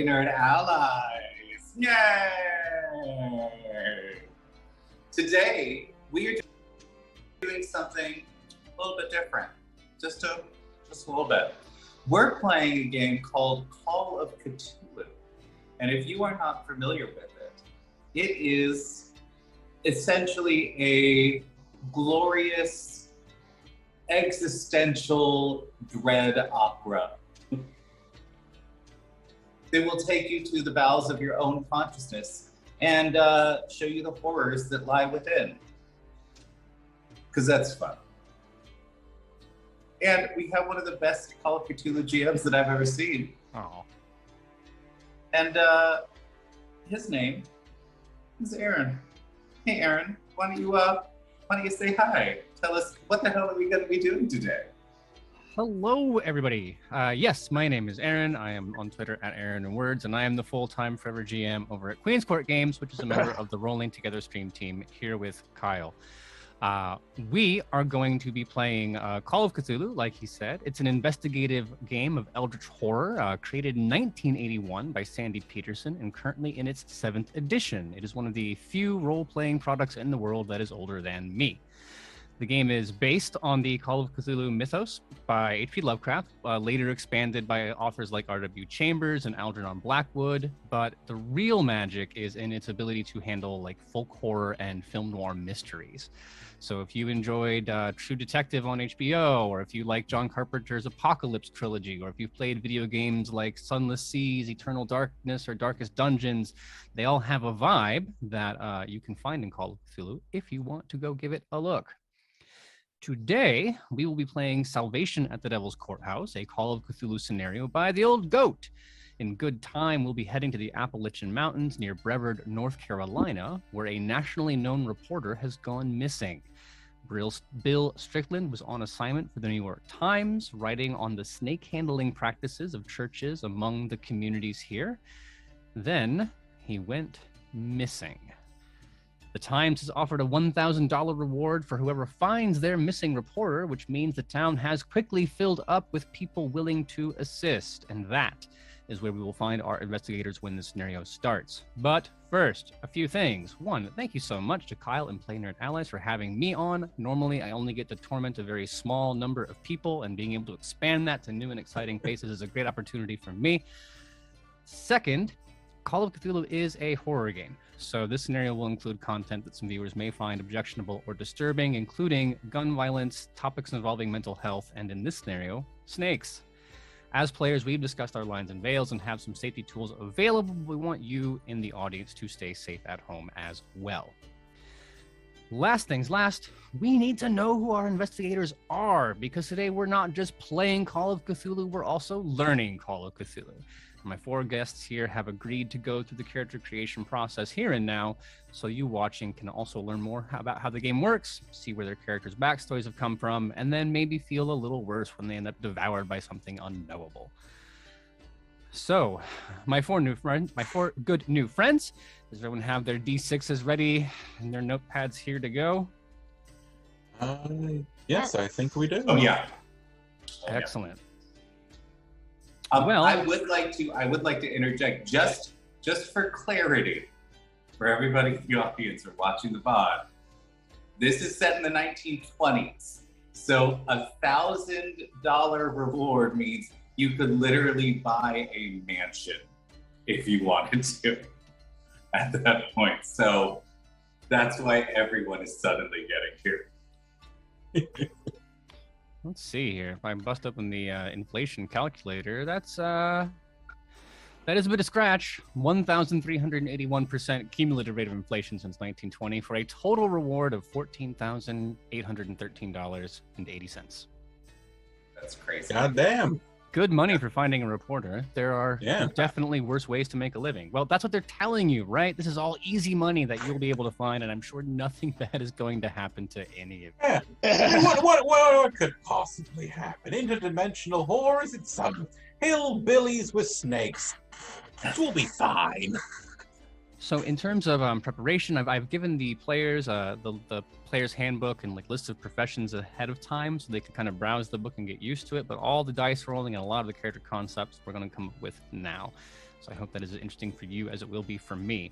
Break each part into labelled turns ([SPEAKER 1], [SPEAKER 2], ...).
[SPEAKER 1] nerd allies. Yay! Today, we are doing something a little bit different. Just a little bit. We're playing a game called Call of Cthulhu. And if you are not familiar with it, it is essentially a glorious existential dread opera. It will take you to the bowels of your own consciousness and show you the horrors that lie within. Because that's fun. And we have one of the best Call of Cthulhu GMs that I've ever seen.
[SPEAKER 2] Oh.
[SPEAKER 1] And his name is Aaron. Hey, Aaron, why don't you say hi? Tell us what the hell are we going to be doing today?
[SPEAKER 2] Hello, everybody. Yes, my name is Aaron. I am on Twitter at Aaron_Words, and I am the full-time forever GM over at Queen's Court Games, which is a member of the Rolling Together stream team here with Kyle. We are going to be playing Call of Cthulhu, like he said. It's an investigative game of eldritch horror created in 1981 by Sandy Peterson and currently in its 7th edition. It is one of the few role-playing products in the world that is older than me. The game is based on the Call of Cthulhu mythos by H.P. Lovecraft, later expanded by authors like R.W. Chambers and Algernon Blackwood, but the real magic is in its ability to handle like folk horror and film noir mysteries. So if you enjoyed True Detective on HBO, or if you like John Carpenter's Apocalypse trilogy, or if you've played video games like Sunless Seas, Eternal Darkness, or Darkest Dungeons, they all have a vibe that you can find in Call of Cthulhu if you want to go give it a look. Today, we will be playing Salvation at the Devil's Courthouse, a Call of Cthulhu scenario by the Old Goat. In good time, we'll be heading to the Appalachian Mountains near Brevard, North Carolina, where a nationally known reporter has gone missing. Bill Strickland was on assignment for the New York Times, writing on the snake handling practices of churches among the communities here. Then he went missing. The Times has offered a $1,000 reward for whoever finds their missing reporter, which means the town has quickly filled up with people willing to assist. And that is where we will find our investigators when the scenario starts. But first, a few things. One, thank you so much to Kyle and Play Nerd Allies for having me on. Normally, I only get to torment a very small number of people, and being able to expand that to new and exciting faces is a great opportunity for me. Second, Call of Cthulhu is a horror game, so this scenario will include content that some viewers may find objectionable or disturbing, including gun violence, topics involving mental health, and in this scenario, snakes. As players, we've discussed our lines and veils and have some safety tools available. We want you in the audience to stay safe at home as well. Last things last, we need to know who our investigators are, because today we're not just playing Call of Cthulhu, we're also learning Call of Cthulhu. My 4 guests here have agreed to go through the character creation process here and now, so you watching can also learn more about how the game works, see where their characters' backstories have come from, and then maybe feel a little worse when they end up devoured by something unknowable. So, my 4 good new friends, does everyone have their D6s ready and their notepads here to go?
[SPEAKER 3] Yes, I think we do.
[SPEAKER 1] Oh, yeah.
[SPEAKER 2] Excellent.
[SPEAKER 1] Well, I would like to interject just for clarity, for everybody in the audience or watching the VOD. This is set in the 1920s, so $1,000 reward means you could literally buy a mansion if you wanted to at that point. So that's why everyone is suddenly getting here.
[SPEAKER 2] Let's see here. If I bust open the inflation calculator, that is a bit of scratch. 1,381% cumulative rate of inflation since 1920 for a total reward of $14,813.80.
[SPEAKER 1] That's crazy.
[SPEAKER 3] God damn.
[SPEAKER 2] Good money for finding a reporter. There are definitely worse ways to make a living. Well, that's what they're telling you, right? This is all easy money that you'll be able to find, and I'm sure nothing bad is going to happen to any of you.
[SPEAKER 3] What could possibly happen? Interdimensional horrors and some hillbillies with snakes. We'll be fine.
[SPEAKER 2] So in terms of preparation, I've given the players the player's handbook and like list of professions ahead of time, so they can kind of browse the book and get used to it. But all the dice rolling and a lot of the character concepts we're going to come up with now. So I hope that is interesting for you as it will be for me.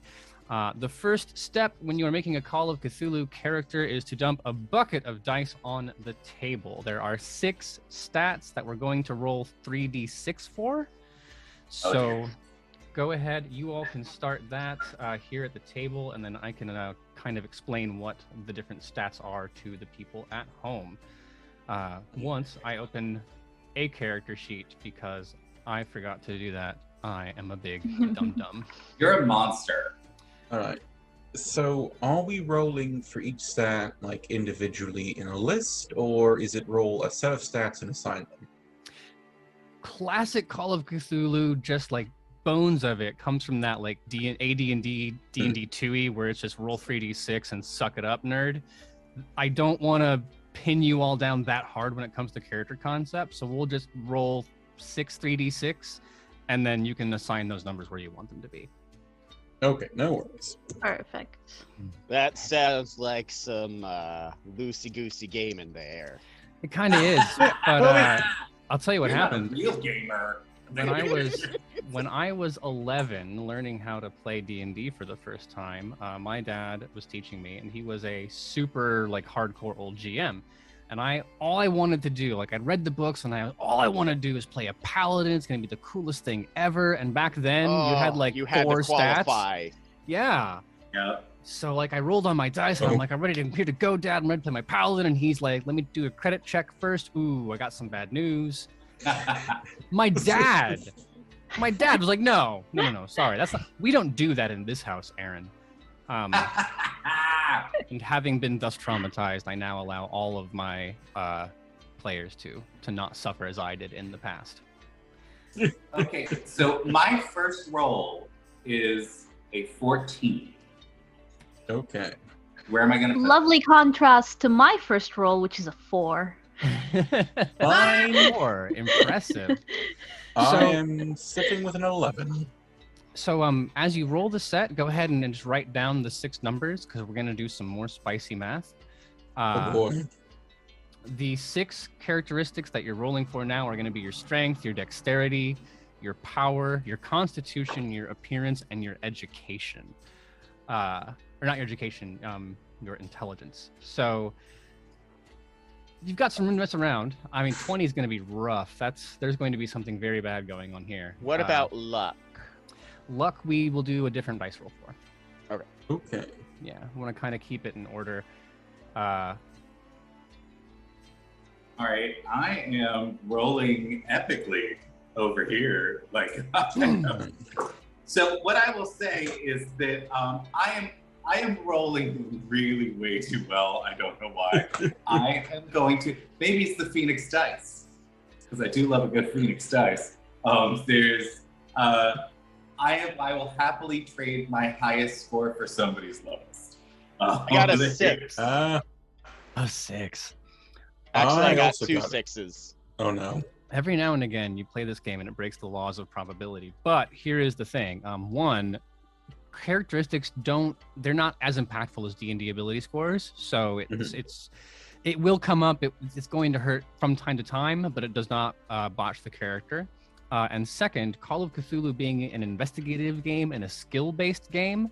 [SPEAKER 2] The first step when you are making a Call of Cthulhu character is to dump a bucket of dice on the table. There are 6 stats that we're going to roll 3d6 for. So go ahead, you all can start that here at the table, and then I can kind of explain what the different stats are to the people at home. Once I open a character sheet, because I forgot to do that. I am a big dum-dum.
[SPEAKER 1] You're a monster.
[SPEAKER 3] All right. So are we rolling for each stat like individually in a list, or is it roll a set of stats and assign them?
[SPEAKER 2] Classic Call of Cthulhu, just like bones of it comes from that like AD&D 2e where it's just roll 3d6 and suck it up, nerd. I don't want to pin you all down that hard when it comes to character concepts, so we'll just roll 6 3d6 and then you can assign those numbers where you want them to be.
[SPEAKER 3] Okay, no worries.
[SPEAKER 4] Perfect.
[SPEAKER 5] That sounds like some loosey-goosey game in there.
[SPEAKER 2] It kind of is, but I'll tell you what
[SPEAKER 1] You're
[SPEAKER 2] happened.
[SPEAKER 1] Not a real gamer.
[SPEAKER 2] When I was 11, learning how to play D&D for the first time, my dad was teaching me, and he was a super like hardcore old GM. And all I wanted to do, like I'd read the books, and all I want to do is play a paladin. It's gonna be the coolest thing ever. And back then, you had like 4 stats. Yeah.
[SPEAKER 1] Yeah.
[SPEAKER 2] So like I rolled on my dice, and I'm like, I'm ready to here to go, Dad. I'm ready to play my paladin, and he's like, let me do a credit check first. Ooh, I got some bad news. My dad was like, no, sorry, we don't do that in this house, Aaron. And having been thus traumatized, I now allow all of my players to not suffer as I did in the past.
[SPEAKER 1] Okay, so my first roll is a 14.
[SPEAKER 3] Okay.
[SPEAKER 1] Where am I going to put
[SPEAKER 4] Lovely contrast to my first roll, which is a 4.
[SPEAKER 3] Fine.
[SPEAKER 2] 4, impressive.
[SPEAKER 3] I am sitting with an 11.
[SPEAKER 2] So as you roll the set, go ahead and just write down the 6 numbers, because we're going to do some more spicy math.
[SPEAKER 3] Oh boy.
[SPEAKER 2] The 6 characteristics that you're rolling for now are going to be your strength, your dexterity, your power, your constitution, your appearance, and your education. Or not your education, your intelligence. So you've got some room to mess around. I mean, 20 is going to be rough. There's going to be something very bad going on here.
[SPEAKER 5] What about luck?
[SPEAKER 2] Luck, we will do a different dice roll for.
[SPEAKER 3] Okay.
[SPEAKER 2] Yeah, I want to kind of keep it in order.
[SPEAKER 1] All right, I am rolling epically over here. Like, so what I will say is that I am rolling really way too well. I don't know why. I am going to, maybe it's the Phoenix dice, because I do love a good Phoenix dice. I will happily trade my highest score for somebody's lowest.
[SPEAKER 5] I got a 6.
[SPEAKER 2] A 6.
[SPEAKER 5] Actually, I got
[SPEAKER 3] also
[SPEAKER 5] 2
[SPEAKER 3] got it.
[SPEAKER 5] 6s.
[SPEAKER 3] Oh no.
[SPEAKER 2] Every now and again, you play this game and it breaks the laws of probability. But here is the thing. One, characteristics they're not as impactful as D&D ability scores. So it will come up. It's going to hurt from time to time, but it does not botch the character. And second, Call of Cthulhu being an investigative game and a skill-based game,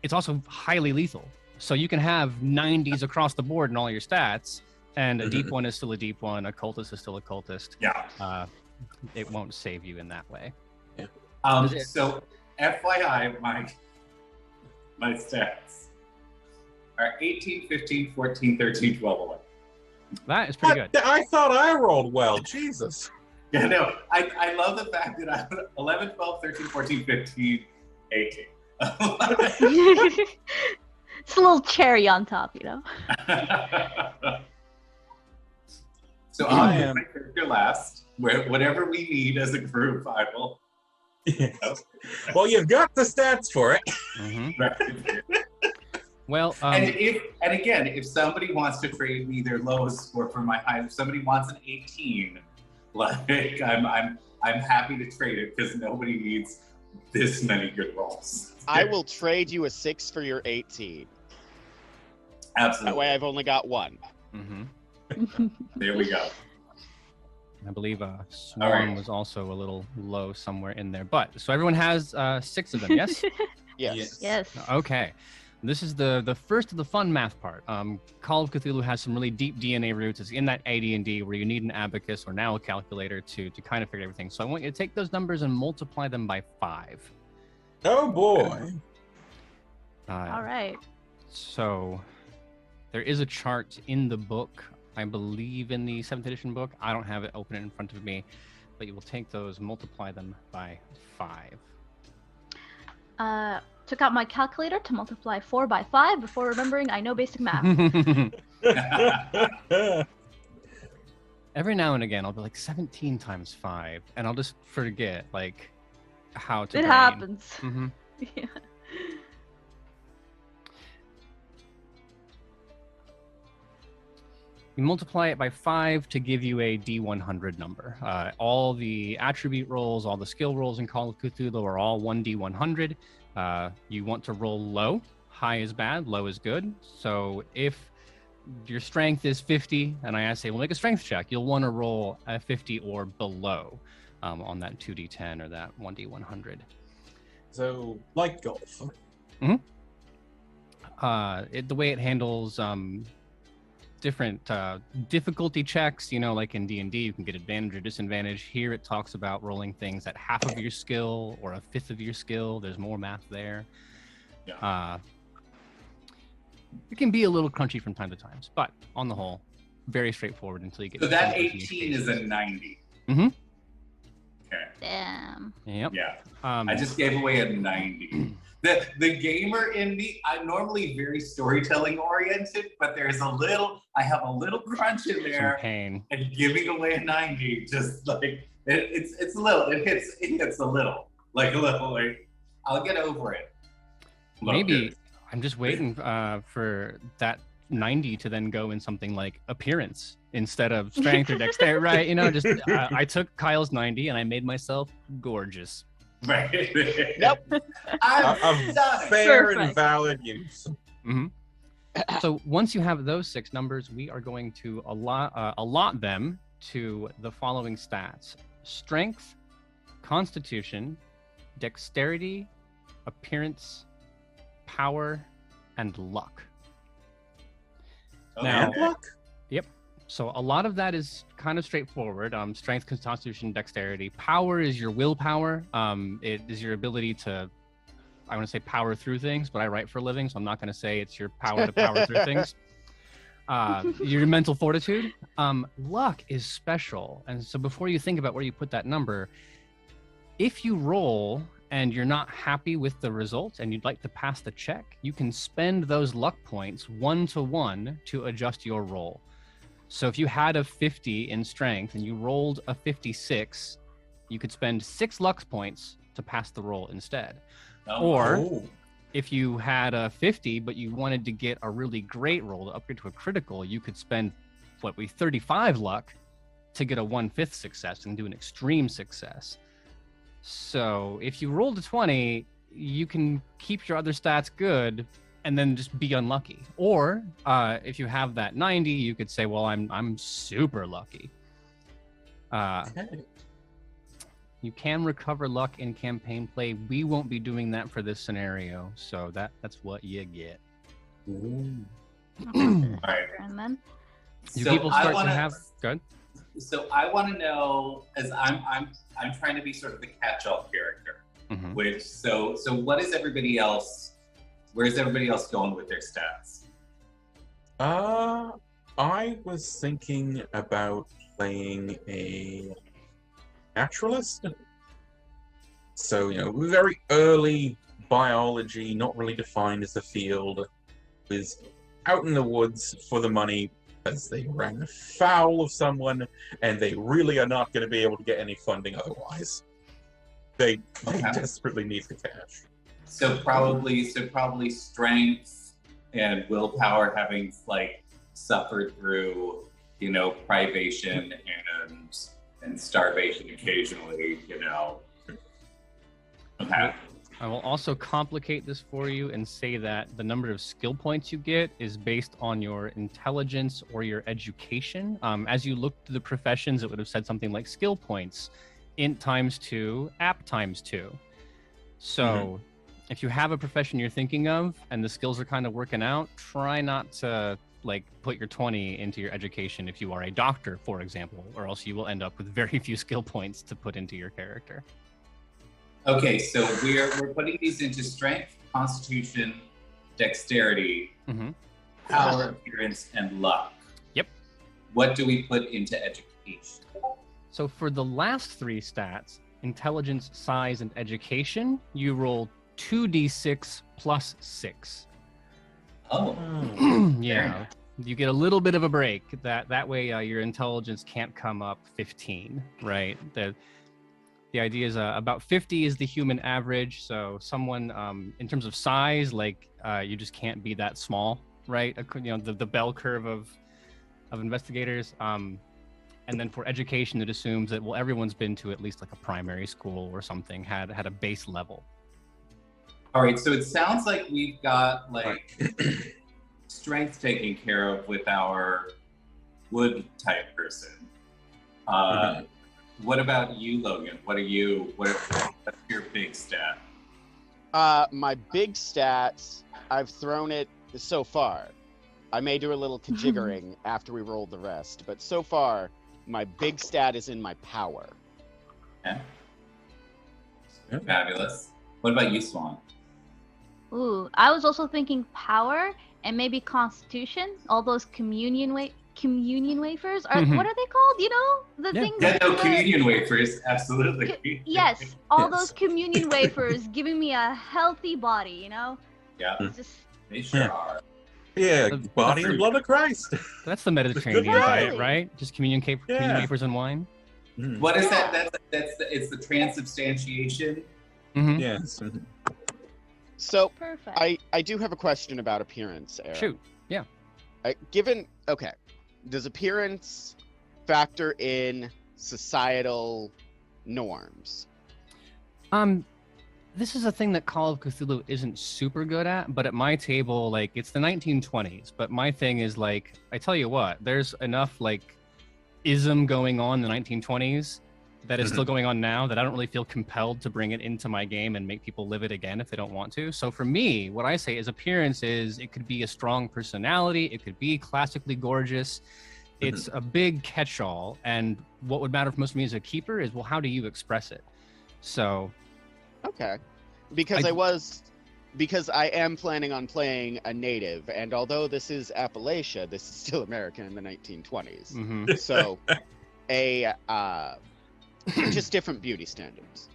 [SPEAKER 2] it's also highly lethal. So you can have 90s across the board in all your stats, and a deep one is still a deep one, a cultist is still a cultist.
[SPEAKER 1] Yeah.
[SPEAKER 2] It won't save you in that way.
[SPEAKER 3] Yeah.
[SPEAKER 1] So FYI, my stats are 18, 15, 14, 13, 12, 11.
[SPEAKER 2] That is pretty good.
[SPEAKER 3] I thought I rolled well. Jesus.
[SPEAKER 1] Yeah, no, I love the fact that I'm 11, 12, 13, 14, 15, 18.
[SPEAKER 4] It's a little cherry on top, you know?
[SPEAKER 1] So I'll get my character last. Whatever we need as a group, I will.
[SPEAKER 3] Yes. Well, you've got the stats for it.
[SPEAKER 1] Right.
[SPEAKER 2] Well,
[SPEAKER 1] and again, if somebody wants to trade me their lowest score for my high, if somebody wants an 18, like I'm happy to trade it, because nobody needs this many good rolls.
[SPEAKER 5] I will trade you a 6 for your 18.
[SPEAKER 1] Absolutely.
[SPEAKER 5] That way I've only got one.
[SPEAKER 2] Mm-hmm.
[SPEAKER 1] There we go.
[SPEAKER 2] I believe Swarm
[SPEAKER 1] right.
[SPEAKER 2] was also a little low somewhere in there. But so everyone has 6 of them, yes?
[SPEAKER 5] Yes.
[SPEAKER 4] Yes.
[SPEAKER 2] Okay. This is the first of the fun math part. Call of Cthulhu has some really deep DNA roots. It's in that AD&D where you need an abacus or now a calculator to kind of figure everything. So I want you to take those numbers and multiply them by 5.
[SPEAKER 3] Oh boy.
[SPEAKER 4] All right.
[SPEAKER 2] So there is a chart in the book, I believe in the 7th edition book. I don't have it open in front of me, but you will take those, multiply them by 5.
[SPEAKER 4] Took out my calculator to multiply 4 by 5 before remembering I know basic math.
[SPEAKER 2] Every now and again, I'll be like 17 times 5, and I'll just forget like how to.
[SPEAKER 4] It
[SPEAKER 2] brain.
[SPEAKER 4] happens.
[SPEAKER 2] Mm-hmm.
[SPEAKER 4] Yeah.
[SPEAKER 2] You multiply it by 5 to give you a D100 number. All the attribute rolls, all the skill rolls in Call of Cthulhu are all 1D100. You want to roll low. High is bad, low is good. So if your strength is 50, and I say, well, make a strength check, you'll want to roll a 50 or below on that 2D10 or that 1D100.
[SPEAKER 3] So, like golf.
[SPEAKER 2] The way it handles different difficulty checks, like in D&D, you can get advantage or disadvantage. Here it talks about rolling things at half of your skill or a fifth of your skill. There's more math there.
[SPEAKER 1] Yeah.
[SPEAKER 2] It can be a little crunchy from time to time, but on the whole, very straightforward until you get.
[SPEAKER 1] So that 18 is a 90.
[SPEAKER 2] Mm-hmm.
[SPEAKER 1] Okay.
[SPEAKER 4] Damn.
[SPEAKER 2] Yep.
[SPEAKER 1] Yeah.
[SPEAKER 2] I
[SPEAKER 1] I just gave away a 90. The gamer in me, I'm normally very storytelling oriented, but I have a little crunch in
[SPEAKER 2] some
[SPEAKER 1] there,
[SPEAKER 2] pain.
[SPEAKER 1] and giving away a 90, just like it's a little, it hits a little, like I'll get over it.
[SPEAKER 2] Maybe I'm just waiting for that 90 to then go in something like appearance instead of strength or dexterity, right? Just I took Kyle's 90 and I made myself gorgeous.
[SPEAKER 1] Right.
[SPEAKER 5] Nope.
[SPEAKER 1] I'm done.
[SPEAKER 3] Fair
[SPEAKER 4] Perfect.
[SPEAKER 3] and valid use.
[SPEAKER 2] Mm-hmm. So once you have those 6 numbers, we are going to allot them to the following stats: strength, constitution, dexterity, appearance, power, and luck. Now-
[SPEAKER 3] And luck?
[SPEAKER 2] So a lot of that is kind of straightforward. Strength, constitution, dexterity. Power is your willpower. It is your ability to, I want to say power through things, but I write for a living, so I'm not going to say it's your power to power through things. Your mental fortitude. Luck is special. And so before you think about where you put that number, if you roll and you're not happy with the result and you'd like to pass the check, you can spend those luck points 1-to-1 to adjust your roll. So if you had a 50 in strength and you rolled a 56, you could spend 6 luck points to pass the roll instead. Or if you had a 50, but you wanted to get a really great roll to upgrade to a critical, you could spend 35 luck to get a 1/5 success and do an extreme success. So if you rolled a 20, you can keep your other stats good and then just be unlucky. Or if you have that 90, you could say, well, I'm super lucky.
[SPEAKER 3] Okay.
[SPEAKER 2] You can recover luck in campaign play. We won't be doing that for this scenario, so that's what you get.
[SPEAKER 3] Ooh.
[SPEAKER 1] Right.
[SPEAKER 4] And then
[SPEAKER 2] Do
[SPEAKER 1] So
[SPEAKER 2] people
[SPEAKER 1] I
[SPEAKER 2] start
[SPEAKER 1] wanna-
[SPEAKER 2] to have good?
[SPEAKER 1] So I want to know, as I'm trying to be sort of the catch-all character.
[SPEAKER 2] Mhm.
[SPEAKER 1] Which so what is everybody else? Where's everybody else going with their stats?
[SPEAKER 3] I was thinking about playing a naturalist. So, very early biology, not really defined as a field, is out in the woods for the money as they ran afoul of someone, and they really are not going to be able to get any funding otherwise. They desperately need the cash.
[SPEAKER 1] So probably strength and willpower, having suffered through privation and starvation occasionally. Okay.
[SPEAKER 2] I will also complicate this for you and say that the number of skill points you get is based on your intelligence or your education. As you look to the professions, it would have said something like skill points, int times 2, app times 2. So if you have a profession you're thinking of and the skills are kind of working out, try not to like put your 20 into your education if you are a doctor, for example, or else you will end up with very few skill points to put into your character.
[SPEAKER 1] Okay, so we're putting these into strength, constitution, dexterity, power, appearance, and luck.
[SPEAKER 2] Yep.
[SPEAKER 1] What do we put into education?
[SPEAKER 2] So for the last 3 stats, intelligence, size, and education, you roll 2d6 plus 6.
[SPEAKER 1] Oh.
[SPEAKER 2] Yeah. You get a little bit of a break. That way your intelligence can't come up 15, right? The idea is about 50 is the human average. So someone, in terms of size, like you just can't be that small, right? You know, the bell curve of investigators. And then for education, it assumes that, well, everyone's been to at least like a primary school or something, had a base level.
[SPEAKER 1] All right, so it sounds like we've got like strength taken care of with our wood type person. What about you, Logan? What's your big stat?
[SPEAKER 5] My big stats, I've thrown it so far. I may do a little jiggering after we roll the rest, but so far, my big stat is in my power.
[SPEAKER 1] Okay. Fabulous. What about you, Swan?
[SPEAKER 4] Ooh, I was also thinking power and maybe constitution. All those communion wafers are what are they called? You know, the things.
[SPEAKER 1] Yeah, no, communion wafers, absolutely.
[SPEAKER 4] Yes, all those communion wafers giving me a healthy body. You know.
[SPEAKER 1] Yeah.
[SPEAKER 4] It's just.
[SPEAKER 1] They sure are.
[SPEAKER 3] Yeah, body and blood of Christ.
[SPEAKER 2] That's the Mediterranean diet, right? Just communion wafers and wine.
[SPEAKER 1] What is that? It's the transubstantiation.
[SPEAKER 3] Yes.
[SPEAKER 5] So
[SPEAKER 4] Perfect.
[SPEAKER 5] I do have a question about appearance, Aaron.
[SPEAKER 2] Shoot. Yeah.
[SPEAKER 5] Does appearance factor in societal norms?
[SPEAKER 2] This is a thing that Call of Cthulhu isn't super good at, but at my table, like, it's the 1920s, but my thing is, like, I tell you what, there's enough, like, ism going on in the 1920s that is still going on now that I don't really feel compelled to bring it into my game and make people live it again if they don't want to. So for me, what I say is appearance is, it could be a strong personality, it could be classically gorgeous. It's a big catch-all, and what would matter for most of me as a keeper is, well, how do you express it? So...
[SPEAKER 5] Okay. Because I am planning on playing a native, and although this is Appalachia, this is still American in the 1920s. So just different beauty standards.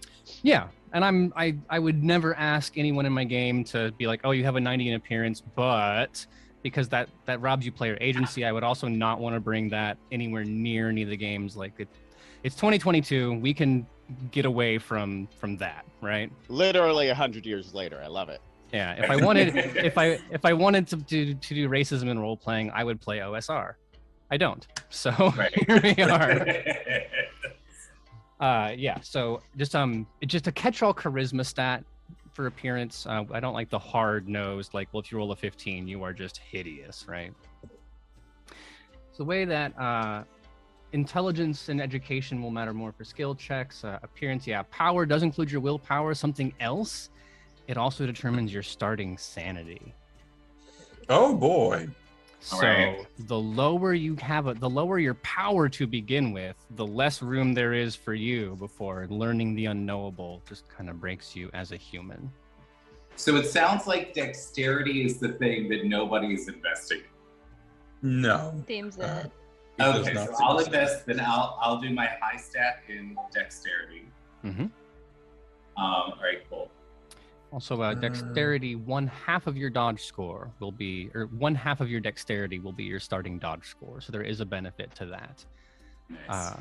[SPEAKER 2] Yeah, and I would never ask anyone in my game to be like, oh, you have a 90 in appearance, but because that robs you player agency, I would also not want to bring that anywhere near any of the games. Like it's 2022, we can get away from that, right?
[SPEAKER 5] Literally 100 years later. I love it.
[SPEAKER 2] Yeah, if I wanted if I wanted to do racism in role playing, I would play OSR. I don't. So here we are. Yeah, so just a catch-all charisma stat for appearance. I don't like the hard-nosed, like, well, if you roll a 15, you are just hideous, right? So the way that intelligence and education will matter more for skill checks. Appearance, yeah. Power does include your willpower. Something else, it also determines your starting sanity.
[SPEAKER 3] Oh boy.
[SPEAKER 2] So the lower you have the lower your power to begin with, the less room there is for you before learning the unknowable just kind of breaks you as a human.
[SPEAKER 1] So it sounds like dexterity is the thing that nobody is investing in.
[SPEAKER 3] No.
[SPEAKER 4] Seems it.
[SPEAKER 1] Okay, so I'll invest. Then I'll do my high stat in dexterity. All right, cool.
[SPEAKER 2] Also, dexterity, 1/2 of your dodge score will be, or 1/2 of your dexterity will be your starting dodge score. So there is a benefit to that.
[SPEAKER 1] Nice.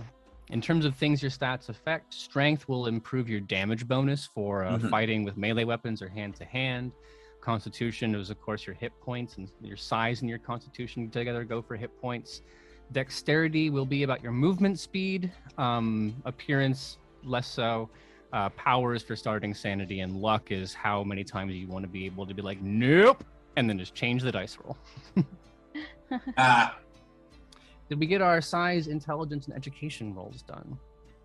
[SPEAKER 2] In terms of things your stats affect, strength will improve your damage bonus for fighting with melee weapons or hand-to-hand. Constitution is, of course, your hit points, and your size and your constitution together go for hit points. Dexterity will be about your movement speed, appearance less so. Power is for starting sanity, and luck is how many times you want to be able to be like, nope, and then just change the dice roll.
[SPEAKER 1] Ah,
[SPEAKER 2] Did we get our size, intelligence, and education rolls done?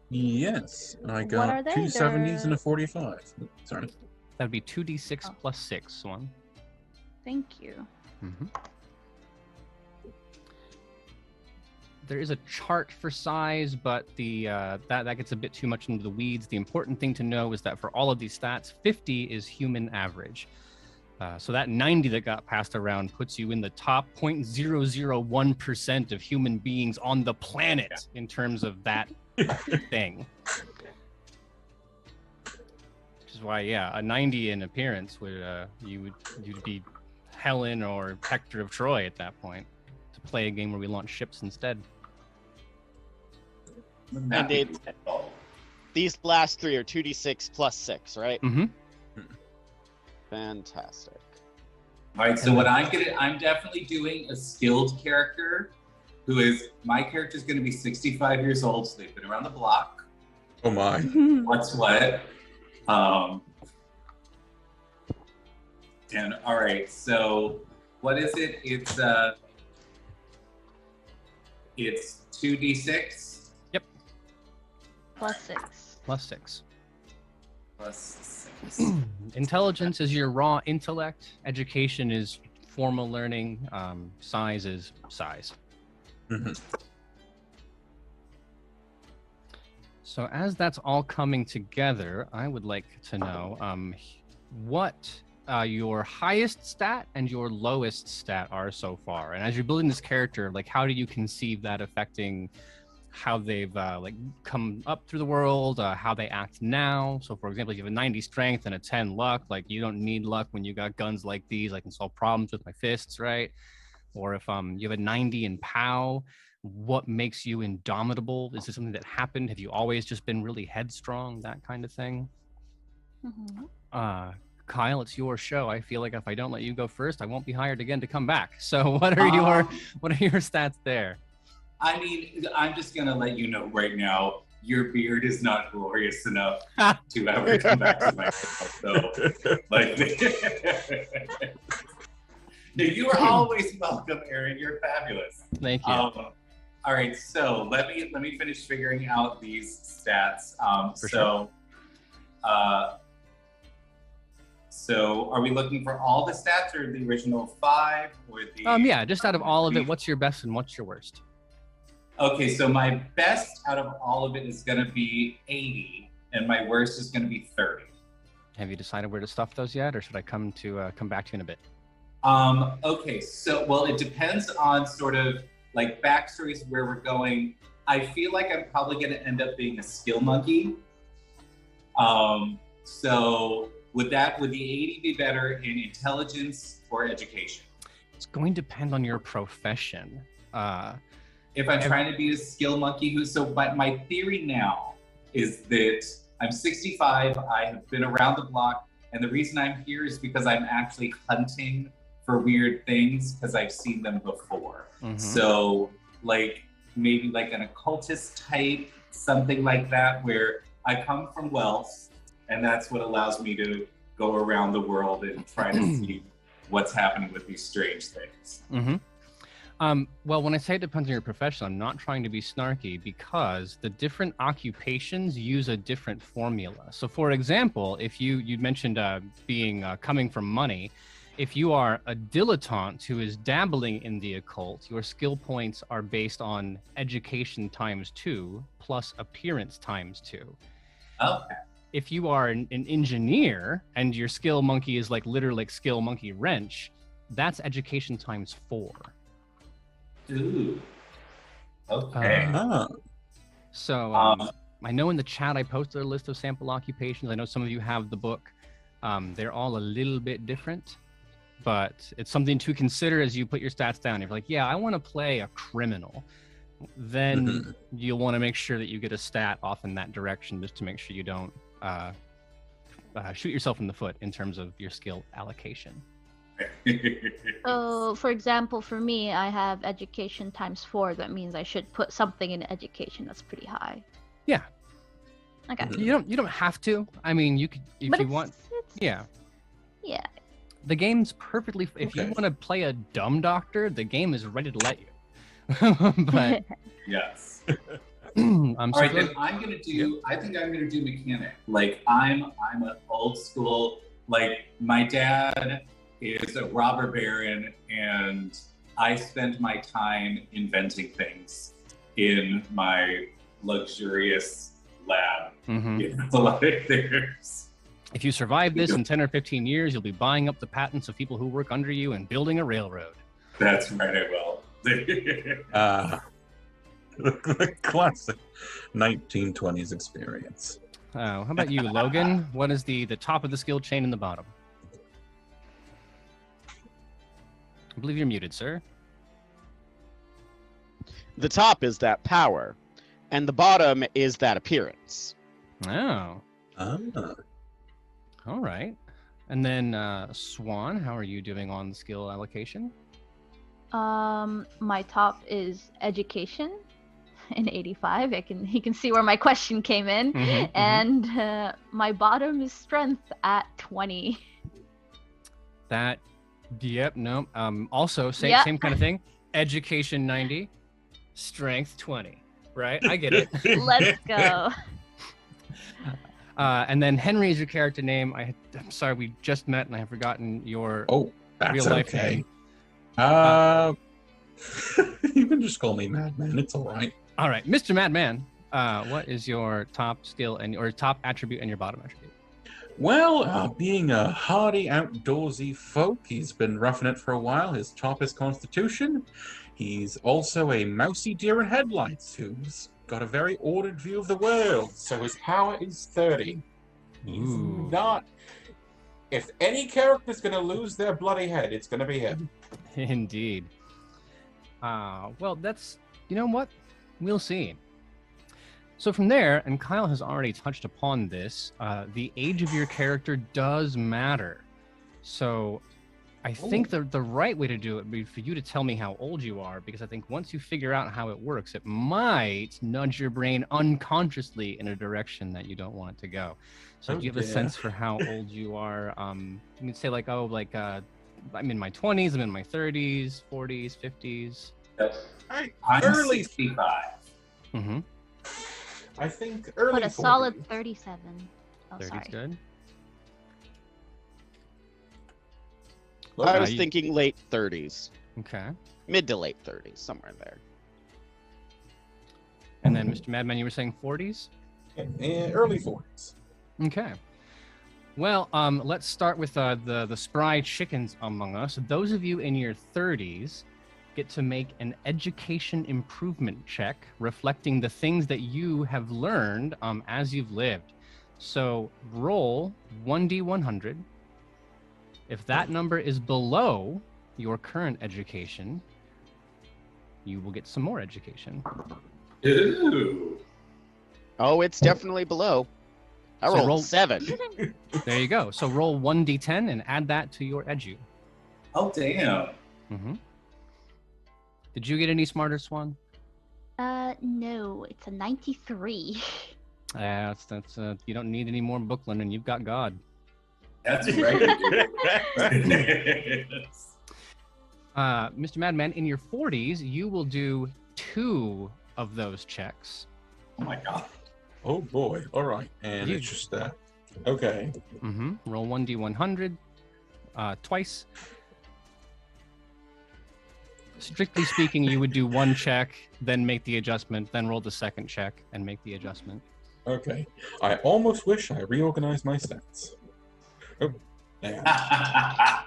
[SPEAKER 3] Yes, I
[SPEAKER 4] What
[SPEAKER 3] got
[SPEAKER 4] are they?
[SPEAKER 3] 2 70s and
[SPEAKER 4] They're-
[SPEAKER 3] a 45. Sorry.
[SPEAKER 2] That'd be 2d6
[SPEAKER 4] Oh.
[SPEAKER 2] plus 6, Swan.
[SPEAKER 4] Thank you.
[SPEAKER 2] There is a chart for size, but the that gets a bit too much into the weeds. The important thing to know is that for all of these stats, 50 is human average. So that 90 that got passed around puts you in the top 0.001% of human beings on the planet in terms of that thing. Which is why, a 90 in appearance would you'd be Helen or Hector of Troy at that point to play a game where we launch ships instead.
[SPEAKER 1] wouldn't that
[SPEAKER 5] And
[SPEAKER 1] be
[SPEAKER 5] it-
[SPEAKER 1] cool?
[SPEAKER 5] These last three are 2d6 plus 6, right?
[SPEAKER 2] Mm-hmm.
[SPEAKER 5] Fantastic.
[SPEAKER 1] All right, so what I'm definitely doing a skilled character my character's going to be 65 years old, so they've been around the block.
[SPEAKER 3] Oh my.
[SPEAKER 1] What's what? And all right, so what is it? It's 2d6
[SPEAKER 4] Plus 6.
[SPEAKER 2] Plus 6.
[SPEAKER 1] plus 6.
[SPEAKER 2] Intelligence is your raw intellect. Education is formal learning. Size is size.
[SPEAKER 3] Mhm.
[SPEAKER 2] So as that's all coming together, I would like to know what your highest stat and your lowest stat are so far. And as you're building this character, like how do you conceive that affecting how they've come up through the world, how they act now? So for example, if you have a 90 strength and a 10 luck, like you don't need luck when you got guns like these. I can solve problems with my fists, right? Or if you have a 90 in POW, what makes you indomitable? Is this something that happened? Have you always just been really headstrong? That kind of thing.
[SPEAKER 4] Mhm.
[SPEAKER 2] Kyle, it's your show. I feel like if I don't let you go first, I won't be hired again to come back. So what are your stats there?
[SPEAKER 1] I mean, I'm just gonna let you know right now, your beard is not glorious enough to ever come back to my house. So, like, you are always welcome, Aaron. You're fabulous.
[SPEAKER 2] Thank you.
[SPEAKER 1] All right, so let me finish figuring out these stats.
[SPEAKER 2] For
[SPEAKER 1] So are we looking for all the stats or the original 5 or the?
[SPEAKER 2] Yeah, just out of all of it, what's your best and what's your worst?
[SPEAKER 1] Okay, so my best out of all of it is going to be 80, and my worst is going to be 30.
[SPEAKER 2] Have you decided where to stuff those yet, or should I come back to you in a bit?
[SPEAKER 1] Okay, so well, it depends on sort of like backstories where we're going. I feel like I'm probably going to end up being a skill monkey. So would the 80 be better in intelligence or education?
[SPEAKER 2] It's going to depend on your profession.
[SPEAKER 1] If I'm trying to be a skill monkey, my theory now is that I'm 65, I have been around the block, and the reason I'm here is because I'm actually hunting for weird things because I've seen them before.
[SPEAKER 2] Mhm.
[SPEAKER 1] So like maybe like an occultist type, something like that, where I come from wealth, and that's what allows me to go around the world and try to see what's happening with these strange things.
[SPEAKER 2] Mm-hmm. Well, when I say it depends on your profession, I'm not trying to be snarky because the different occupations use a different formula. So for example, if you mentioned being coming from money, if you are a dilettante who is dabbling in the occult, your skill points are based on education times 2 plus appearance times 2.
[SPEAKER 1] Okay.
[SPEAKER 2] If you are an engineer and your skill monkey is like literally like skill monkey wrench, that's education times 4.
[SPEAKER 1] Ooh. Okay.
[SPEAKER 2] So I know in the chat I posted a list of sample occupations. I know some of you have the book. They're all a little bit different, but it's something to consider as you put your stats down. If you're like, yeah, I want to play a criminal, then you'll want to make sure that you get a stat off in that direction just to make sure you don't shoot yourself in the foot in terms of your skill allocation.
[SPEAKER 4] So, for example, for me, I have education times 4. That means I should put something in education that's pretty high.
[SPEAKER 2] Yeah.
[SPEAKER 4] Okay.
[SPEAKER 2] You don't have to. I mean, you could if
[SPEAKER 4] But
[SPEAKER 2] you
[SPEAKER 4] it's,
[SPEAKER 2] want.
[SPEAKER 4] it's,
[SPEAKER 2] Yeah.
[SPEAKER 4] yeah.
[SPEAKER 2] The game's perfectly. If you
[SPEAKER 3] Okay.
[SPEAKER 2] want to play a dumb doctor, the game is ready to let you. But
[SPEAKER 1] Yes.
[SPEAKER 2] I'm
[SPEAKER 1] All right, then
[SPEAKER 2] so
[SPEAKER 1] I'm gonna do. I think I'm gonna do mechanic. Like I'm an old school. Like my dad is a robber baron, and I spend my time inventing things in my luxurious lab.
[SPEAKER 2] Mhm.
[SPEAKER 1] You know, like there's.
[SPEAKER 2] If you survive this in 10 or 15 years, you'll be buying up the patents of people who work under you and building a railroad.
[SPEAKER 1] That's right, I will.
[SPEAKER 3] The classic 1920s experience.
[SPEAKER 2] How about you, Logan? What is the top of the skill chain and the bottom? I believe you're muted, sir.
[SPEAKER 5] The top is that power, and the bottom is that appearance.
[SPEAKER 2] Oh,
[SPEAKER 3] Ah.
[SPEAKER 2] all right. And then Swan, how are you doing on the skill allocation?
[SPEAKER 4] My top is education in 85. You can see where my question came in.
[SPEAKER 2] Mhm,
[SPEAKER 4] And my bottom is strength at 20.
[SPEAKER 2] That, yep, no. Also, same
[SPEAKER 4] Yeah.
[SPEAKER 2] same kind of thing. Education 90, strength 20. Right, I get it.
[SPEAKER 4] Let's go.
[SPEAKER 2] And then Henry is your character name. I'm sorry, we just met and I have forgotten your
[SPEAKER 3] Oh, that's
[SPEAKER 2] real life
[SPEAKER 3] okay.
[SPEAKER 2] name.
[SPEAKER 3] You can just call me Madman. It's all right.
[SPEAKER 2] All right, Mr. Madman, what is your top skill or top attribute and your bottom attribute?
[SPEAKER 3] Well, being a hardy, outdoorsy folk, he's been roughing it for a while. His top is Constitution. He's also a mousy deer in headlights who's got a very ordered view of the world. So his power is 30. He's
[SPEAKER 2] Ooh.
[SPEAKER 3] not. If any character's going to lose their bloody head, it's going to be him.
[SPEAKER 2] Indeed. Well, that's, you know what? We'll see. So from there, and Kyle has already touched upon this, the age of your character does matter. So I think the right way to do it would be for you to tell me how old you are, because I think once you figure out how it works, it might nudge your brain unconsciously in a direction that you don't want it to go. So do you have a sense for how old you are? You can say like, I'm in my 20s, I'm in my 30s, 40s, 50s.
[SPEAKER 1] I'm
[SPEAKER 3] Early
[SPEAKER 1] 65.
[SPEAKER 2] Mm-hmm.
[SPEAKER 3] I think early
[SPEAKER 4] Put a
[SPEAKER 3] 40s.
[SPEAKER 4] solid 37. Oh,
[SPEAKER 2] 30's
[SPEAKER 4] sorry.
[SPEAKER 2] good.
[SPEAKER 5] I was
[SPEAKER 2] you-
[SPEAKER 5] thinking late 30s,
[SPEAKER 2] Okay.
[SPEAKER 5] mid to late 30s, somewhere in there.
[SPEAKER 2] And then Mr. Madman, you were saying 40s?
[SPEAKER 3] Early 40s.
[SPEAKER 2] Okay. Well, let's start with the spry chickens among us. Those of you in your 30s get to make an education improvement check reflecting the things that you have learned as you've lived. So roll 1d100. If that number is below your current education, you will get some more education.
[SPEAKER 1] Ooh.
[SPEAKER 5] Oh, it's definitely below. I
[SPEAKER 2] So
[SPEAKER 5] rolled
[SPEAKER 2] roll-
[SPEAKER 5] 7.
[SPEAKER 2] There you go. So roll 1d10 and add that to your edu.
[SPEAKER 1] Oh, damn.
[SPEAKER 2] Mm-hmm. Did you get any smarter, Swan?
[SPEAKER 4] No, it's a 93.
[SPEAKER 2] That's you don't need any more book learning. You've got God.
[SPEAKER 1] That's right.
[SPEAKER 2] Mr. Madman, in your 40s, you will do 2 of those checks.
[SPEAKER 1] Oh my god.
[SPEAKER 3] Oh boy. All right. And
[SPEAKER 2] You-
[SPEAKER 3] it's just okay.
[SPEAKER 2] Mm-hmm. Roll 1d100 twice. Strictly speaking, you would do 1 check, then make the adjustment, then roll the second check and make the adjustment.
[SPEAKER 3] Okay. I almost wish I reorganized my stats. Oh, yeah.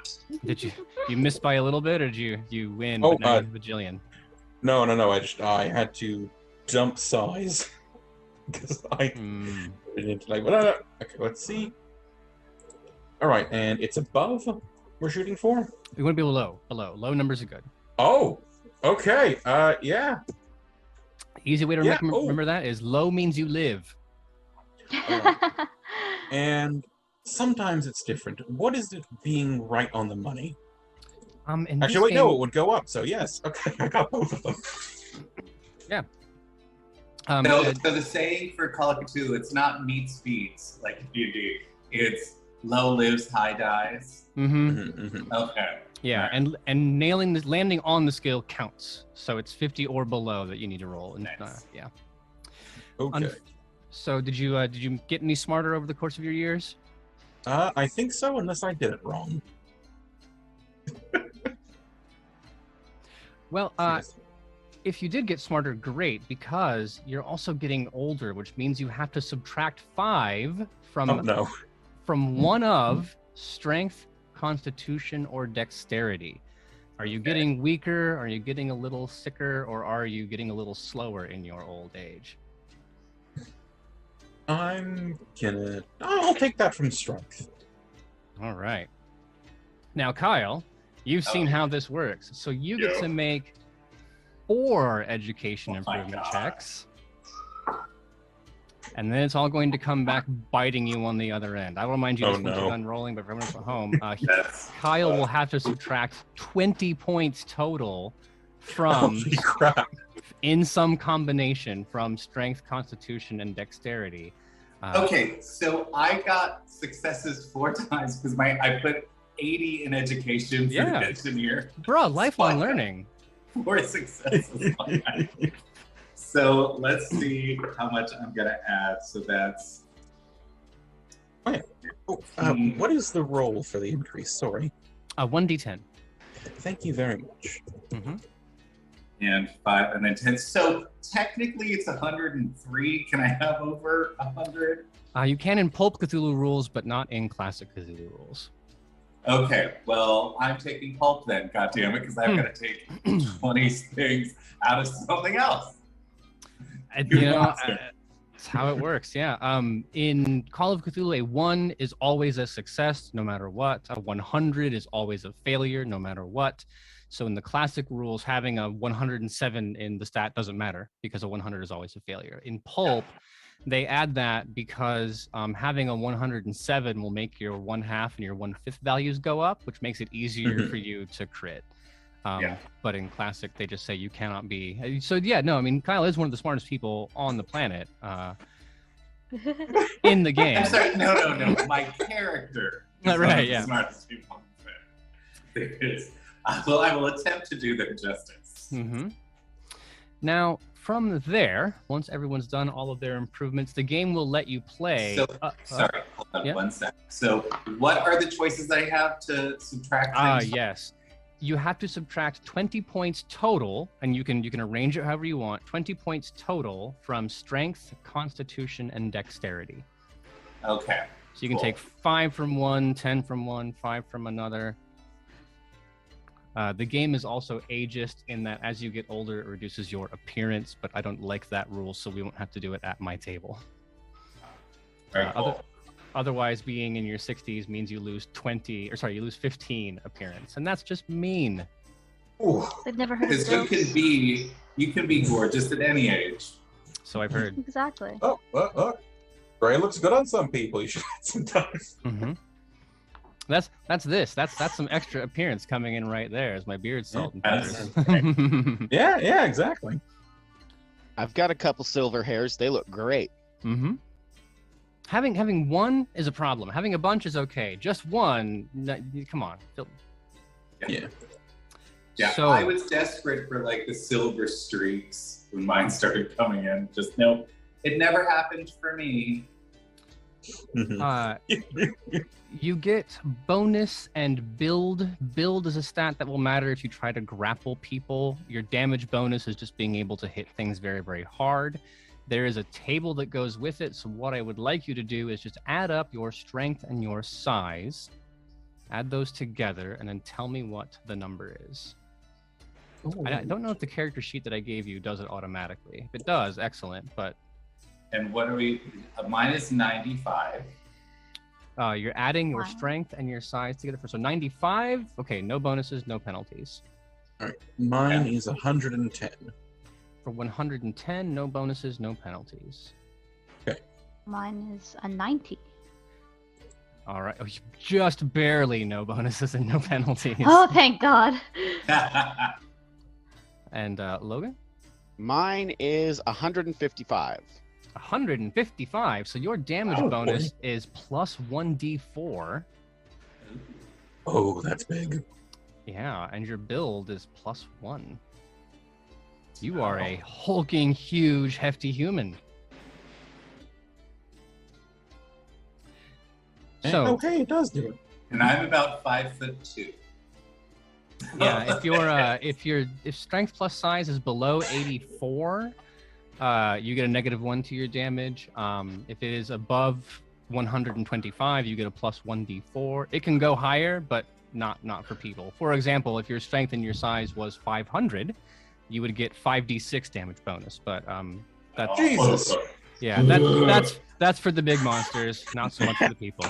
[SPEAKER 2] Did you miss by a little bit, or did you win?
[SPEAKER 3] Oh,
[SPEAKER 2] but now you have a bajillion.
[SPEAKER 3] No. I had to dump size because I
[SPEAKER 2] Mm.
[SPEAKER 3] didn't like. Okay, let's see. All right, and it's above. We're shooting for.
[SPEAKER 2] We want to be low. Low numbers are good.
[SPEAKER 3] Oh, okay. Yeah.
[SPEAKER 2] Easy way to
[SPEAKER 3] Yeah,
[SPEAKER 2] remember that is low means you live.
[SPEAKER 3] And sometimes it's different. What is it being right on the money?
[SPEAKER 2] In
[SPEAKER 3] Actually,
[SPEAKER 2] this
[SPEAKER 3] no,
[SPEAKER 2] game-
[SPEAKER 3] it would go up. So yes. Okay, I got both of them.
[SPEAKER 1] So the saying for Call of Cthulhu, it's not meets beats like D&D. It's low lives, high dies. Okay.
[SPEAKER 2] Yeah,
[SPEAKER 1] Right.
[SPEAKER 2] and landing on the scale counts. So it's 50 or below that you need to roll. And
[SPEAKER 1] Nice.
[SPEAKER 2] yeah.
[SPEAKER 3] Okay.
[SPEAKER 2] So did you get any smarter over the course of your years?
[SPEAKER 3] I think so, unless I did it wrong.
[SPEAKER 2] Well,
[SPEAKER 3] Yes.
[SPEAKER 2] if you did get smarter, great, because you're also getting older, which means you have to subtract 5 from
[SPEAKER 3] Oh no.
[SPEAKER 2] from one of strength, constitution, or dexterity. Are you getting weaker? Are you getting a little sicker? Or are you getting a little slower in your old age?
[SPEAKER 3] I'll take that from strength.
[SPEAKER 2] All right. Now, Kyle, you've seen how this works. So you get to make 4 education improvement checks. And then it's all going to come back biting you on the other end. I will remind you
[SPEAKER 3] Oh,
[SPEAKER 2] this once
[SPEAKER 3] no.
[SPEAKER 2] you're done rolling, but for everyone at home,
[SPEAKER 1] That's
[SPEAKER 2] Kyle will have to subtract 20 points total from,
[SPEAKER 3] Holy crap.
[SPEAKER 2] in some combination, from strength, constitution, and dexterity.
[SPEAKER 1] okay. So I got successes 4 times because I put 80 in education for
[SPEAKER 2] Yeah.
[SPEAKER 1] the engineer.
[SPEAKER 2] Bro, lifelong
[SPEAKER 1] Spot.
[SPEAKER 2] learning.
[SPEAKER 1] 4 successes. So let's see how much I'm gonna add. So that's
[SPEAKER 3] What is the roll for the increase? Sorry.
[SPEAKER 2] 1d10.
[SPEAKER 3] Thank you very much.
[SPEAKER 2] Mm-hmm.
[SPEAKER 1] and 5 and then 10. So technically it's 103. Can I have over 100?
[SPEAKER 2] You can in Pulp Cthulhu rules, but not in Classic Cthulhu rules.
[SPEAKER 1] Okay, well, I'm taking pulp then, goddammit, because I've got to take 20 things out of something else.
[SPEAKER 2] You know, that's how it works, yeah. In Call of Cthulhu, a 1 is always a success, no matter what. A 100 is always a failure, no matter what. So in the classic rules, having a 107 in the stat doesn't matter, because a 100 is always a failure. In Pulp, they add that because having a 107 will make your 1/2 and your 1/5 values go up, which makes it easier for you to crit. But in Classic, they just say you cannot be. So yeah, no, I mean, Kyle is one of the smartest people on the planet in the game.
[SPEAKER 1] I'm sorry, no. My character is one
[SPEAKER 2] Right,
[SPEAKER 1] of the
[SPEAKER 2] yeah.
[SPEAKER 1] smartest people on the planet. There is. Well, I will attempt to do them justice.
[SPEAKER 2] Mm-hmm. Now, from there, once everyone's done all of their improvements, the game will let you play.
[SPEAKER 1] So, sorry, hold on
[SPEAKER 2] yeah.
[SPEAKER 1] 1 sec. So, what are the choices I have to subtract things?
[SPEAKER 2] Yes. You have to subtract 20 points total, and you can arrange it however you want. 20 points total from strength, constitution, and dexterity.
[SPEAKER 1] Okay.
[SPEAKER 2] So you can
[SPEAKER 1] Cool.
[SPEAKER 2] take 5 from one, 10 from one, 5 from another. The game is also ageist in that as you get older, it reduces your appearance, but I don't like that rule, so we won't have to do it at my table.
[SPEAKER 1] Very cool.
[SPEAKER 2] Otherwise, being in your 60s means you lose 15 appearance, and that's just mean.
[SPEAKER 3] Ooh.
[SPEAKER 4] I've never heard of
[SPEAKER 1] Because you can be gorgeous at any age.
[SPEAKER 2] So I've heard.
[SPEAKER 4] Exactly.
[SPEAKER 3] Oh, look. Gray looks good on some people. You should add some time.
[SPEAKER 2] Mm-hmm. That's some extra appearance coming in right there as my beard salt and pepper.
[SPEAKER 3] Yeah, exactly.
[SPEAKER 5] I've got a couple silver hairs. They look great.
[SPEAKER 2] Mm-hmm. Having one is a problem. Having a bunch is okay. Just one, come on.
[SPEAKER 3] Yeah.
[SPEAKER 1] Yeah,
[SPEAKER 2] So-
[SPEAKER 1] I was desperate for like the silver streaks when mine started coming in. Just nope, it never happened for me.
[SPEAKER 2] You get bonus and build. Build is a stat that will matter if you try to grapple people. Your damage bonus is just being able to hit things very, very hard. There is a table that goes with it. So what I would like you to do is just add up your strength and your size. Add those together and then tell me what the number is. I don't know if the character sheet that I gave you does it automatically. If it does, excellent. But
[SPEAKER 1] And what are we? Mine is 95.
[SPEAKER 2] you're adding your
[SPEAKER 4] Wow.
[SPEAKER 2] strength and your size together. So 95. Okay, no bonuses, no penalties.
[SPEAKER 3] All right. Mine is 110.
[SPEAKER 2] For 110, no bonuses, no penalties.
[SPEAKER 4] Mine is a 90.
[SPEAKER 2] All right. Oh, just barely no bonuses and no penalties.
[SPEAKER 4] Oh, thank God.
[SPEAKER 2] And Logan?
[SPEAKER 5] Mine is 155.
[SPEAKER 2] 155. So your damage
[SPEAKER 3] Oh,
[SPEAKER 2] bonus is plus 1d4.
[SPEAKER 3] Oh, that's big.
[SPEAKER 2] Yeah, and your build is plus 1. You are a hulking, huge, hefty human. So,
[SPEAKER 3] Oh, hey, it does do it.
[SPEAKER 1] And I'm about 5'2".
[SPEAKER 2] yeah, if strength plus size is below 84, you get a -1 to your damage. If it is above 125, you get a plus 1d4. It can go higher, but not for people. For example, if your strength and your size was 500, you would get 5d6 damage bonus. But that's
[SPEAKER 3] Jesus.
[SPEAKER 2] yeah, that's for the big monsters, not so much for the people.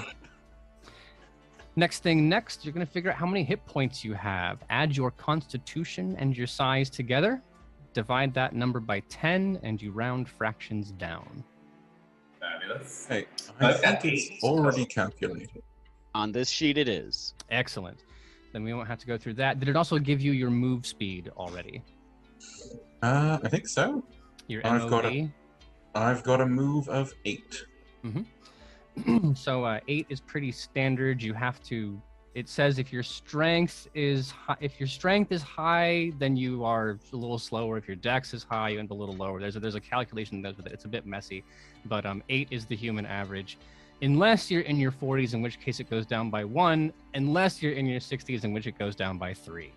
[SPEAKER 2] Next, you're going to figure out how many hit points you have. Add your constitution and your size together. Divide that number by 10, and you round fractions down.
[SPEAKER 1] Fabulous.
[SPEAKER 3] Hey, I think it's already calculated.
[SPEAKER 5] On this sheet, it is.
[SPEAKER 2] Excellent. Then we won't have to go through that. Did it also give you your move speed already?
[SPEAKER 3] I think so.
[SPEAKER 2] Your
[SPEAKER 3] I've
[SPEAKER 2] MOV?
[SPEAKER 3] got I've got a move of 8.
[SPEAKER 2] So 8 is pretty standard. You have to. It says if your strength is high, then you are a little slower. If your dex is high, you end up a little lower. There's a calculation that goes with it. It's a bit messy, but 8 is the human average, unless you're in your 40s, in which case it goes down by 1. Unless you're in your 60s, in which it goes down by 3.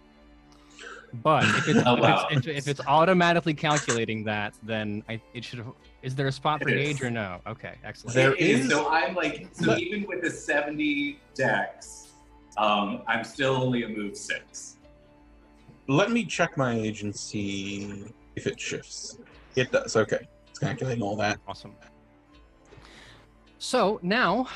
[SPEAKER 2] But if it's if it's automatically calculating that, then it should. Is there a spot for gauge or no? Okay, excellent.
[SPEAKER 3] There
[SPEAKER 1] It is.
[SPEAKER 3] is.
[SPEAKER 1] So I'm like, even with a 70 dex, I'm still only a move 6.
[SPEAKER 3] Let me check my age and see if it shifts. It does. Okay, it's calculating all that.
[SPEAKER 2] Awesome. So now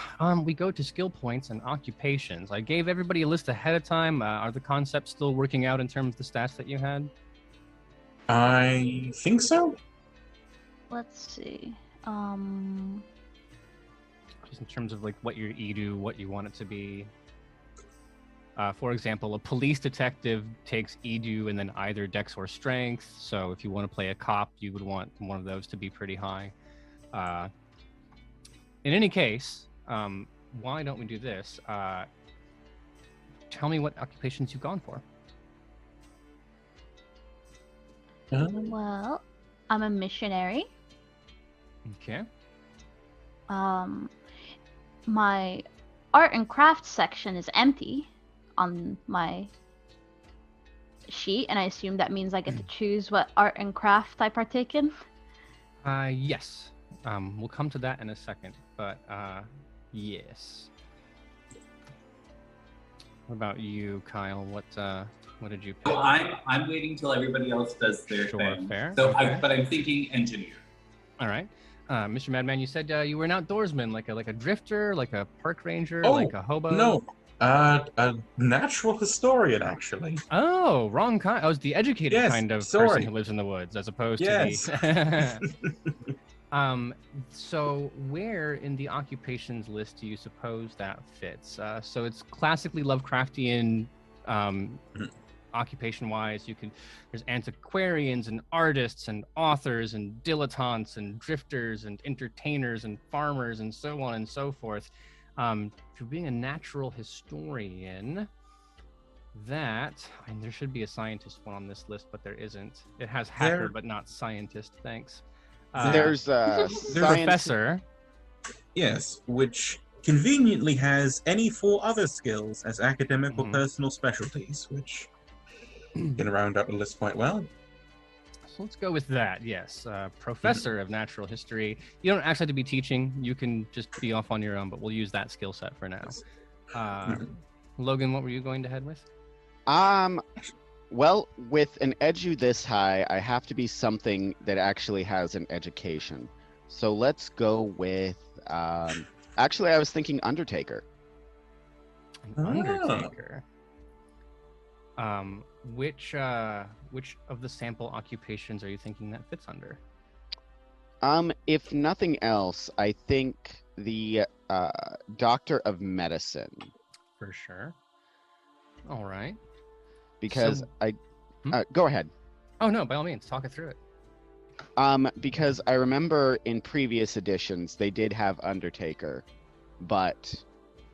[SPEAKER 2] we go to skill points and occupations. I gave everybody a list ahead of time. Are the concepts still working out in terms of the stats that you had?
[SPEAKER 3] I think so.
[SPEAKER 4] Let's see.
[SPEAKER 2] Just in terms of like what your edu, what you want it to be. For example, a police detective takes edu and then either dex or strength. So if you want to play a cop, you would want one of those to be pretty high. In any case, why don't we do this? Tell me what occupations you've gone for.
[SPEAKER 4] Well, I'm a missionary.
[SPEAKER 2] Okay.
[SPEAKER 4] My art and craft section is empty on my sheet, and I assume that means I get to choose what art and craft I partake in.
[SPEAKER 2] Yes. We'll come to that in a second, but yes. What about you, Kyle? What did you pick?
[SPEAKER 1] So I'm waiting till everybody else does their
[SPEAKER 2] Sure,
[SPEAKER 1] thing.
[SPEAKER 2] fair.
[SPEAKER 1] So
[SPEAKER 2] Okay.
[SPEAKER 1] but I'm thinking engineer.
[SPEAKER 2] All right. Mr. Madman, you said you were an outdoorsman, like a drifter, like a park ranger,
[SPEAKER 3] Oh,
[SPEAKER 2] like a hobo.
[SPEAKER 3] No, a natural historian, actually.
[SPEAKER 2] Oh, wrong kind. I was the educated
[SPEAKER 3] Yes,
[SPEAKER 2] kind of
[SPEAKER 3] sorry.
[SPEAKER 2] person who lives in the woods, as opposed
[SPEAKER 3] Yes.
[SPEAKER 2] to the. So where in the occupations list do you suppose that fits? So it's classically Lovecraftian, occupation-wise. There's antiquarians and artists and authors and dilettantes and drifters and entertainers and farmers and so on and so forth. For being a natural historian, there should be a scientist one on this list, but there isn't. It has hacker, but not scientist. Thanks.
[SPEAKER 5] There's a
[SPEAKER 2] Professor.
[SPEAKER 3] Yes, which conveniently has any 4 other skills as academic or personal specialties, which can round out the list quite well.
[SPEAKER 2] So let's go with that. Yes, professor of natural history. You don't actually have to be teaching. You can just be off on your own, but we'll use that skill set for now. Logan, what were you going to head with?
[SPEAKER 5] Well, with an edu this high, I have to be something that actually has an education. So let's go with, actually, I was thinking Undertaker.
[SPEAKER 2] An Undertaker. Which of the sample occupations are you thinking that fits under?
[SPEAKER 5] If nothing else, I think the Doctor of Medicine.
[SPEAKER 2] For sure. All right.
[SPEAKER 5] Because
[SPEAKER 2] So-
[SPEAKER 5] go ahead.
[SPEAKER 2] Oh no, by all means, talk it through it.
[SPEAKER 5] Because I remember in previous editions they did have Undertaker, but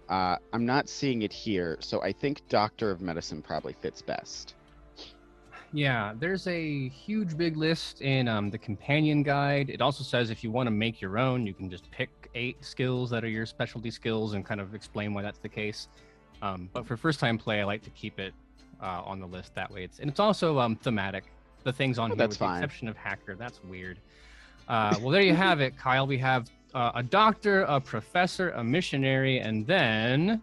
[SPEAKER 5] I'm not seeing it here, so I think Doctor of Medicine probably fits best.
[SPEAKER 2] Yeah, there's a huge big list in the companion guide. It also says if you want to make your own, you can just pick 8 skills that are your specialty skills and kind of explain why that's the case. But for first-time play, I like to keep it on the list that way. It's also thematic. The things on here,
[SPEAKER 5] that's
[SPEAKER 2] with
[SPEAKER 5] fine.
[SPEAKER 2] the exception of hacker, that's weird. Well, there you have it, Kyle. We have a doctor, a professor, a missionary, and then...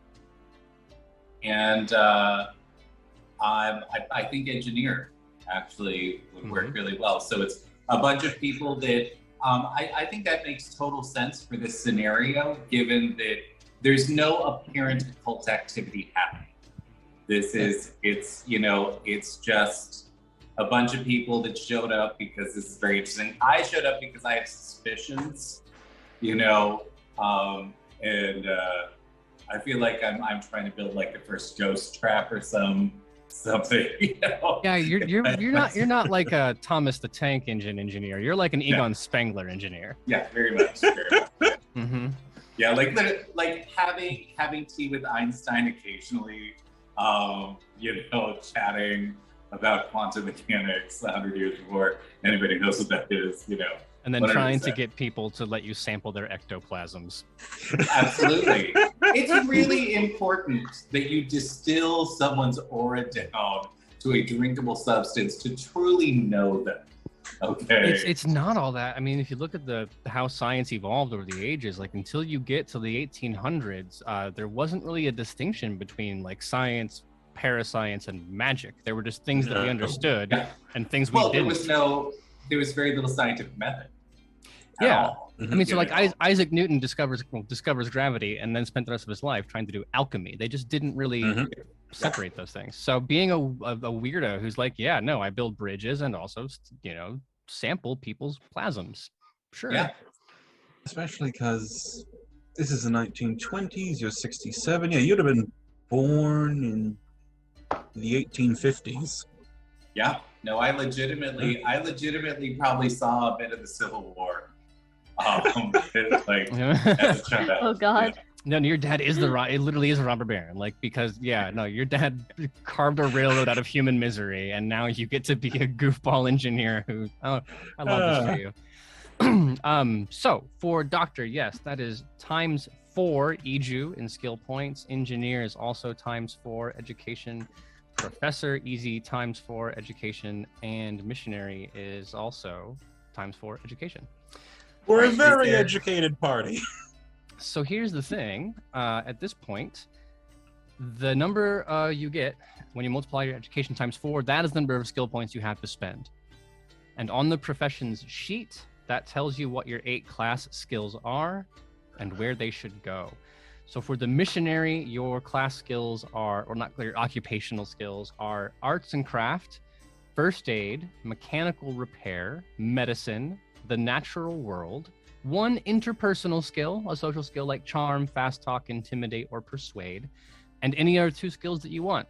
[SPEAKER 1] And I think engineer actually would work really well. So it's a bunch of people that I think that makes total sense for this scenario, given that there's no apparent cult activity happening. It's just a bunch of people that showed up because this is very interesting. I showed up because I have suspicions, and I feel like I'm trying to build like the first ghost trap or something.
[SPEAKER 2] Yeah, you're not like a Thomas the Tank Engine engineer. You're like an Egon Spengler engineer.
[SPEAKER 1] Yeah, very much. Very much.
[SPEAKER 2] Mm-hmm.
[SPEAKER 1] Yeah, like having tea with Einstein occasionally, chatting about quantum mechanics 100 years before anybody knows what that is,
[SPEAKER 2] And then
[SPEAKER 1] 100%.
[SPEAKER 2] trying to get people to let you sample their ectoplasms.
[SPEAKER 1] Absolutely. It's really important that you distill someone's aura down to a drinkable substance to truly know them. Okay.
[SPEAKER 2] It's not all that. I mean, if you look at how science evolved over the ages, like until you get to the 1800s, there wasn't really a distinction between like science, parascience, and magic. There were just things that we understood and things we didn't.
[SPEAKER 1] There was very little scientific method.
[SPEAKER 2] Yeah. I mean, so like Isaac Newton discovers gravity and then spent the rest of his life trying to do alchemy. They just didn't really separate those things. So being a weirdo who's like, yeah, no, I build bridges and also, sample people's plasms. Sure.
[SPEAKER 1] Yeah.
[SPEAKER 3] Especially because this is the 1920s, you're 67. Yeah, you'd have been born in the 1850s.
[SPEAKER 1] Yeah. No, I legitimately probably saw a bit of the Civil War. As it turned out.
[SPEAKER 4] Oh God.
[SPEAKER 2] No, your dad is it literally is a robber baron. Like, because your dad carved a railroad out of human misery, and now you get to be a goofball engineer who, I love this for you. So for doctor, yes, that is ×4 EJU in skill points. Engineer is also ×4 education. Professor, easy, ×4 education, and missionary is also ×4 education.
[SPEAKER 3] We're a very educated party.
[SPEAKER 2] So here's the thing. At this point, the number you get when you multiply your education ×4, that is the number of skill points you have to spend. And on the professions sheet, that tells you what your 8 class skills are and where they should go. So for the missionary, your class skills are, or not your occupational skills are arts and craft, first aid, mechanical repair, medicine, the natural world, 1 interpersonal skill, a social skill like charm, fast talk, intimidate, or persuade, and any other 2 skills that you want.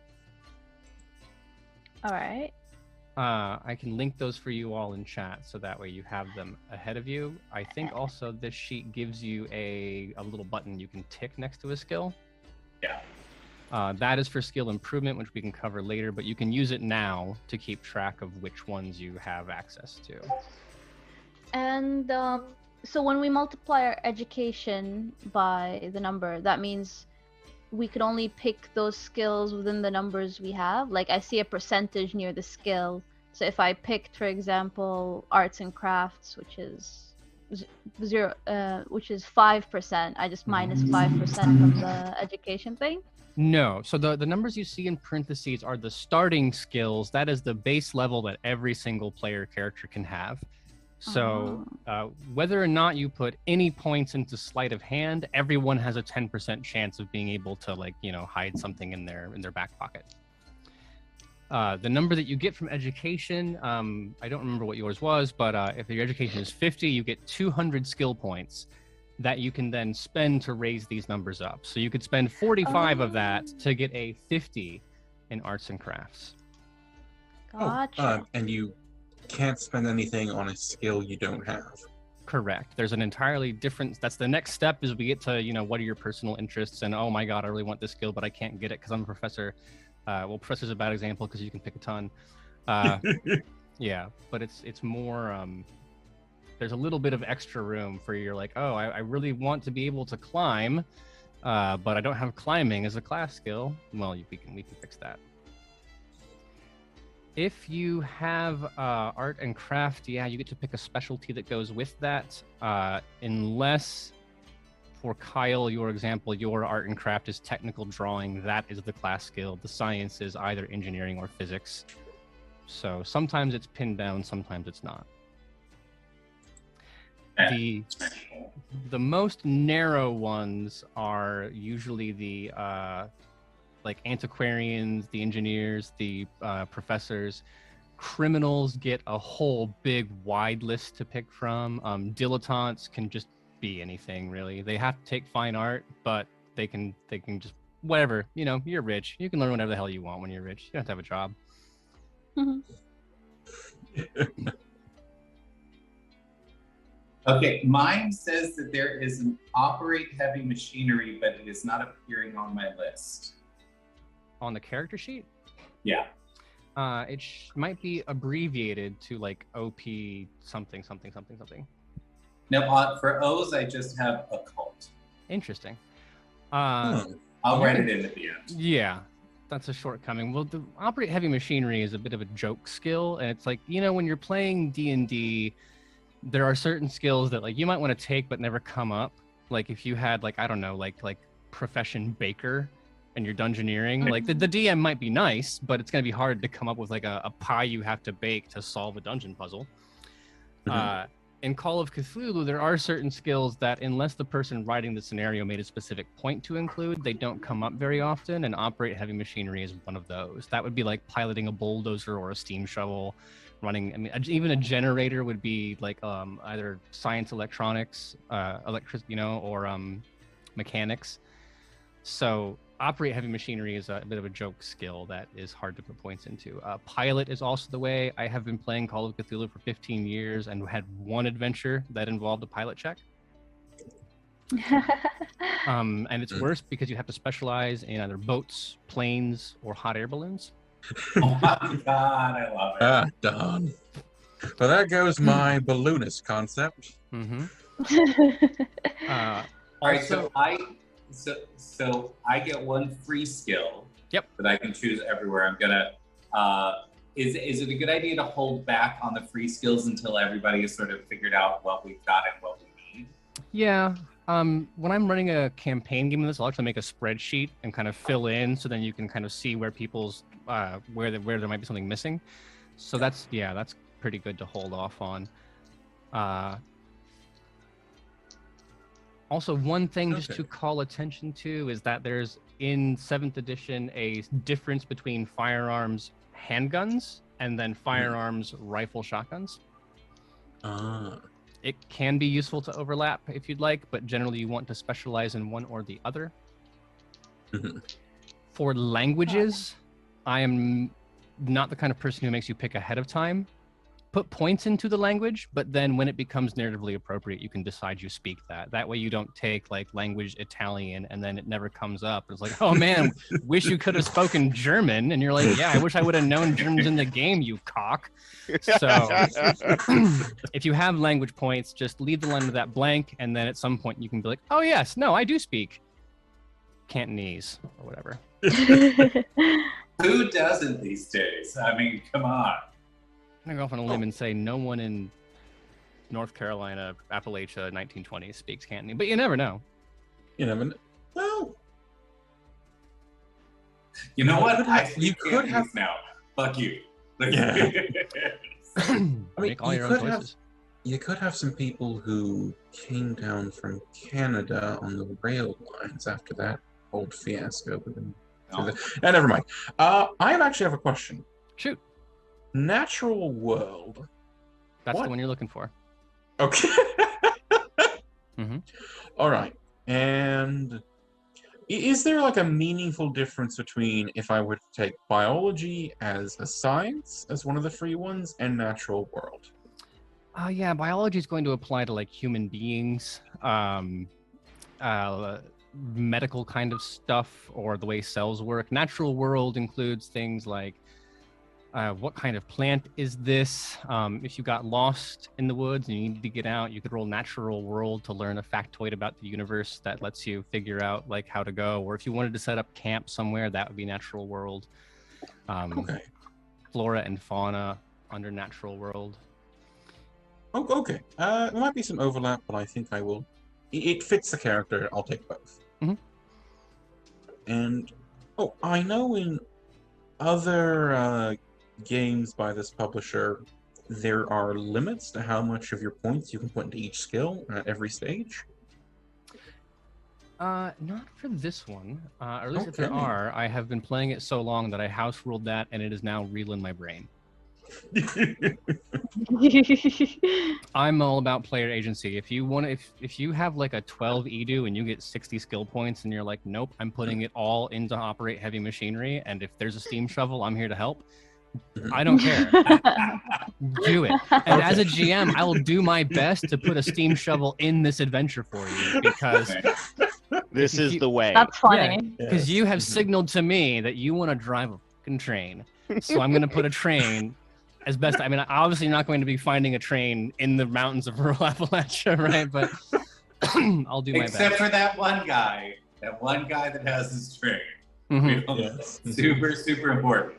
[SPEAKER 4] All right.
[SPEAKER 2] I can link those for you all in chat, so that way you have them ahead of you. I think also this sheet gives you a little button you can tick next to a skill.
[SPEAKER 1] Yeah.
[SPEAKER 2] That is for skill improvement, which we can cover later, but you can use it now to keep track of which ones you have access to.
[SPEAKER 4] And so when we multiply our education by the number, that means we could only pick those skills within the numbers we have. Like I see a percentage near the skill. So if I picked, for example, arts and crafts, which is 5%, I just minus 5% from the education thing.
[SPEAKER 2] No. So the numbers you see in parentheses are the starting skills. That is the base level that every single player character can have. So whether or not you put any points into sleight of hand, everyone has a 10% chance of being able to hide something in their back pocket. The number that you get from education, I don't remember what yours was, but if your education is 50, you get 200 skill points that you can then spend to raise these numbers up. So you could spend 45 of that to get a 50 in arts and crafts.
[SPEAKER 4] Gotcha.
[SPEAKER 3] And can't spend anything on a skill you don't have.
[SPEAKER 2] Correct. There's an entirely different. That's the next step. Is we get to what are your personal interests, and oh my god, I really want this skill, but I can't get it because I'm a professor. Well, professor's a bad example because you can pick a ton. Yeah, but it's more. There's a little bit of extra room for you're like, oh, I really want to be able to climb, but I don't have climbing as a class skill. Well, we can fix that. If you have art and craft, yeah, you get to pick a specialty that goes with that. Unless, for Kyle, your example, your art and craft is technical drawing, that is the class skill. The science is either engineering or physics. So sometimes it's pinned down, sometimes it's not. The most narrow ones are usually the like antiquarians, the engineers, the professors. Criminals get a whole big wide list to pick from. Dilettantes can just be anything really. They have to take fine art, but they can just whatever. You're rich. You can learn whatever the hell you want when you're rich. You don't have to have a job.
[SPEAKER 1] Okay, mine says that there is an operate heavy machinery, but it is not appearing on my list.
[SPEAKER 2] On the character sheet?
[SPEAKER 1] Yeah.
[SPEAKER 2] It might be abbreviated to like OP something.
[SPEAKER 1] No, for O's, I just have occult.
[SPEAKER 2] Interesting.
[SPEAKER 1] I'll write it in at the end.
[SPEAKER 2] Yeah, that's a shortcoming. Well, the operate heavy machinery is a bit of a joke skill, and it's like, when you're playing D&D, there are certain skills that like you might want to take but never come up. Like if you had like, I don't know, like profession baker and you're dungeoneering, like the DM might be nice, but it's going to be hard to come up with like a pie you have to bake to solve a dungeon puzzle. In Call of Cthulhu, there are certain skills that unless the person writing the scenario made a specific point to include, they don't come up very often, and operate heavy machinery is one of those. That would be like piloting a bulldozer or a steam shovel, running, even a generator would be like either science electronics, or mechanics. So operate heavy machinery is a bit of a joke skill that is hard to put points into. Pilot is also the way. I have been playing Call of Cthulhu for 15 years and had one adventure that involved a pilot check. And it's worse because you have to specialize in either boats, planes, or hot air balloons.
[SPEAKER 1] Oh my god, I love it.
[SPEAKER 3] Done. So there goes my balloonist concept.
[SPEAKER 1] All right, so I get one free skill.
[SPEAKER 2] Yep.
[SPEAKER 1] That I can choose everywhere. I'm gonna. Is it a good idea to hold back on the free skills until everybody has sort of figured out what we've got and what we need?
[SPEAKER 2] Yeah. When I'm running a campaign game of this, I'll actually make a spreadsheet and kind of fill in, so then you can kind of see where people's where there might be something missing. So that's pretty good to hold off on. Also, one thing just to call attention to is that there's in 7th edition a difference between firearms handguns and then firearms rifle shotguns. It can be useful to overlap if you'd like, but generally you want to specialize in one or the other. For languages, I am not the kind of person who makes you pick ahead of time. Put points into the language, but then when it becomes narratively appropriate, you can decide you speak that. That way you don't take like language Italian and then it never comes up. It's like, oh man, wish you could have spoken German. And you're like, yeah, I wish I would have known German's in the game, you cock. So if you have language points, just leave the line of that blank. And then at some point you can be like, oh yes, no, I do speak Cantonese or whatever.
[SPEAKER 1] Who doesn't these days? I mean, come on.
[SPEAKER 2] I'm gonna go off on a limb and say no one in North Carolina, Appalachia, 1920s speaks Cantonese, but you never know.
[SPEAKER 3] You never know. Well,
[SPEAKER 1] you know what?
[SPEAKER 3] You could have
[SPEAKER 1] now. Fuck you.
[SPEAKER 3] Yeah.
[SPEAKER 2] Make all your own choices.
[SPEAKER 3] You could have some people who came down from Canada on the rail lines after that old fiasco. Never mind. I actually have a question.
[SPEAKER 2] Shoot.
[SPEAKER 3] Natural world.
[SPEAKER 2] That's the one you're looking for.
[SPEAKER 3] Okay. All right. And Is there like a meaningful difference between if I were to take biology as a science, as one of the free ones, and natural world?
[SPEAKER 2] Yeah, biology is going to apply to like human beings, medical kind of stuff, or the way cells work. Natural world includes things like what kind of plant is this? If you got lost in the woods and you needed to get out, you could roll natural world to learn a factoid about the universe that lets you figure out like how to go. Or if you wanted to set up camp somewhere, that would be natural world.
[SPEAKER 3] Okay.
[SPEAKER 2] Flora and fauna under natural world.
[SPEAKER 3] Oh, okay. There might be some overlap, but I think I will. It fits the character. I'll take both.
[SPEAKER 2] Mhm.
[SPEAKER 3] And I know in other games by this publisher, there are limits to how much of your points you can put into each skill at every stage.
[SPEAKER 2] Not for this one. Or at least if there
[SPEAKER 3] Okay.
[SPEAKER 2] are, I have been playing it so long that I house ruled that, and it is now real in my brain. I'm all about player agency. If you want, if you have like a 12 edu and you get 60 skill points, and you're like, nope, I'm putting it all into operate heavy machinery, and if there's a steam shovel, I'm here to help. I don't care. Do it. And as a GM, I will do my best to put a steam shovel in this adventure for you because
[SPEAKER 5] This is the way.
[SPEAKER 4] That's funny.
[SPEAKER 2] because you have signaled to me that you want to drive a fucking train. So I'm going to put a train as best. I mean, obviously not going to be finding a train in the mountains of rural Appalachia, right? But I'll do my
[SPEAKER 1] Except
[SPEAKER 2] best.
[SPEAKER 1] for that one guy that has his train.
[SPEAKER 2] Mhm.
[SPEAKER 3] Yes.
[SPEAKER 1] Super important.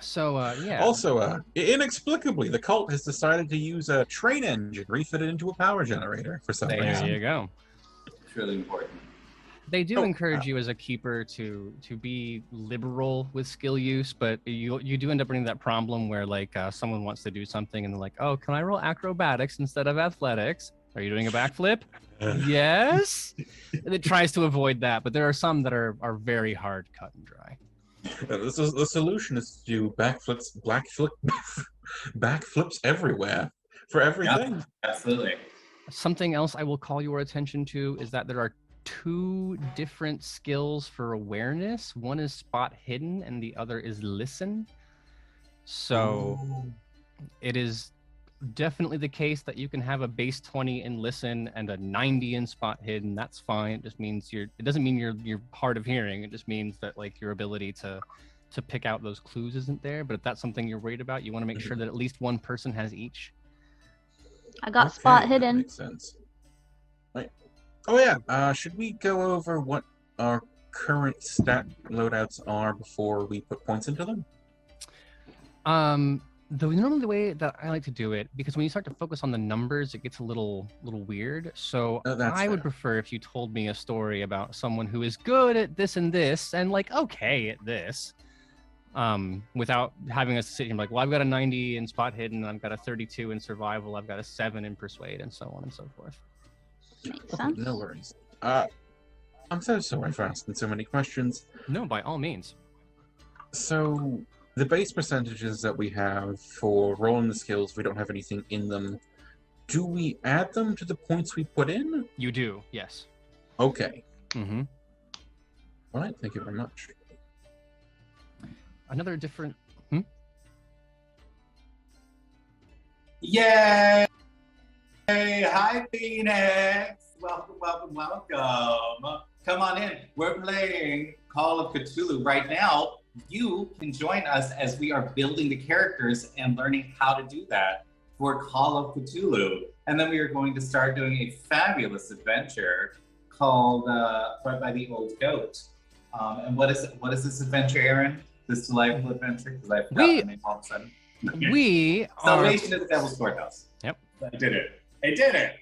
[SPEAKER 2] So yeah.
[SPEAKER 3] Also, inexplicably, the cult has decided to use a train engine refitted into a power generator for some
[SPEAKER 2] There
[SPEAKER 3] reason.
[SPEAKER 2] you go.
[SPEAKER 1] It's really important.
[SPEAKER 2] They do
[SPEAKER 3] Oh,
[SPEAKER 2] encourage you as a keeper to be liberal with skill use, but you do end up running that problem where like someone wants to do something and they're like, oh, can I roll acrobatics instead of athletics? Are you doing a backflip? Yes. And it tries to avoid that, but there are some that are very hard cut and dry.
[SPEAKER 3] This is the solution is to do backflips everywhere for everything.
[SPEAKER 1] Absolutely.
[SPEAKER 2] Something else I will call your attention to is that there are 2 different skills for awareness. One is spot hidden and the other is listen. So it is definitely the case that you can have a base 20 in listen and a 90 in spot hidden. That's fine. It just means it doesn't mean you're hard of hearing. It just means that like your ability to pick out those clues isn't there. But if that's something you're worried about, you want to make sure that at least one person has each.
[SPEAKER 4] I got spot
[SPEAKER 3] that
[SPEAKER 4] hidden.
[SPEAKER 3] Makes sense. Right. Oh yeah. Should we go over what our current stat loadouts are before we put points into them?
[SPEAKER 2] Normally the way that I like to do it, because when you start to focus on the numbers, it gets a little weird. So
[SPEAKER 3] That's
[SPEAKER 2] I would
[SPEAKER 3] fair.
[SPEAKER 2] prefer if you told me a story about someone who is good at this and this, and like okay at this, without having us sit here and be like, well, I've got a 90 in spot hidden, I've got a 32 in survival, I've got a 7 in persuade, and so on and so forth.
[SPEAKER 4] Makes
[SPEAKER 3] Okay,
[SPEAKER 4] sense.
[SPEAKER 3] no worries. I'm so sorry for asking so many questions.
[SPEAKER 2] No, by all means.
[SPEAKER 3] So the base percentages that we have for rolling the skills, we don't have anything in them. Do we add them to the points we put in?
[SPEAKER 2] You do, yes.
[SPEAKER 3] Okay.
[SPEAKER 2] Mm-hmm.
[SPEAKER 3] All right. Thank you very much.
[SPEAKER 2] Another different.
[SPEAKER 1] Yay! Hi, Phoenix. Welcome. Come on in. We're playing Call of Cthulhu right now. You can join us as we are building the characters and learning how to do that for Call of Cthulhu. And then we are going to start doing a fabulous adventure called by the Old Goat. And what is this adventure, Aaron? This delightful adventure? Because I forgot the name all of a sudden.
[SPEAKER 2] We are.
[SPEAKER 1] Salvation of the Devil's Courthouse.
[SPEAKER 2] Yep.
[SPEAKER 1] I did it.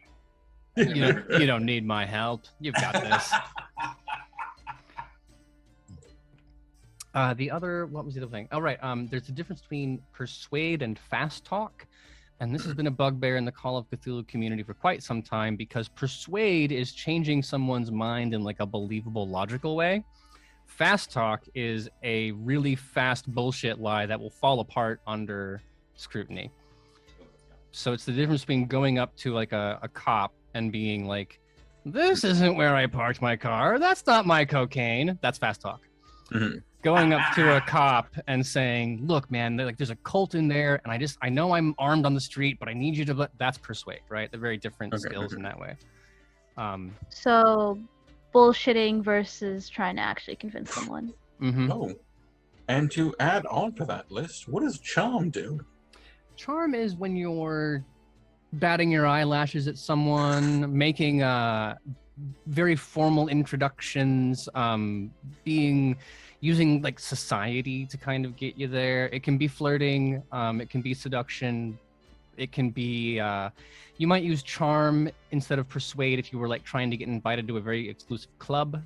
[SPEAKER 2] You don't need my help. You've got this. What was the other thing? Oh, right. There's a difference between persuade and fast talk. And this has been a bugbear in the Call of Cthulhu community for quite some time because persuade is changing someone's mind in like a believable, logical way. Fast talk is a really fast bullshit lie that will fall apart under scrutiny. So it's the difference between going up to like a cop and being like, This isn't where I parked my car. That's not my cocaine. That's fast talk.
[SPEAKER 3] Mhm.
[SPEAKER 2] Going up to a cop and saying, look, man, there's a cult in there, and I know I'm armed on the street, but I need you to, that's persuade, right? They're very different skills in that way.
[SPEAKER 4] So, bullshitting versus trying to actually convince someone.
[SPEAKER 2] Mm-hmm.
[SPEAKER 3] Oh, and to add on to that list, what does charm do?
[SPEAKER 2] Charm is when you're batting your eyelashes at someone, making very formal introductions, using like society to kind of get you there. It can be flirting, it can be seduction, it can be you might use charm instead of persuade if you were like trying to get invited to a very exclusive club.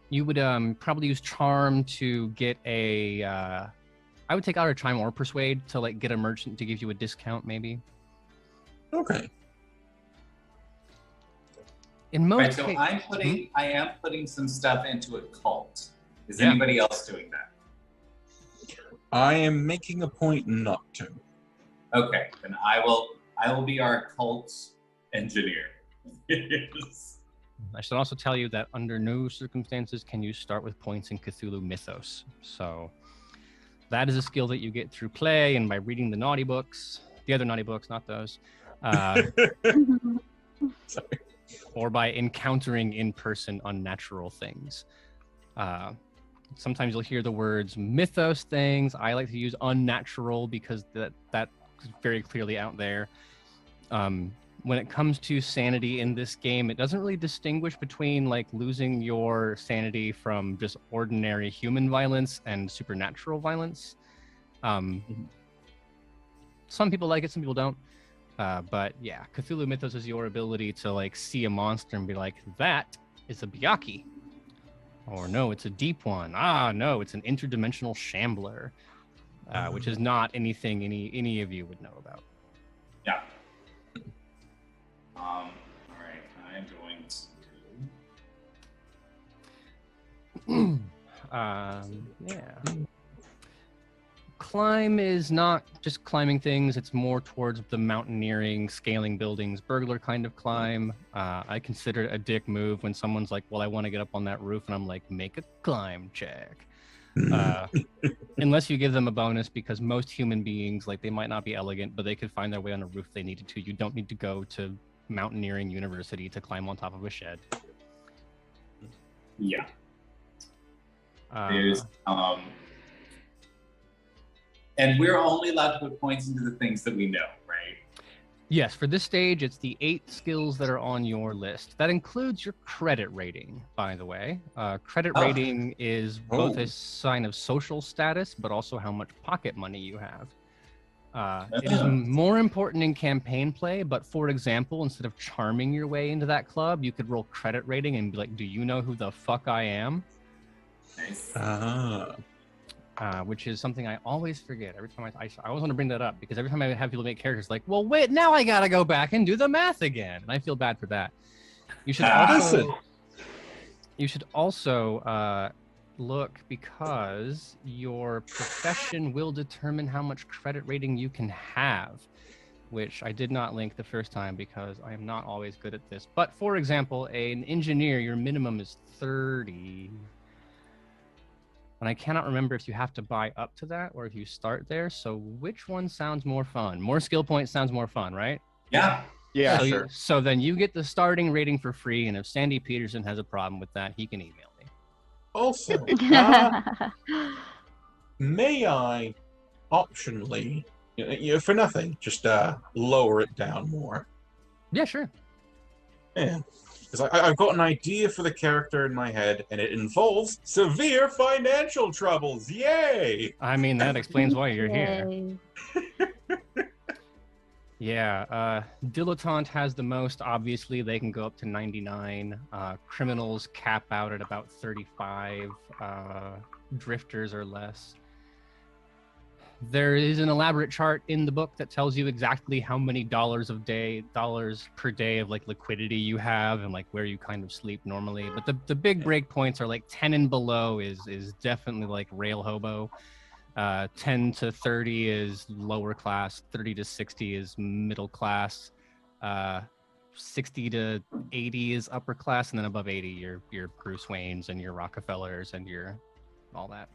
[SPEAKER 2] You would probably use charm to get a I would take either charm or persuade to like get a merchant to give you a discount, maybe.
[SPEAKER 3] Okay.
[SPEAKER 2] In most
[SPEAKER 1] Right, so
[SPEAKER 2] cases,
[SPEAKER 1] I am putting some stuff into a cult. Is anybody else doing that?
[SPEAKER 3] I am making a point not to.
[SPEAKER 1] Okay, then I will be our cult engineer. Yes.
[SPEAKER 2] I should also tell you that under no circumstances can you start with points in Cthulhu mythos. So that is a skill that you get through play and by reading the naughty books, the other naughty books, not those,
[SPEAKER 3] Sorry.
[SPEAKER 2] or by encountering in person unnatural things. Sometimes you'll hear the words mythos things. I like to use unnatural because that's very clearly out there. When it comes to sanity in this game, it doesn't really distinguish between like losing your sanity from just ordinary human violence and supernatural violence. Some people like it, some people don't. But yeah, Cthulhu Mythos is your ability to like see a monster and be like, that is a Byakhee. Or no, it's a deep one. Ah, no, it's an interdimensional shambler, which is not anything any of you would know about.
[SPEAKER 1] Yeah. All right, I'm going to.
[SPEAKER 2] Yeah. Climb is not just climbing things, it's more towards the mountaineering, scaling buildings, burglar kind of climb. I consider it a dick move when someone's like, well, I want to get up on that roof, and I'm like, make a climb check. Unless you give them a bonus, because most human beings, like, they might not be elegant, but they could find their way on a roof if they needed to. You don't need to go to mountaineering university to climb on top of a shed.
[SPEAKER 1] Yeah. There's and we're only allowed to put points into the things that we know, right?
[SPEAKER 2] Yes, for this stage, it's the 8 skills that are on your list. That includes your credit rating, by the way. Credit rating is both a sign of social status, but also how much pocket money you have. It is more important in campaign play, but for example, instead of charming your way into that club, you could roll credit rating and be like, do you know who the fuck I am?
[SPEAKER 1] Nice.
[SPEAKER 2] Which is something I always forget. Every time I always want to bring that up, because every time I have people make characters, like, well, wait, now I gotta go back and do the math again, and I feel bad for that. You should also look, because your profession will determine how much credit rating you can have, which I did not link the first time because I am not always good at this. But for example, an engineer, your minimum is 30. And I cannot remember if you have to buy up to that or if you start there. So which one sounds more fun? More skill points sounds more fun, right?
[SPEAKER 1] Yeah.
[SPEAKER 5] Yeah,
[SPEAKER 2] so,
[SPEAKER 5] sure.
[SPEAKER 2] So then you get the starting rating for free. And if Sandy Peterson has a problem with that, he can email me.
[SPEAKER 3] Also, may I optionally, for nothing, just lower it down more?
[SPEAKER 2] Yeah, sure.
[SPEAKER 3] Yeah. Because I've got an idea for the character in my head, and it involves severe financial troubles. Yay!
[SPEAKER 2] I mean, that explains why you're here.
[SPEAKER 4] Yay.
[SPEAKER 2] Yeah, Dilettante has the most, obviously. They can go up to 99. Criminals cap out at about 35. Drifters are less. There is an elaborate chart in the book that tells you exactly how many dollars per day of like liquidity you have and like where you kind of sleep normally. But the big break points are like 10 and below is definitely like rail hobo. 10 to 30 is lower class, 30 to 60 is middle class, 60 to 80 is upper class, and then above 80 your Bruce Waynes and your Rockefellers and your all that.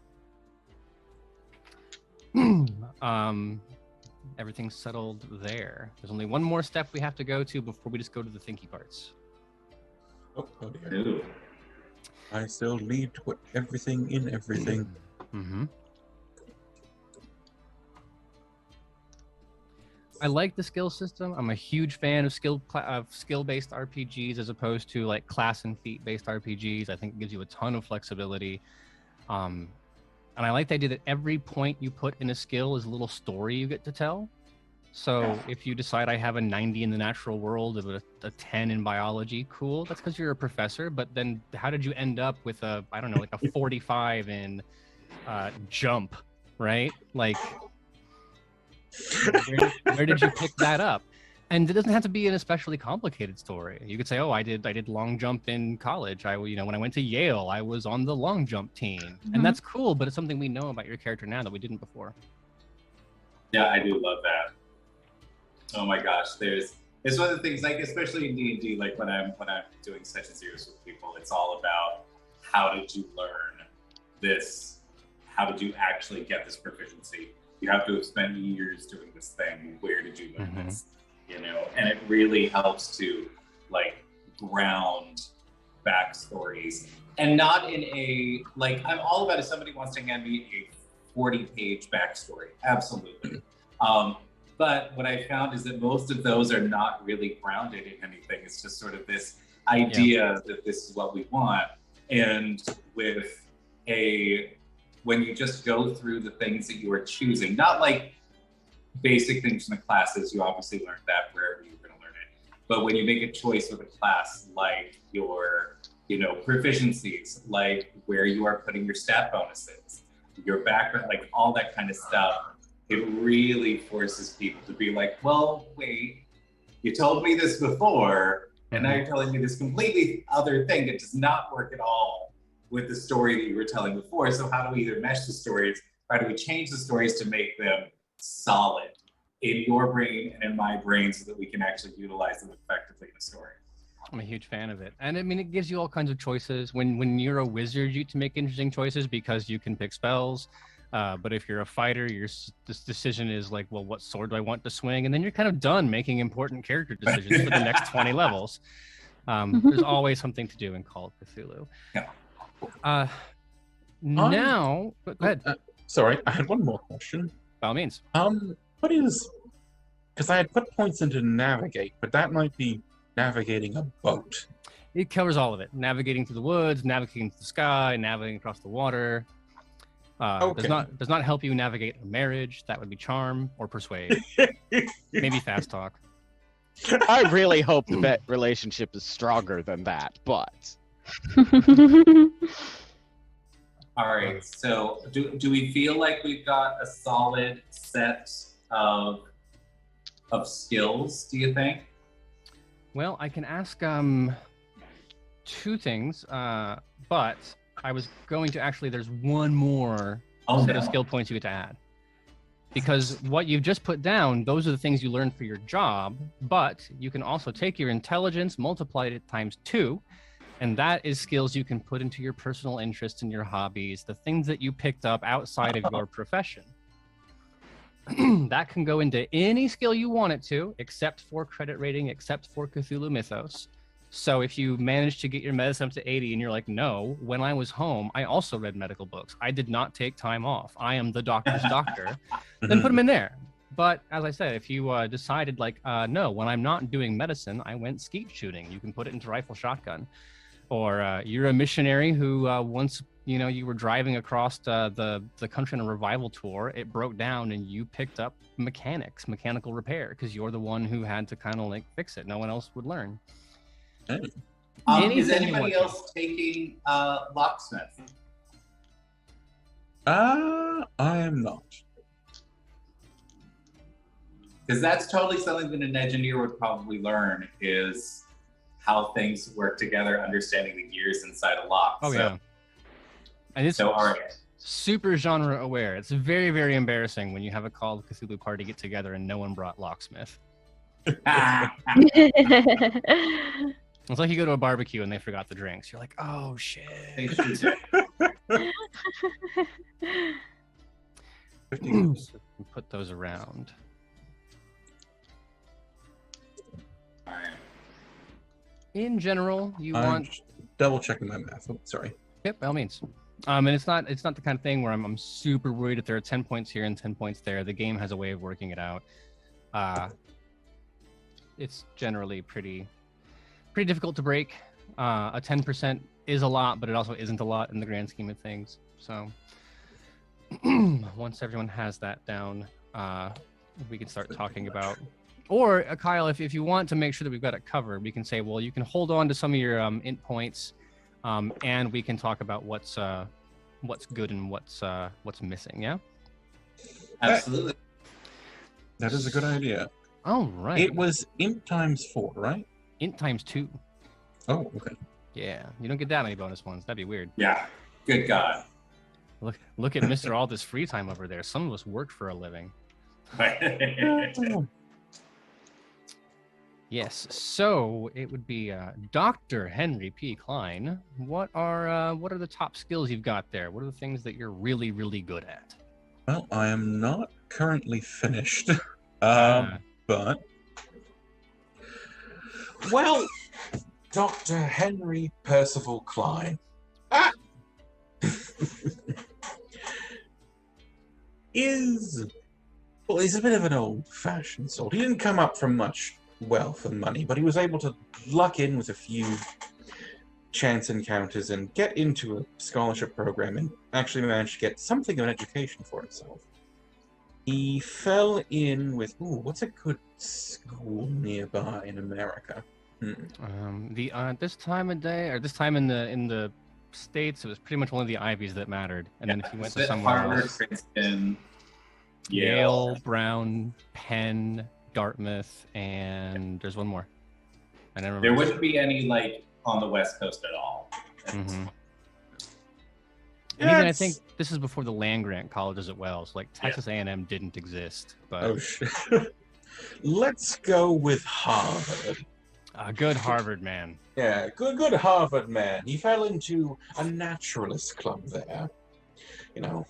[SPEAKER 2] Everything's settled there. There's only one more step we have to go to before we just go to the thinky parts.
[SPEAKER 3] Oh dear.
[SPEAKER 1] Ooh.
[SPEAKER 3] I still need to put everything in everything.
[SPEAKER 2] Mm-hmm. I like the skill system. I'm a huge fan of skill-based RPGs as opposed to like class and feat-based RPGs. I think it gives you a ton of flexibility. And I like the idea that every point you put in a skill is a little story you get to tell. So if you decide I have a 90 in the natural world, a 10 in biology, cool. That's because you're a professor. But then how did you end up with a, I don't know, like a 45 in jump, right? Like, where did you pick that up? And it doesn't have to be an especially complicated story. You could say, oh, I did long jump in college. When I went to Yale, I was on the long jump team. And that's cool, but it's something we know about your character now that we didn't before.
[SPEAKER 1] Yeah, I do love that. Oh my gosh, it's one of the things, like especially in D&D, like when I'm doing session series with people, it's all about how did you learn this? How did you actually get this proficiency? You have to have spent years doing this thing. Where did you learn this? And it really helps to like ground backstories, and not in a, like, I'm all about if somebody wants to hand me a 40-page backstory, absolutely. But what I found is that most of those are not really grounded in anything. It's just sort of this idea that this is what we want. And when you just go through the things that you are choosing, not like basic things in the classes, you obviously learned that wherever you're going to learn it. But when you make a choice with a class, like your, proficiencies, like where you are putting your stat bonuses, your background, like all that kind of stuff, it really forces people to be like, well, wait, you told me this before, and now you're telling me this completely other thing that does not work at all with the story that you were telling before. So how do we either mesh the stories, or how do we change the stories to make them solid in your brain and in my brain so that we can actually utilize them effectively in a story?
[SPEAKER 2] I'm a huge fan of it. And I mean, it gives you all kinds of choices. When you're a wizard, you get to make interesting choices because you can pick spells. But if you're a fighter, this decision is like, well, what sword do I want to swing? And then you're kind of done making important character decisions for the next 20 levels. There's always something to do in Call of Cthulhu.
[SPEAKER 1] Yeah.
[SPEAKER 2] Now, go ahead.
[SPEAKER 3] Sorry, I had one more question.
[SPEAKER 2] By all means.
[SPEAKER 3] What is... Because I had put points into navigate, but that might be navigating a boat.
[SPEAKER 2] It covers all of it. Navigating through the woods, navigating through the sky, navigating across the water. Does not help you navigate a marriage. That would be charm or persuade. Maybe fast talk.
[SPEAKER 5] I really hope the bet relationship is stronger than that, but...
[SPEAKER 1] All right, so do we feel like we've got a solid set of skills, do you think?
[SPEAKER 2] Well, I can ask two things, but I was going to actually, there's one more set of skill points you get to add. Because what you've just put down, those are the things you learn for your job, but you can also take your intelligence, multiply it times 2, and that is skills you can put into your personal interests and your hobbies, the things that you picked up outside of your profession. That can go into any skill you want it to, except for credit rating, except for Cthulhu Mythos. So if you manage to get your medicine up to 80 and you're like, no, when I was home, I also read medical books. I did not take time off. I am the doctor's doctor. Then put them in there. But as I said, if you decided like, no, when I'm not doing medicine, I went skeet shooting. You can put it into rifle shotgun. Or you're a missionary who once, you were driving across the country on a revival tour, it broke down and you picked up mechanical repair, because you're the one who had to kind of like fix it. No one else would learn.
[SPEAKER 1] Is anybody else taking locksmith?
[SPEAKER 3] I am not.
[SPEAKER 1] Because that's totally something that an engineer would probably learn, is how things work together, understanding the gears inside a lock.
[SPEAKER 2] Oh, yeah. And it's,
[SPEAKER 1] so, all right.
[SPEAKER 2] super genre aware. It's very, very embarrassing when you have a Call of Cthulhu party get together and no one brought locksmith. It's like you go to a barbecue and they forgot the drinks. You're like, oh shit.
[SPEAKER 1] They should.
[SPEAKER 3] 50 goes.
[SPEAKER 2] Put those around.
[SPEAKER 1] All right.
[SPEAKER 2] In general, you
[SPEAKER 3] I'm
[SPEAKER 2] want.
[SPEAKER 3] just double checking my math. Oh, sorry.
[SPEAKER 2] Yep, by all means. And it's not the kind of thing where I'm super worried if there are 10 points here and 10 points there. The game has a way of working it out. It's generally pretty difficult to break. A 10% is a lot, but it also isn't a lot in the grand scheme of things. So once everyone has that down, we can start talking about. Or Kyle, if you want to make sure that we've got it covered, we can say, well, you can hold on to some of your int points. And we can talk about what's good and what's missing. Yeah,
[SPEAKER 1] Absolutely.
[SPEAKER 3] That is a good idea.
[SPEAKER 2] all right.
[SPEAKER 3] It was int times 4, right?
[SPEAKER 2] int times 2.
[SPEAKER 3] Oh, okay.
[SPEAKER 2] Yeah, you don't get that many bonus ones. That'd be weird.
[SPEAKER 1] Yeah. Good God.
[SPEAKER 2] Look at Mr. All this free time over there. Some of us work for a living. Yes. So it would be Dr. Henry P. Klein. What are the top skills you've got there? What are the things that you're really, really good at?
[SPEAKER 3] Well, I am not currently finished.
[SPEAKER 2] Ah.
[SPEAKER 3] But well, Dr. Henry Percival Klein he's a bit of an old-fashioned sort. He didn't come up from much wealth and money, but he was able to luck in with a few chance encounters and get into a scholarship program and actually managed to get something of an education for himself. He fell in with what's a good school nearby in America?
[SPEAKER 2] This time of day, or this time in the States, it was pretty much only the Ivies that mattered. And then if you went to somewhere
[SPEAKER 1] Harvard,
[SPEAKER 2] else,
[SPEAKER 1] Princeton,
[SPEAKER 2] Yale, Brown, Penn, Dartmouth, and there's one more. I never
[SPEAKER 1] There
[SPEAKER 2] remember.
[SPEAKER 1] wouldn't be any like on the West Coast at all.
[SPEAKER 2] Mhm. And even I think this is before the land grant colleges at Wells. Like Texas A&M didn't exist, but
[SPEAKER 3] Oh shit. Let's go with Harvard.
[SPEAKER 2] a good Harvard man.
[SPEAKER 3] Yeah, good Harvard man. He fell into a naturalist club there. You know,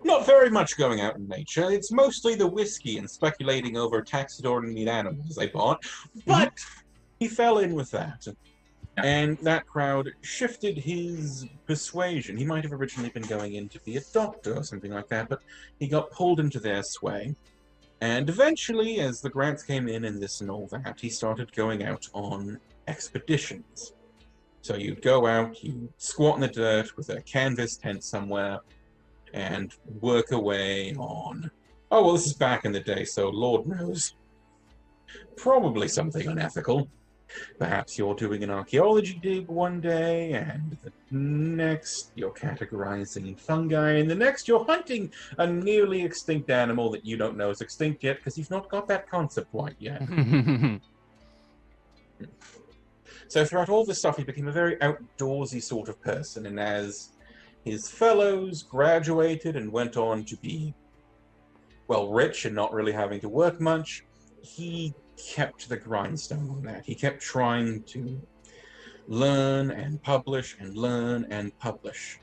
[SPEAKER 3] not very much going out in nature. It's mostly the whiskey and speculating over taxidermied animals they bought. But he fell in with that. And that crowd shifted his persuasion. He might have originally been going in to be a doctor or something like that, but he got pulled into their sway. And eventually, as the grants came in and this and all that, he started going out on expeditions. So you'd go out, you'd squat in the dirt with a canvas tent somewhere, and work away on... Oh, well, this is back in the day, so Lord knows. Probably something unethical. Perhaps you're doing an archaeology dig one day, and the next you're categorizing fungi, and the next you're hunting a nearly extinct animal that you don't know is extinct yet because you've not got that concept quite yet. So throughout all this stuff, he became a very outdoorsy sort of person, and as his fellows graduated and went on to be, well, rich and not really having to work much, he kept the grindstone on that. He kept trying to learn and publish and learn and publish.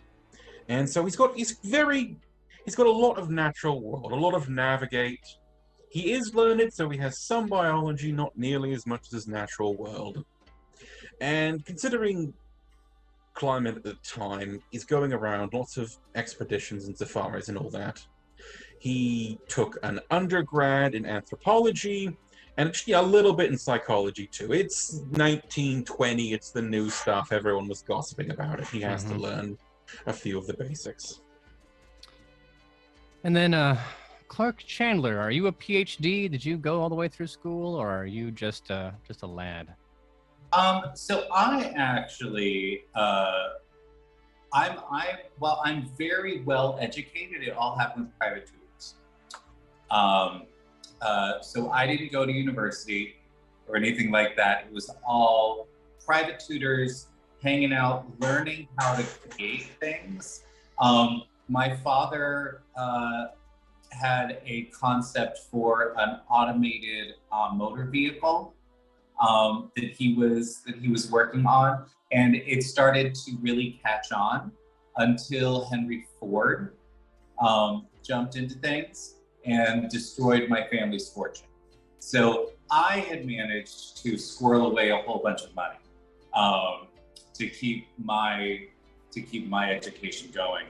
[SPEAKER 3] And so he's got a lot of natural world, a lot of navigate. He is learned, so he has some biology, not nearly as much as his natural world. And considering climate at the time, he's going around lots of expeditions and safaris and all that. He took an undergrad in anthropology, and a little bit in psychology too. It's 1920, it's the new stuff, everyone was gossiping about it. He has to learn a few of the basics.
[SPEAKER 2] And then Clark Chandler, are you a PhD? Did you go all the way through school, or are you just a lad?
[SPEAKER 1] So I actually, I'm very well educated. It all happened with private tutors. So I didn't go to university or anything like that. It was all private tutors, hanging out, learning how to create things. my father had a concept for an automated motor vehicle that he was working on, and it started to really catch on until Henry Ford jumped into things and destroyed my family's fortune. So I had managed to squirrel away a whole bunch of money to keep my education going.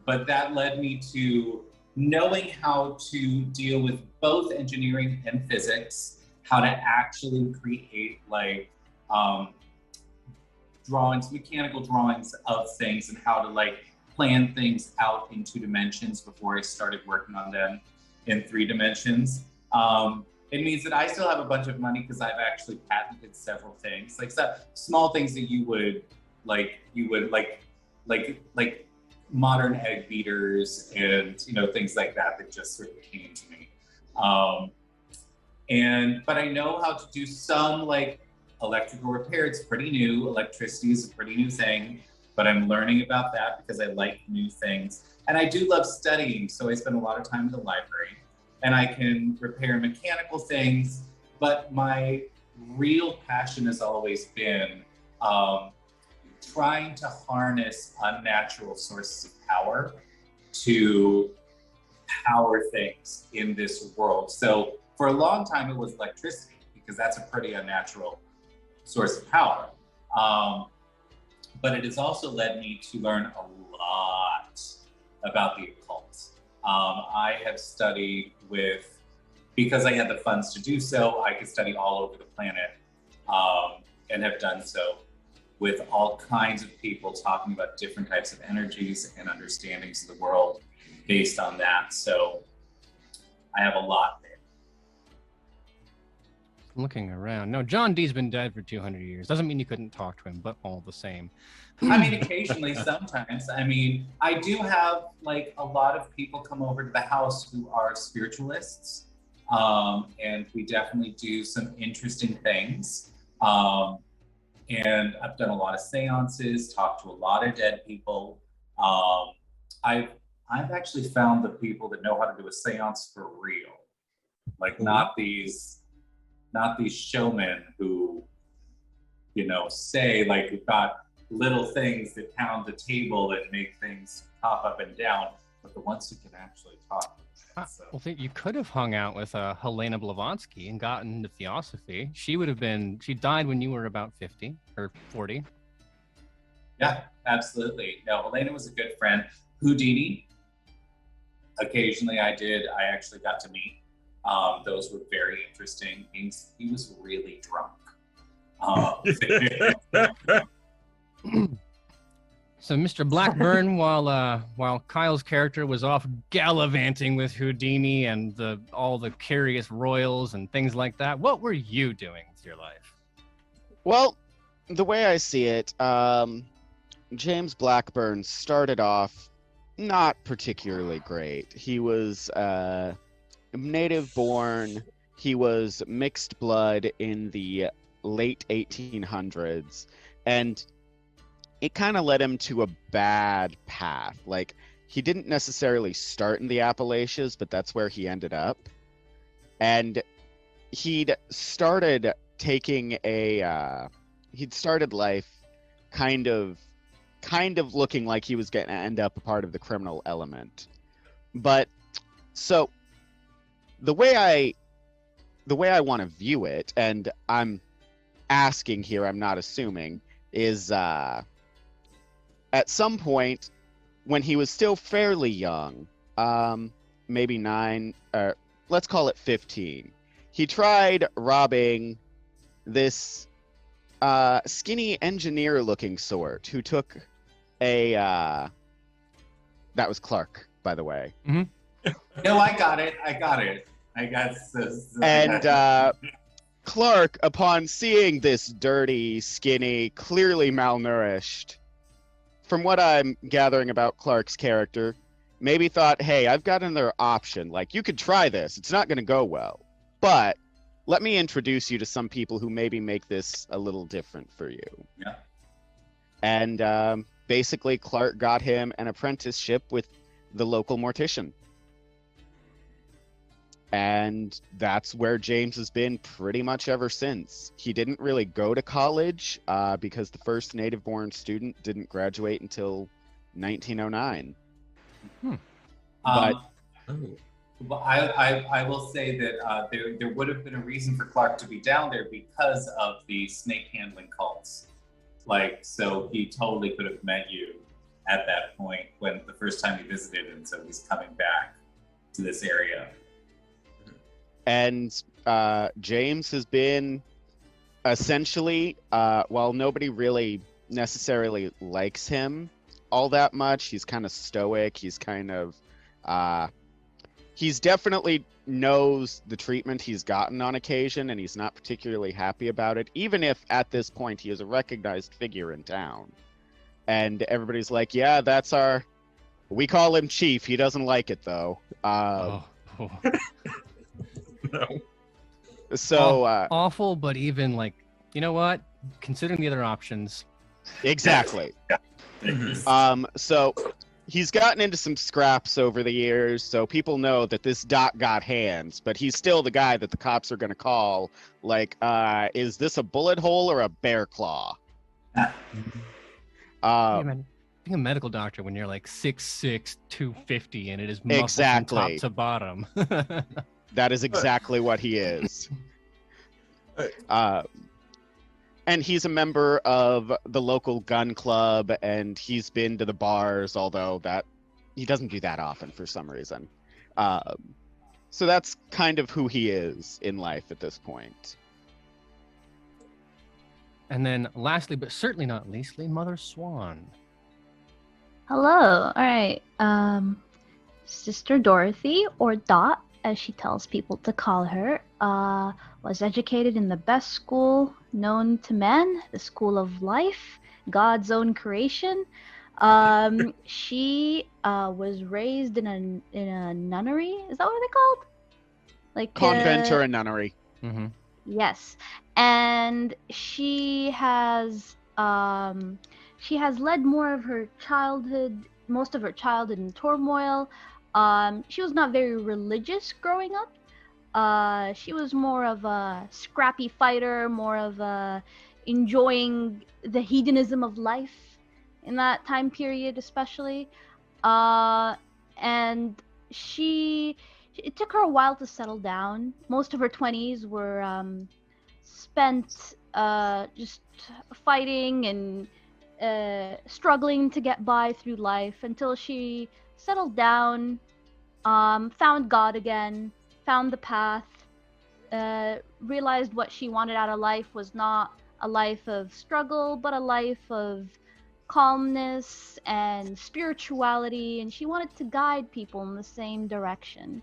[SPEAKER 1] But that led me to knowing how to deal with both engineering and physics, how to actually create like drawings, mechanical drawings of things, and how to like plan things out in 2 dimensions before I started working on them in 3 dimensions. It means that I still have a bunch of money because I've actually patented several things, like small things that you would like modern egg beaters and things like that just sort of came to me. But I know how to do some like electrical repair. It's pretty new. Electricity is a pretty new thing, but I'm learning about that because I like new things. And I do love studying, so I spend a lot of time in the library, and I can repair mechanical things, but my real passion has always been trying to harness unnatural sources of power to power things in this world. So for a long time, it was electricity, because that's a pretty unnatural source of power. But it has also led me to learn a lot about the occult. I have studied because I had the funds to do so, I could study all over the planet, and have done so with all kinds of people talking about different types of energies and understandings of the world based on that. So I have a lot there.
[SPEAKER 2] Looking around. No, John Dee's been dead for 200 years. Doesn't mean you couldn't talk to him, but all the same.
[SPEAKER 1] I mean, occasionally, sometimes. I mean, I do have like a lot of people come over to the house who are spiritualists, and we definitely do some interesting things. And I've done a lot of seances, talked to a lot of dead people. I've actually found the people that know how to do a seance for real, like not these showmen who, say like we've got little things that pound the table and make things pop up and down, but the ones who can actually talk. So.
[SPEAKER 2] Well, you could have hung out with Helena Blavatsky and gotten into theosophy. She died when you were about 50 or 40.
[SPEAKER 1] Yeah, absolutely. No, Helena was a good friend. Houdini, occasionally I actually got to meet. Those were very interesting. He was really drunk.
[SPEAKER 2] So Mr. Blackburn, while Kyle's character was off gallivanting with Houdini and all the curious royals and things like that, what were you doing with your life?
[SPEAKER 5] Well, the way I see it, James Blackburn started off not particularly great. He was native born. He was mixed blood in the late 1800s, and it kind of led him to a bad path. Like, he didn't necessarily start in the Appalachians, but that's where he ended up. And he'd started life kind of looking like he was going to end up a part of the criminal element. But so the way I want to view it, and I'm asking here, I'm not assuming, is at some point when he was still fairly young, maybe 9, let's call it 15, he tried robbing this skinny engineer-looking sort who took that was Clark, by the way.
[SPEAKER 2] Mm-hmm.
[SPEAKER 1] No, I got it.
[SPEAKER 5] And Clark, upon seeing this dirty, skinny, clearly malnourished, from what I'm gathering about Clark's character, maybe thought, hey, I've got another option. Like, you could try this. It's not going to go well. But let me introduce you to some people who maybe make this a little different for you.
[SPEAKER 1] Yeah.
[SPEAKER 5] And basically, Clark got him an apprenticeship with the local mortician. And that's where James has been pretty much ever since. He didn't really go to college because the first native-born student didn't graduate until 1909. But
[SPEAKER 1] Well, I will say that there would have been a reason for Clark to be down there because of the snake handling cults. Like, so he totally could have met you at that point when the first time he visited, and so he's coming back to this area.
[SPEAKER 5] And James has been essentially, while nobody really necessarily likes him all that much, he's kind of stoic. He's kind of, he's definitely knows the treatment he's gotten on occasion, and he's not particularly happy about it, even if at this point he is a recognized figure in town. And everybody's like, yeah, that's we call him Chief. He doesn't like it, though.
[SPEAKER 3] No.
[SPEAKER 5] So
[SPEAKER 2] awful, but even like, you know what? Considering the other options.
[SPEAKER 5] Exactly. So he's gotten into some scraps over the years, so people know that this Doc got hands, but he's still the guy that the cops are going to call. Like, is this a bullet hole or a bear claw?
[SPEAKER 2] Being a medical doctor when you're like 6'6", 250, and it is muscle
[SPEAKER 5] Exactly.
[SPEAKER 2] from top to bottom.
[SPEAKER 5] That is exactly what he is. And he's a member of the local gun club, and he's been to the bars, although that he doesn't do that often for some reason. So that's kind of who he is in life at this point.
[SPEAKER 2] And then lastly, but certainly not leastly, Mother Swan.
[SPEAKER 4] Hello. All right. Sister Dorothy, or Dot, as she tells people to call her, was educated in the best school known to men, the School of Life, God's own creation. She was raised in a nunnery. Is that what they're called? Like
[SPEAKER 5] Convent or a nunnery.
[SPEAKER 2] Mm-hmm.
[SPEAKER 4] Yes, and she has led most of her childhood in turmoil. She was not very religious growing up. She was more of a scrappy fighter, more of a enjoying the hedonism of life in that time period, especially. And it took her a while to settle down. Most of her 20s were spent just fighting and struggling to get by through life until she settled down, found God again, found the path, realized what she wanted out of life was not a life of struggle, but a life of calmness and spirituality, and she wanted to guide people in the same direction.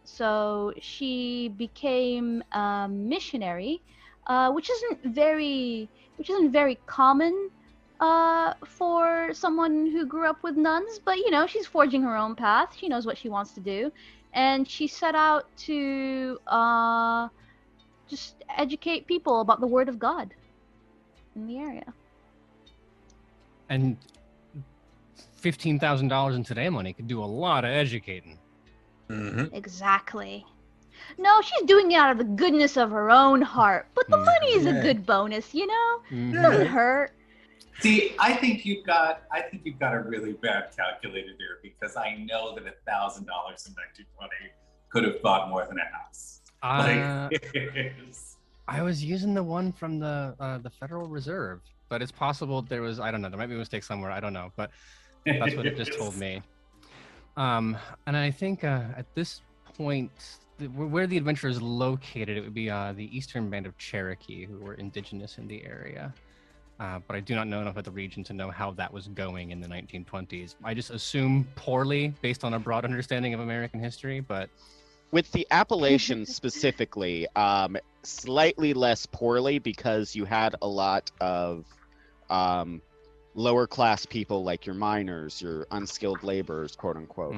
[SPEAKER 4] So she became a missionary, which isn't very common for someone who grew up with nuns, but she's forging her own path. She knows what she wants to do, and she set out to just educate people about the Word of God in the area.
[SPEAKER 2] And $15,000 in today money could do a lot of educating.
[SPEAKER 3] Mm-hmm.
[SPEAKER 4] Exactly. No, she's doing it out of the goodness of her own heart, but the money is a good bonus, Doesn't hurt.
[SPEAKER 1] See, I think you've got a really bad calculator there, because I know that $1,000 in 1920 could have bought more than a house.
[SPEAKER 2] I was using the one from the Federal Reserve, but it's possible there was, I don't know, there might be a mistake somewhere, I don't know, but that's what it just told me. And I think at this point, where the adventure is located, it would be the Eastern Band of Cherokee, who were indigenous in the area. But I do not know enough about the region to know how that was going in the 1920s. I just assume poorly based on a broad understanding of American history, but...
[SPEAKER 5] With the Appalachians specifically, slightly less poorly, because you had a lot of lower class people, like your miners, your unskilled laborers, quote unquote.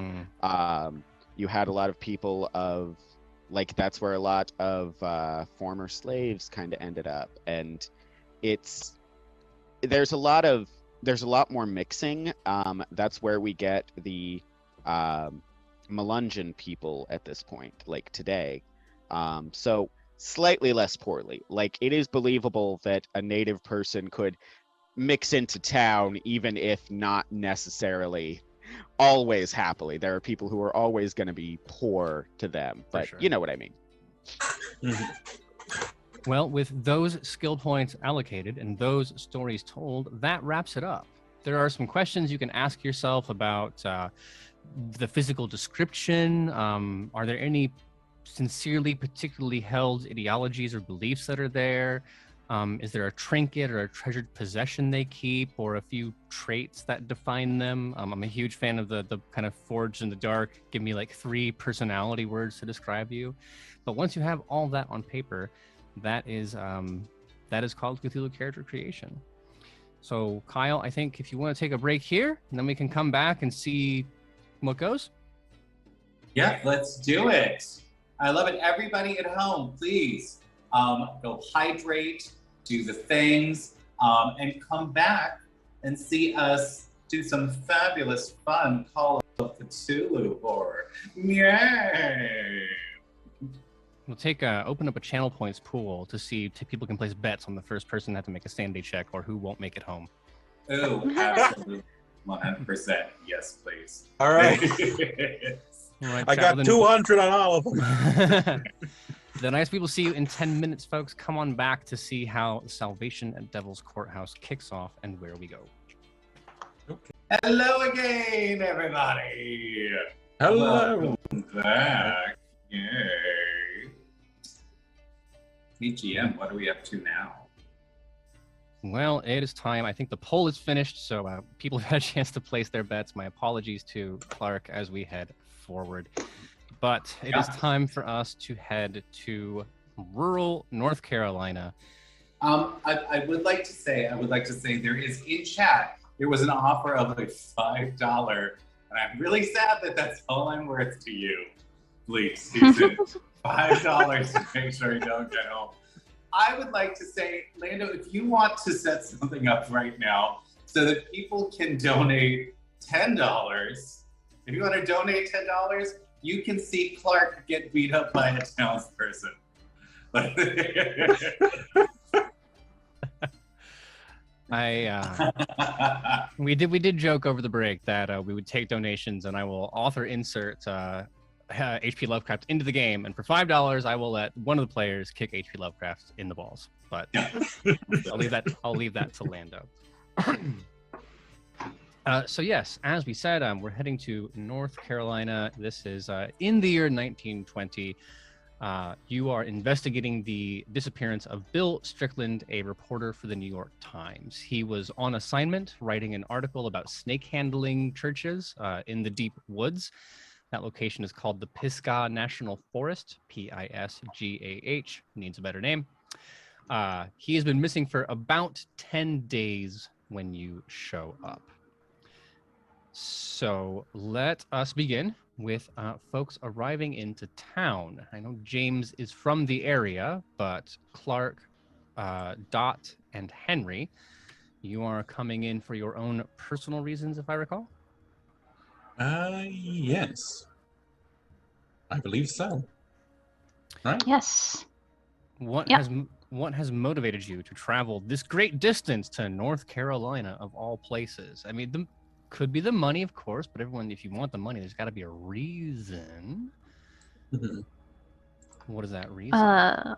[SPEAKER 5] You had a lot of people of, like, that's where a lot of former slaves kind of ended up. And it's there's a lot more mixing. That's where we get the Melungeon people at this point, like today. So slightly less poorly. Like, it is believable that a native person could mix into town, even if not necessarily always happily. There are people who are always going to be poor to them, but
[SPEAKER 2] sure.
[SPEAKER 5] you know what I mean.
[SPEAKER 2] Well, with those skill points allocated and those stories told, that wraps it up. There are some questions you can ask yourself about the physical description. Are there any sincerely, particularly held ideologies or beliefs that are there? Is there a trinket or a treasured possession they keep, or a few traits that define them? I'm a huge fan of the kind of forged in the dark. Give me like 3 personality words to describe you. But once you have all that on paper, that is called Cthulhu character creation. So Kyle, I think if you want to take a break here, and then we can come back and see what goes.
[SPEAKER 1] Yeah, let's do it. I love it. Everybody at home, please go hydrate, do the things, and come back and see us do some fabulous fun Call of Cthulhu horror. Yay!
[SPEAKER 2] We'll open up a channel points pool to see if people can place bets on the first person to have to make a sanity check or who won't make it home.
[SPEAKER 1] Oh, absolutely. 100%. Yes, please.
[SPEAKER 3] All right.
[SPEAKER 2] Right,
[SPEAKER 3] I got 200 on all of them.
[SPEAKER 2] The nice people see you in 10 minutes, folks. Come on back to see how Salvation at Devil's Courthouse kicks off and where we go.
[SPEAKER 3] Okay.
[SPEAKER 1] Hello again, everybody.
[SPEAKER 3] Hello.
[SPEAKER 1] Welcome back. Yay. PGM, what are we up to now?
[SPEAKER 2] Well, it is time. I think the poll is finished, so people have had a chance to place their bets. My apologies to Clark as we head forward. But it is time for us to head to rural North Carolina.
[SPEAKER 1] I would like to say there is in chat, there was an offer of a $5, and I'm really sad that that's all I'm worth to you. Please, Susan, $5 to make sure you don't get home. I would like to say, Lando, if you want to set something up right now so that people can donate $10, if you want to donate $10, you can see Clark get beat up by a townsperson.
[SPEAKER 2] We did joke over the break that we would take donations, and I will author insert HP Lovecraft into the game, and for $5 I will let one of the players kick HP Lovecraft in the balls. But I'll leave that to Lando. So yes, as we said, we're heading to North Carolina. This is in the year 1920. You are investigating the disappearance of Bill Strickland, a reporter for the New York Times. He was on assignment writing an article about snake handling churches in the deep woods. That location is called the Pisgah National Forest, Pisgah, needs a better name. He has been missing for about 10 days when you show up. So let us begin with folks arriving into town. I know James is from the area, but Clark, Dot, and Henry, you are coming in for your own personal reasons, if I recall?
[SPEAKER 3] Yes. I believe so. Right?
[SPEAKER 4] Yes.
[SPEAKER 2] What has motivated you to travel this great distance to North Carolina of all places? I mean, could be the money, of course, but everyone, if you want the money, there's got to be a reason.
[SPEAKER 3] Mm-hmm.
[SPEAKER 2] What is that reason?
[SPEAKER 4] I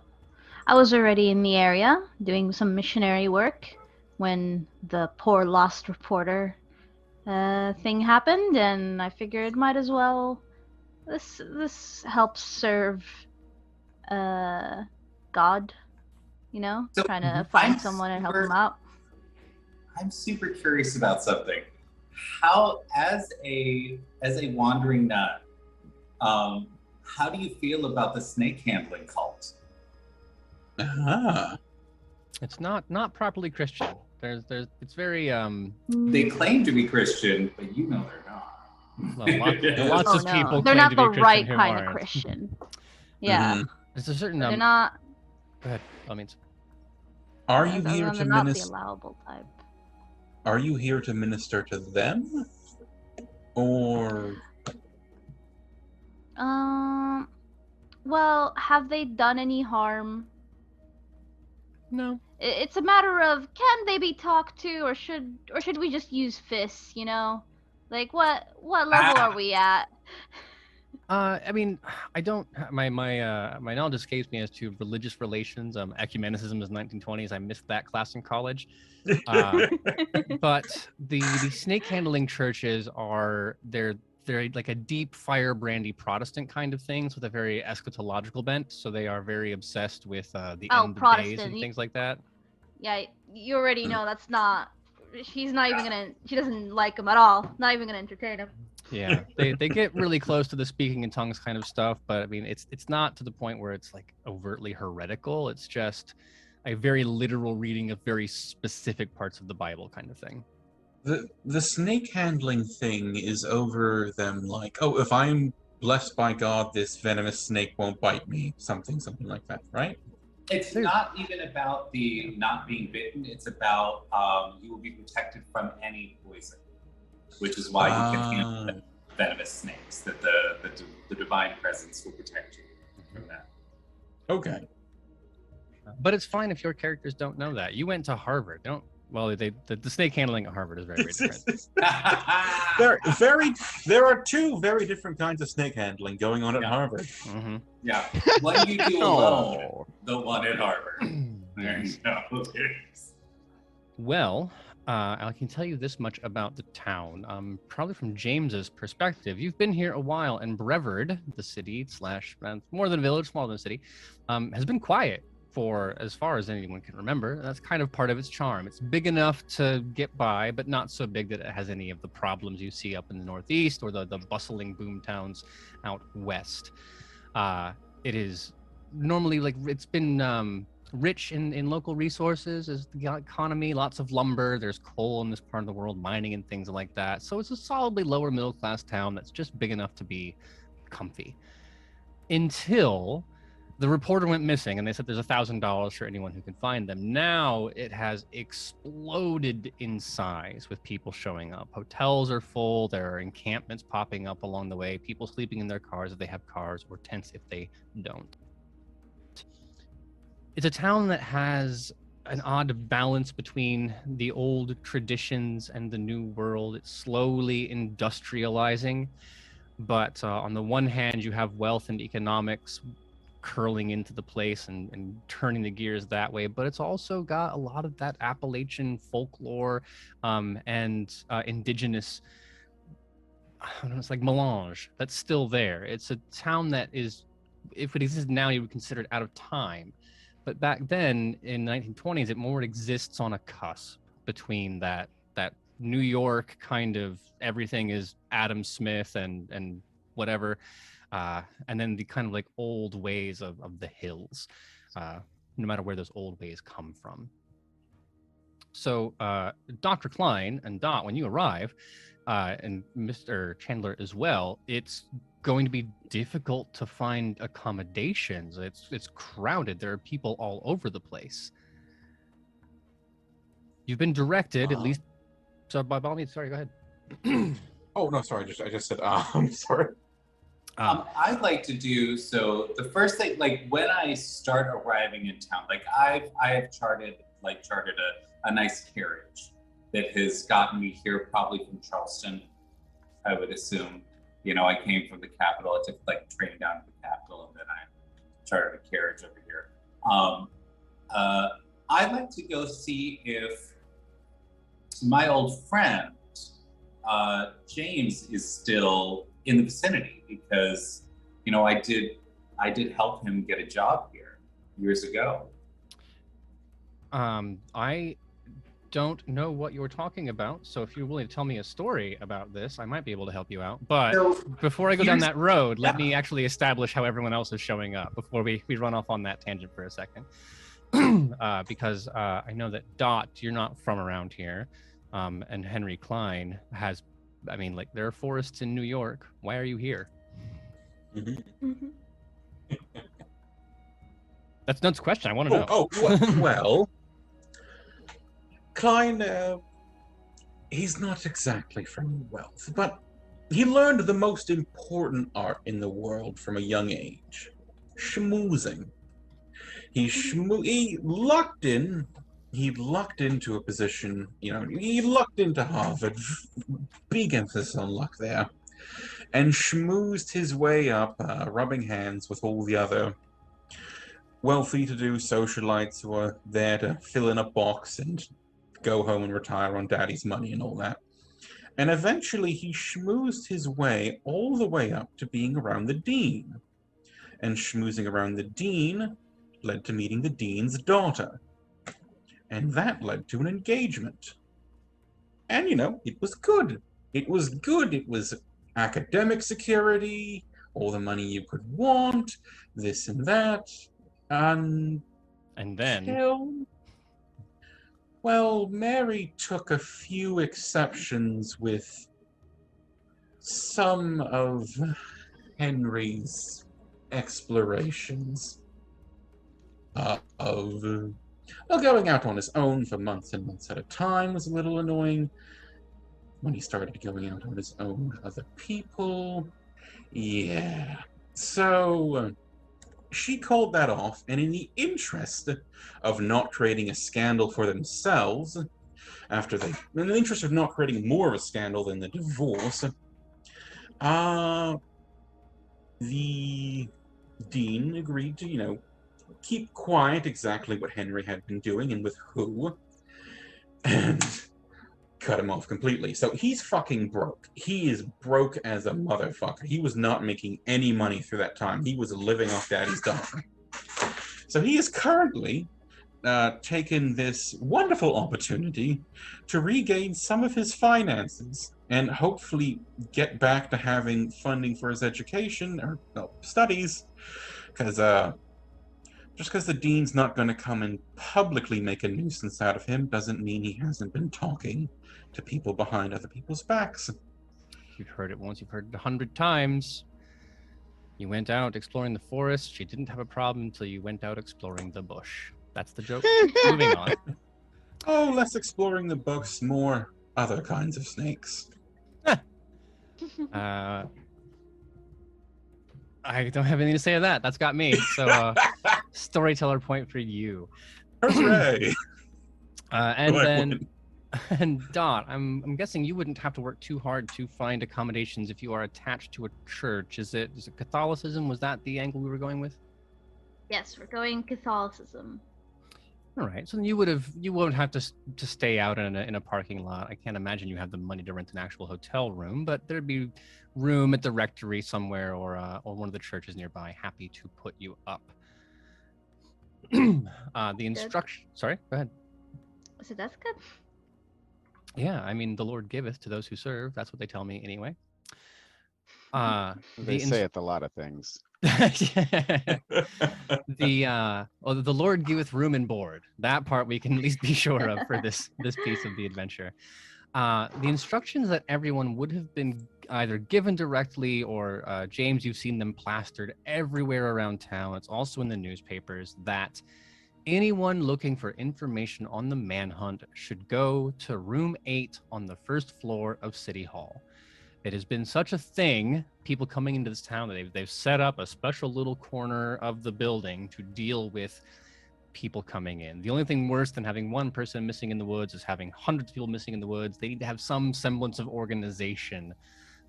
[SPEAKER 4] was already in the area doing some missionary work when the poor lost reporter thing happened, and I figured might as well this helps serve God, you know,
[SPEAKER 1] So
[SPEAKER 4] trying to find someone and help him out.
[SPEAKER 1] I'm super curious about something. How, as a wandering nun, how do you feel about the snake handling cult?
[SPEAKER 2] It's not properly Christian. It's very
[SPEAKER 1] They claim to be Christian, but you know they're not.
[SPEAKER 2] well, lots of people
[SPEAKER 4] They're
[SPEAKER 2] claim
[SPEAKER 4] not
[SPEAKER 2] to be
[SPEAKER 4] the
[SPEAKER 2] Christian
[SPEAKER 4] right
[SPEAKER 2] who
[SPEAKER 4] kind of
[SPEAKER 2] aren't.
[SPEAKER 4] Christian. Yeah.
[SPEAKER 3] Mm-hmm.
[SPEAKER 2] There's a certain
[SPEAKER 4] They're not.
[SPEAKER 2] Go ahead. I mean,
[SPEAKER 3] Are you here to
[SPEAKER 4] they're not the
[SPEAKER 3] minister?
[SPEAKER 4] allowable type.
[SPEAKER 3] are you here to minister to them? Or...
[SPEAKER 4] Well, have they done any harm?
[SPEAKER 2] No.
[SPEAKER 4] It's a matter of, can they be talked to, or should we just use fists, you know? Like, what level are we at?
[SPEAKER 2] I mean, I don't. My knowledge escapes me as to religious relations. Ecumenicism is 1920s. I missed that class in college. But the snake handling churches are they're like a deep firebrandy Protestant kind of things with a very eschatological bent. So they are very obsessed with the end of days
[SPEAKER 4] Protestant.
[SPEAKER 2] and things like that.
[SPEAKER 4] Yeah, you already know that's not. She's not even gonna. She doesn't like him at all. Not even gonna entertain him.
[SPEAKER 2] Yeah, they get really close to the speaking in tongues kind of stuff, but I mean, it's not to the point where it's like overtly heretical. It's just a very literal reading of very specific parts of the Bible kind of thing.
[SPEAKER 3] The snake handling thing is over them like, oh, if I'm blessed by God, this venomous snake won't bite me. Something like that, right?
[SPEAKER 1] It's not even about the not being bitten. It's about you will be protected from any poison, which is why you can handle venomous snakes. That the divine presence will protect you from that.
[SPEAKER 3] Okay.
[SPEAKER 2] But it's fine if your characters don't know that. You went to Harvard. The snake handling at Harvard is very, very different.
[SPEAKER 3] There are two very different kinds of snake handling going on at Harvard.
[SPEAKER 2] Mm-hmm.
[SPEAKER 1] Yeah, one you do alone, the one at Harvard. There you go.
[SPEAKER 2] Well, I can tell you this much about the town. Probably from James's perspective, you've been here a while, and Brevard, the city / more than a village, smaller than a city, has been quiet for as far as anyone can remember. That's kind of part of its charm. It's big enough to get by, but not so big that it has any of the problems you see up in the Northeast or the bustling boom towns out west. It is normally it's been rich in local resources as the economy, lots of lumber, there's coal in this part of the world, mining and things like that. So it's a solidly lower middle class town that's just big enough to be comfy. Until the reporter went missing and they said there's $1,000 for anyone who can find them. Now it has exploded in size with people showing up. Hotels are full. There are encampments popping up along the way. People sleeping in their cars if they have cars, or tents if they don't. It's a town that has an odd balance between the old traditions and the new world. It's slowly industrializing, but on the one hand, you have wealth and economics curling into the place and turning the gears that way, but it's also got a lot of that Appalachian folklore and indigenous, I don't know, it's like melange that's still there. It's a town that is, if it exists now, you would consider it out of time. But back then in the 1920s, it more exists on a cusp between that New York kind of everything is Adam Smith and whatever, and then the kind of like old ways of the hills, no matter where those old ways come from. So Dr. Klein and Dot, when you arrive, and Mr. Chandler as well, it's going to be difficult to find accommodations. It's crowded. There are people all over the place. You've been directed, at least. So by all means, sorry, go ahead.
[SPEAKER 3] Oh no, sorry. I just said sorry.
[SPEAKER 1] I'd like to do so. The first thing, like when I start arriving in town, like I have chartered a nice carriage that has gotten me here, probably from Charleston, I would assume. You know, I came from the capital. I took like a train down to the capital, and then I chartered a carriage over here. I'd like to go see if my old friend James is still in the vicinity, because you know I did help him get a job here years ago.
[SPEAKER 2] I don't know what you're talking about, so if you're willing to tell me a story about this, I might be able to help you out. But
[SPEAKER 1] So,
[SPEAKER 2] before I go down that road, let
[SPEAKER 1] yeah.
[SPEAKER 2] me actually establish how everyone else is showing up before we run off on that tangent for a second. Because I know that Dot, you're not from around here, and Henry Klein has, I mean, like, there are forests in New York. Why are you here? That's Nut's question. I want to know.
[SPEAKER 3] Well, Klein he's not exactly from wealth, but he learned the most important art in the world from a young age, schmoozing. He lucked in. He lucked into a position, he lucked into Harvard. Big emphasis on luck there. And schmoozed his way up, rubbing hands with all the other wealthy-to-do socialites who are there to fill in a box and go home and retire on daddy's money and all that. And eventually he schmoozed his way all the way up to being around the dean. And schmoozing around the dean led to meeting the dean's daughter. And that led to an engagement. And, it was good. It was good. It was academic security, all the money you could want, this and that. And
[SPEAKER 2] then...
[SPEAKER 3] Well, Mary took a few exceptions with some of Henry's explorations of going out on his own for months and months at a time was a little annoying. When he started going out on his own with other people, yeah. So she called that off, and in the interest of not creating a scandal for themselves, in the interest of not creating more of a scandal than the divorce, the dean agreed to, keep quiet exactly what Henry had been doing and with who, and cut him off completely. So he's fucking broke. He is broke as a motherfucker. He was not making any money through that time. He was living off daddy's daughter. So he is currently taken this wonderful opportunity to regain some of his finances and hopefully get back to having funding for his education or studies, because just because the dean's not going to come and publicly make a nuisance out of him doesn't mean he hasn't been talking to people behind other people's backs.
[SPEAKER 2] You've heard it once, you've heard it 100 times. You went out exploring the forest. She didn't have a problem until you went out exploring the bush. That's the joke. Moving on.
[SPEAKER 3] Oh, less exploring the bush, more other kinds of snakes.
[SPEAKER 2] I don't have anything to say to that. That's got me. So, storyteller point for you.
[SPEAKER 3] Hooray!
[SPEAKER 2] And Dot, I'm guessing you wouldn't have to work too hard to find accommodations if you are attached to a church. Is it Catholicism? Was that the angle we were going with?
[SPEAKER 4] Yes, we're going Catholicism.
[SPEAKER 2] All right, so you won't have to stay out in a parking lot. I can't imagine you have the money to rent an actual hotel room, but there'd be room at the rectory somewhere or one of the churches nearby, happy to put you up. The instruction. Sorry, go ahead.
[SPEAKER 4] So that's good.
[SPEAKER 2] Yeah, I mean, the Lord giveth to those who serve. That's what they tell me anyway.
[SPEAKER 5] They say it a lot of things.
[SPEAKER 2] The Lord giveth room and board. That part we can at least be sure of for this piece of the adventure. The instructions that everyone would have been either given directly or James, you've seen them plastered everywhere around town. It's also in the newspapers that anyone looking for information on the manhunt should go to room 8 on the first floor of City Hall. It has been such a thing, people coming into this town, that they've set up a special little corner of the building to deal with people coming in. The only thing worse than having one person missing in the woods is having hundreds of people missing in the woods. They need to have some semblance of organization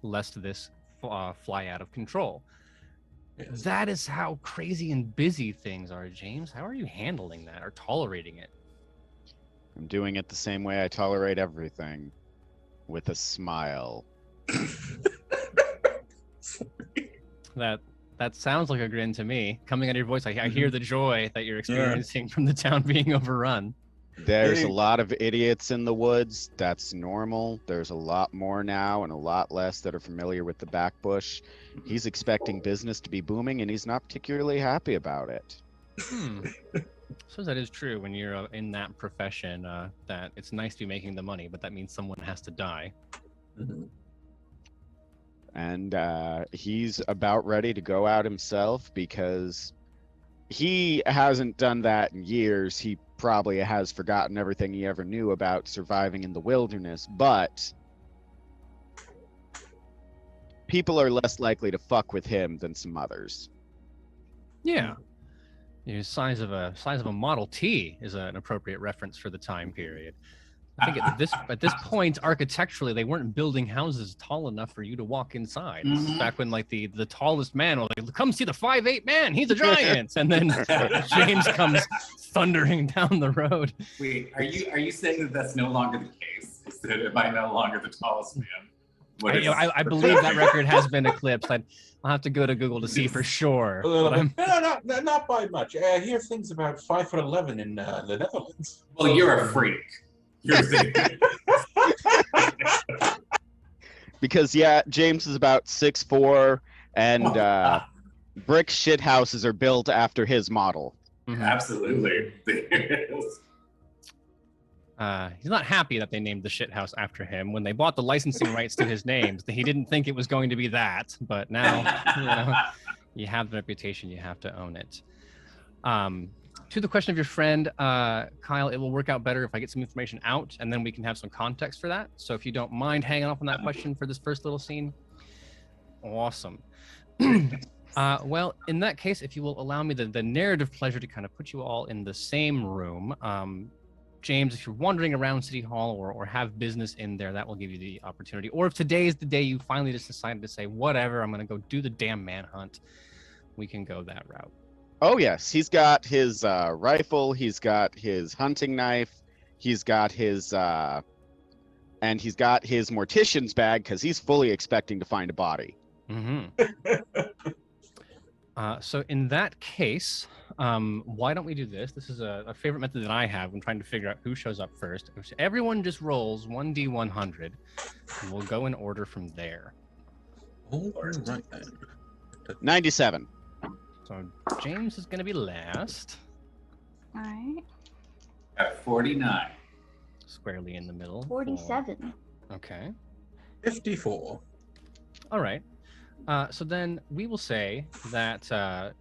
[SPEAKER 2] lest this fly out of control. Yes. That is how crazy and busy things are, James. How are you handling that or tolerating it?
[SPEAKER 5] I'm doing it the same way I tolerate everything, with a smile.
[SPEAKER 2] That sounds like a grin to me. Coming out of your voice, I hear the joy that you're experiencing from the town being overrun.
[SPEAKER 5] There's a lot of idiots in the woods. That's normal. There's a lot more now and a lot less that are familiar with the backbush. He's expecting business to be booming, and he's not particularly happy about it.
[SPEAKER 2] So that is true when you're in that profession, that it's nice to be making the money, but that means someone has to die.
[SPEAKER 3] Mm-hmm.
[SPEAKER 5] And he's about ready to go out himself because he hasn't done that in years. He probably has forgotten everything he ever knew about surviving in the wilderness, but people are less likely to fuck with him than some others.
[SPEAKER 2] Yeah. The size of a Model T is an appropriate reference for the time period. I think at this point, architecturally, they weren't building houses tall enough for you to walk inside. This is back when like the tallest man was like, "Come see the 5'8" man, he's a giant," and then James comes thundering down the road.
[SPEAKER 1] Wait, are you saying that that's no longer the case? Is that am I no longer the tallest man?
[SPEAKER 2] I believe that record has been eclipsed. I'll have to go to Google to see for sure.
[SPEAKER 3] No, not by much. I hear things about 5'11" in the Netherlands.
[SPEAKER 1] Well, you're a freak. You're
[SPEAKER 5] Because James is about 6'4", and brick shit houses are built after his model.
[SPEAKER 1] Absolutely.
[SPEAKER 2] He's not happy that they named the shit house after him. When they bought the licensing rights to his names, he didn't think it was going to be that. But now, you have the reputation, you have to own it. To the question of your friend, Kyle, it will work out better if I get some information out, and then we can have some context for that. So if you don't mind hanging off on that question for this first little scene, awesome. Well, in that case, if you will allow me the narrative pleasure to kind of put you all in the same room. James, if you're wandering around City Hall or have business in there, that will give you the opportunity. Or if today is the day you finally just decided to say, whatever, I'm going to go do the damn manhunt, we can go that route.
[SPEAKER 5] Oh, yes. He's got his rifle. He's got his hunting knife. He's got his... and he's got his mortician's bag because he's fully expecting to find a body.
[SPEAKER 2] So in that case, why don't we do this? This is a favorite method that I have when trying to figure out who shows up first. Everyone just rolls 1d100, and we'll go in order from there.
[SPEAKER 3] All right then.
[SPEAKER 5] 97.
[SPEAKER 2] So James is going to be last.
[SPEAKER 4] All right.
[SPEAKER 1] At 49.
[SPEAKER 2] Squarely in the middle.
[SPEAKER 4] 47.
[SPEAKER 2] Okay.
[SPEAKER 3] 54.
[SPEAKER 2] All right. So then we will say that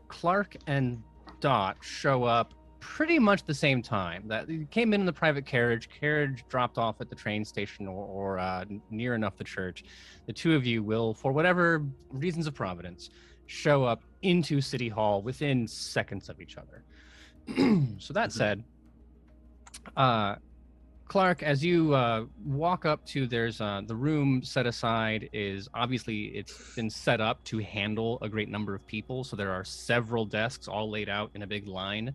[SPEAKER 2] Clark and Dot show up pretty much the same time. That he came in the private carriage dropped off at the train station or near enough the church. The two of you will, for whatever reasons of providence, show up into City Hall within seconds of each other. So that said, Clark, as you walk up to, there's the room set aside is obviously it's been set up to handle a great number of people. So there are several desks all laid out in a big line.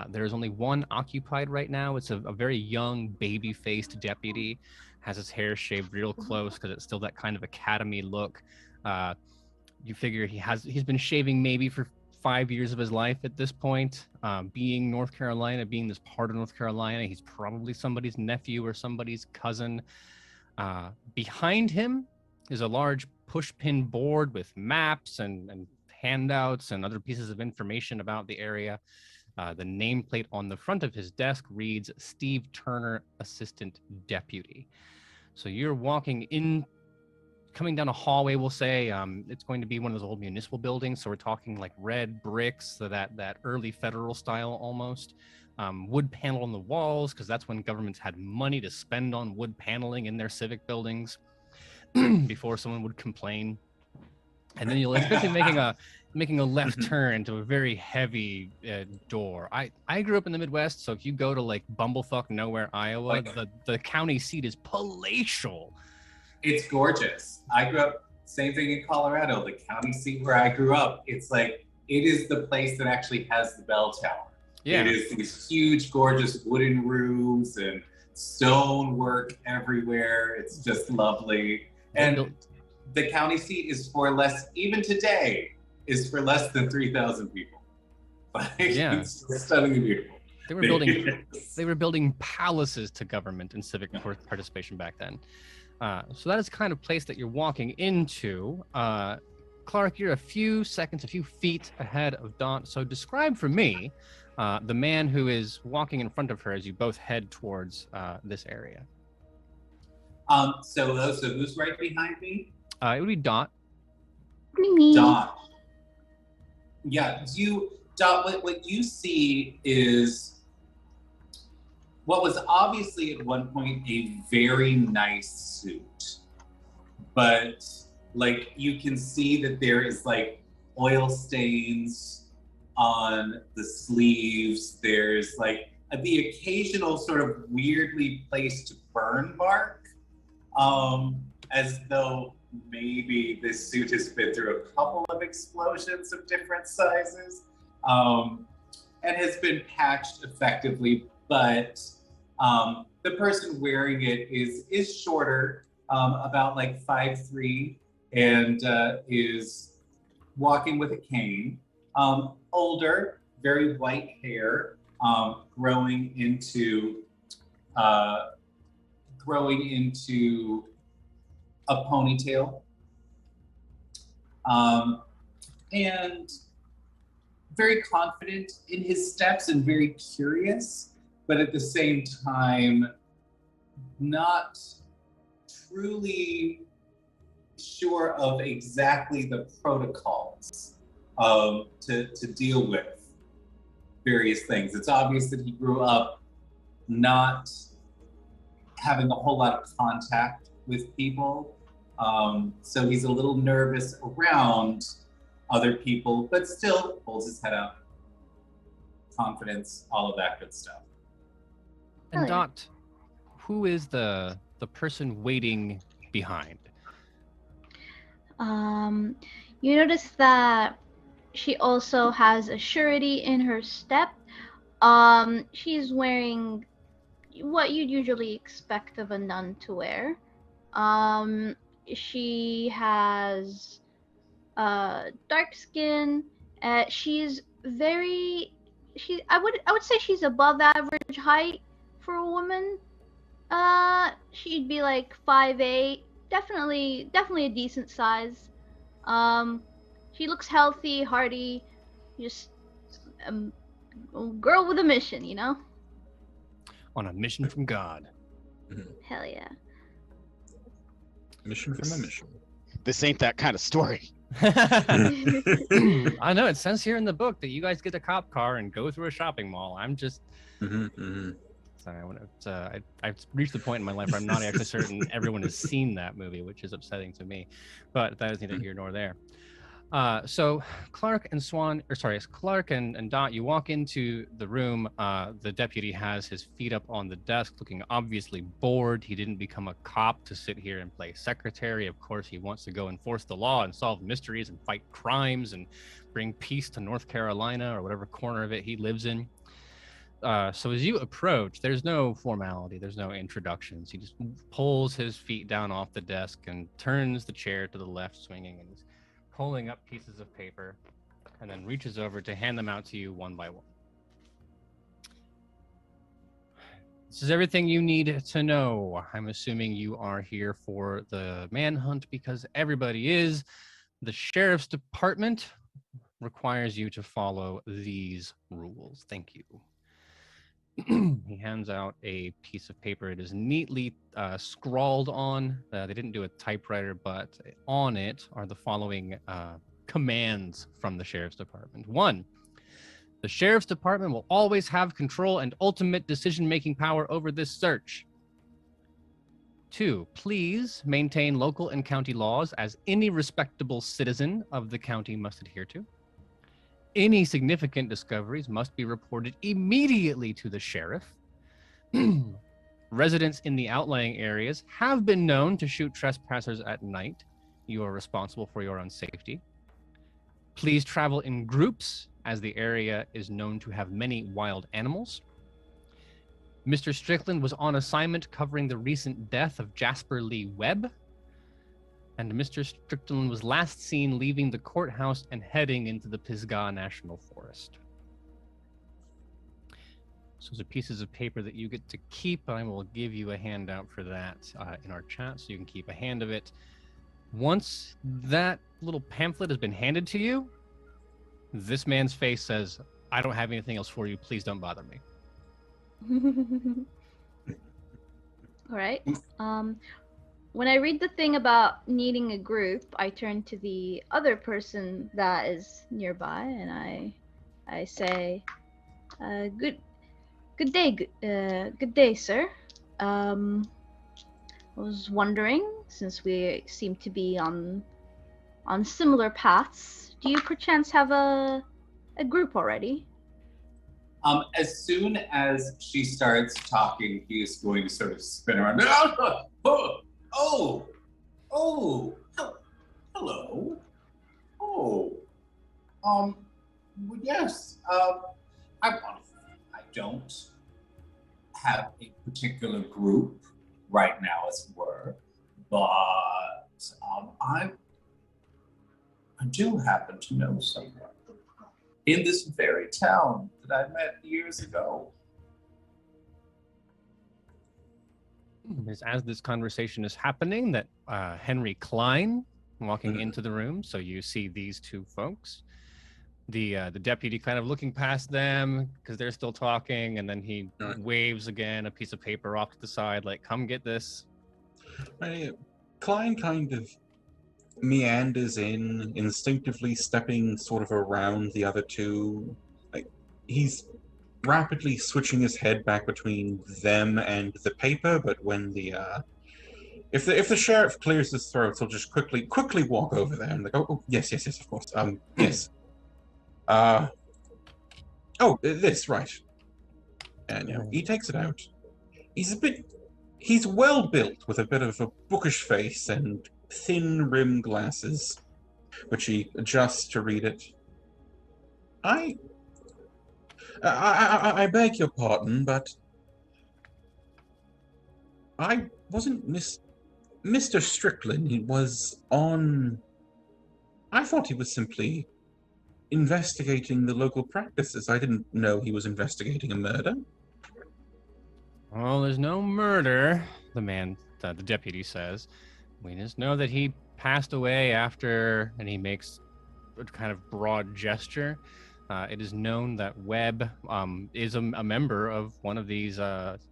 [SPEAKER 2] There's only one occupied right now. It's a very young baby-faced deputy, has his hair shaved real close because it's still that kind of academy look. You figure he's been shaving maybe for 5 years of his life at this point. Being North Carolina, being this part of North Carolina, he's probably somebody's nephew or somebody's cousin. Behind him is a large pushpin board with maps and handouts and other pieces of information about the area. The nameplate on the front of his desk reads Steve Turner, Assistant Deputy. So you're coming down a hallway, we'll say. It's going to be one of those old municipal buildings, so we're talking like red bricks, so that early federal style almost. Wood panel on the walls, because that's when governments had money to spend on wood paneling in their civic buildings before someone would complain. And then you'll especially making a left turn to a very heavy door. I grew up in the Midwest, so if you go to like bumblefuck nowhere, Iowa, the county seat is palatial.
[SPEAKER 1] It's gorgeous. I grew up, same thing in Colorado, the county seat where I grew up. It's like, it is the place that actually has the bell tower. Yeah. It is these huge, gorgeous wooden rooms and stonework everywhere. It's just lovely. And the county seat is for less, even today, is for less than 3,000 people. Like,
[SPEAKER 2] yeah.
[SPEAKER 1] It's stunningly beautiful.
[SPEAKER 2] They were building palaces to government and civic participation back then. So that is the kind of place that you're walking into. Clark, you're a few feet ahead of Dot. So describe for me the man who is walking in front of her as you both head towards this area.
[SPEAKER 1] So who's right behind me?
[SPEAKER 2] It would be Dot.
[SPEAKER 4] Me.
[SPEAKER 1] Dot. Yeah, Dot, what you see is what was obviously at one point a very nice suit, but like you can see that there is like oil stains on the sleeves. There's like the occasional sort of weirdly placed burn mark, as though maybe this suit has been through a couple of explosions of different sizes, and has been patched effectively, but the person wearing it is shorter, about like 5'3", and is walking with a cane. Older, very white hair, growing into a ponytail, and very confident in his steps and very curious, but at the same time, not truly sure of exactly the protocols to deal with various things. It's obvious that he grew up not having a whole lot of contact with people, so he's a little nervous around other people, but still holds his head up, confidence, all of that good stuff.
[SPEAKER 2] And
[SPEAKER 4] Oh, yeah.
[SPEAKER 2] Dot, who is the person waiting behind?
[SPEAKER 4] You notice that she also has a surety in her step. She's wearing what you'd usually expect of a nun to wear. She has dark skin. She's very. I would say she's above average height for a woman. She'd be like 5'8", definitely a decent size. She looks healthy, hearty, just a girl with a mission, you know?
[SPEAKER 2] On a mission from God.
[SPEAKER 4] Hell yeah.
[SPEAKER 3] Mission from a mission.
[SPEAKER 5] This ain't that kind of story.
[SPEAKER 2] I know it says here in the book that you guys get a cop car and go through a shopping mall. I'm just sorry. I've reached the point in my life where I'm not actually certain everyone has seen that movie, which is upsetting to me. But that is neither here nor there. So Clark and Clark and Dot, you walk into the room. The deputy has his feet up on the desk, looking obviously bored. He didn't become a cop to sit here and play secretary. Of course, he wants to go enforce the law and solve mysteries and fight crimes and bring peace to North Carolina or whatever corner of it he lives in. So as you approach, there's no formality, there's no introductions. He just pulls his feet down off the desk and turns the chair to the left, swinging, and he's pulling up pieces of paper, and then reaches over to hand them out to you one by one. This is everything you need to know. I'm assuming you are here for the manhunt because everybody is. The sheriff's department requires you to follow these rules. Thank you. He hands out a piece of paper. It is neatly scrawled on. They didn't do a typewriter, but on it are the following commands from the sheriff's department. 1, the sheriff's department will always have control and ultimate decision-making power over this search. 2, please maintain local and county laws as any respectable citizen of the county must adhere to. Any significant discoveries must be reported immediately to the sheriff. Residents in the outlying areas have been known to shoot trespassers at night. You are responsible for your own safety. Please travel in groups, as the area is known to have many wild animals. Mr. Strickland was on assignment covering the recent death of Jasper Lee Webb. And Mr. Strickland was last seen leaving the courthouse and heading into the Pisgah National Forest. So those are pieces of paper that you get to keep. I will give you a handout for that in our chat, so you can keep a hand of it. Once that little pamphlet has been handed to you, this man's face says, "I don't have anything else for you. Please don't bother me."
[SPEAKER 4] All right. When I read the thing about needing a group, I turn to the other person that is nearby and I I say, good day, good day, sir. I was wondering, since we seem to be on similar paths, do you perchance have a group already?
[SPEAKER 1] As soon as she starts talking, he is going to sort of spin around. Oh, hello. Oh, well, yes. I don't have a particular group right now, as it were, but I do happen to know someone in this very town that I met years ago.
[SPEAKER 2] As this conversation is happening, that Henry Klein walking into the room. So you see these two folks. The deputy kind of looking past them because they're still talking, and then he waves again a piece of paper off to the side, like, "Come get this."
[SPEAKER 3] Klein kind of meanders in, instinctively stepping sort of around the other two. Like, he's rapidly switching his head back between them and the paper, but when the if the sheriff clears his throat, he'll just quickly walk over there and like, oh yes, of course. Yes. This, right. And he takes it out. He's well built with a bit of a bookish face and thin rimmed glasses, which he adjusts to read it. I beg your pardon, but I wasn't Mr. Strickland. He was on. I thought he was simply investigating the local practices. I didn't know he was investigating a murder.
[SPEAKER 2] Well, there's no murder, the deputy says. We just know that he passed away after, and he makes a kind of broad gesture. It is known that Webb is a member of one of these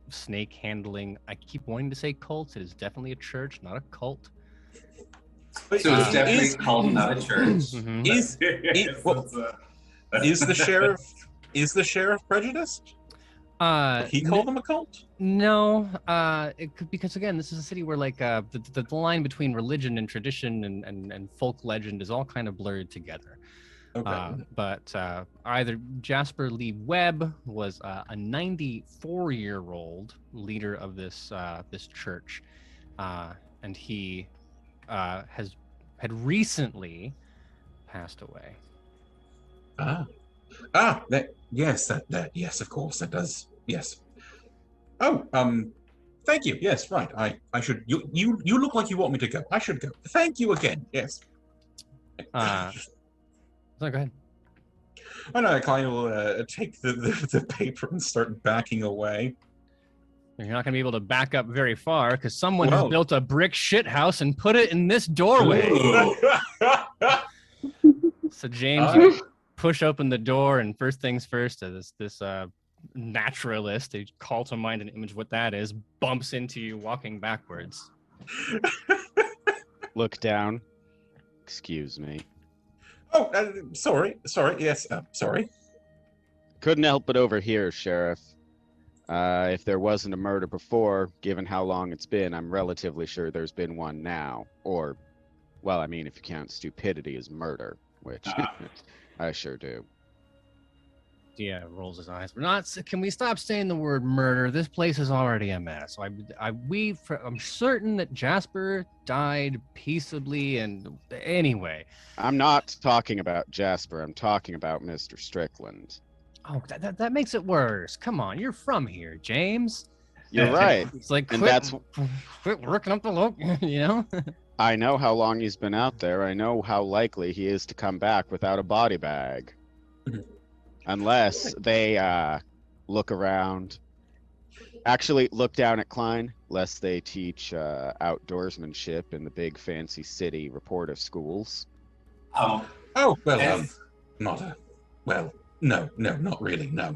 [SPEAKER 2] snake handling, I keep wanting to say cults. It is definitely a church, not a cult.
[SPEAKER 1] So it's definitely a cult, not a church.
[SPEAKER 2] Mm-hmm.
[SPEAKER 3] Is the sheriff prejudiced? Did he call them a cult?
[SPEAKER 2] No, it could, because again, this is a city where like the line between religion and tradition and folk legend is all kind of blurred together.
[SPEAKER 3] Okay.
[SPEAKER 2] But either Jasper Lee Webb was a 94-year-old leader of this church, and he had recently passed away.
[SPEAKER 3] Yes, of course, that does. Yes. Oh, thank you. Yes, right. I should. You look like you want me to go. I should go. Thank you again. Yes.
[SPEAKER 2] So go ahead.
[SPEAKER 3] Oh no, Klein will take the paper and start backing away.
[SPEAKER 2] You're not going to be able to back up very far because someone has built a brick shit house and put it in this doorway. So James, you push open the door, and first things first, this naturalist, they call to mind an image of what that is, bumps into you walking backwards.
[SPEAKER 5] Look down. Excuse me.
[SPEAKER 3] Oh, sorry. Yes, sorry.
[SPEAKER 5] Couldn't help but overhear, Sheriff. If there wasn't a murder before, given how long it's been, I'm relatively sure there's been one now. Or, well, I mean, if you count stupidity as murder, which I sure do.
[SPEAKER 2] Yeah, rolls his eyes. Can we stop saying the word murder? This place is already a mess. I'm certain that Jasper died peaceably, and anyway.
[SPEAKER 5] I'm not talking about Jasper. I'm talking about Mr. Strickland.
[SPEAKER 2] Oh, that makes it worse. Come on, you're from here, James.
[SPEAKER 5] You're right.
[SPEAKER 2] It's like,
[SPEAKER 5] and
[SPEAKER 2] quit working up the look, you know?
[SPEAKER 5] I know how long he's been out there. I know how likely he is to come back without a body bag. Unless they look around. Actually, look down at Klein, lest they teach outdoorsmanship in the big fancy city report of schools.
[SPEAKER 3] No, not really, no.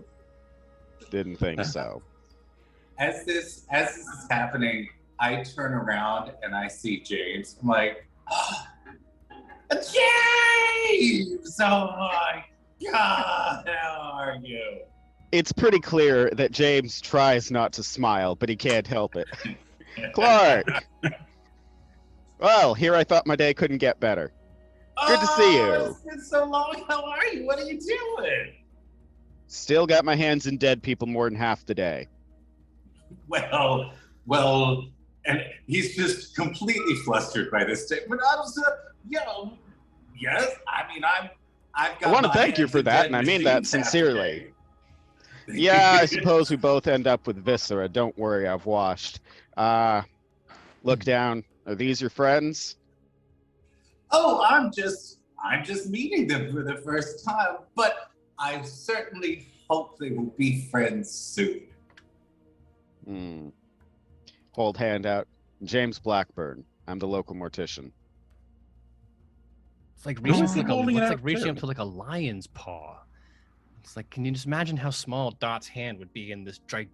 [SPEAKER 5] Didn't think so.
[SPEAKER 1] As this is happening, I turn around and I see James. I'm like, James! Oh, God, how are you?
[SPEAKER 5] It's pretty clear that James tries not to smile, but he can't help it. Clark! Well, here I thought my day couldn't get better. Good to see you.
[SPEAKER 1] It's been so long. How are you? What are you doing?
[SPEAKER 5] Still got my hands in dead people more than half the day.
[SPEAKER 1] Well, and he's just completely flustered by this statement. I was, yes. I mean, I've got.
[SPEAKER 5] I want to
[SPEAKER 1] my
[SPEAKER 5] thank you
[SPEAKER 1] hands
[SPEAKER 5] for
[SPEAKER 1] in
[SPEAKER 5] that,
[SPEAKER 1] dead
[SPEAKER 5] and I mean that
[SPEAKER 1] machines half the
[SPEAKER 5] sincerely.
[SPEAKER 1] day.
[SPEAKER 5] Yeah, I suppose we both end up with viscera. Don't worry, I've washed. Look down. Are these your friends?
[SPEAKER 1] Oh, I'm just meeting them for the first time, but I certainly hope they will be friends soon.
[SPEAKER 5] Hold hand out. James Blackburn. I'm the local mortician.
[SPEAKER 2] It's like reaching,
[SPEAKER 3] Who's he holding it out
[SPEAKER 2] reaching
[SPEAKER 3] to?
[SPEAKER 2] up to like a lion's paw. It's like, can you just imagine how small Dot's hand would be in this I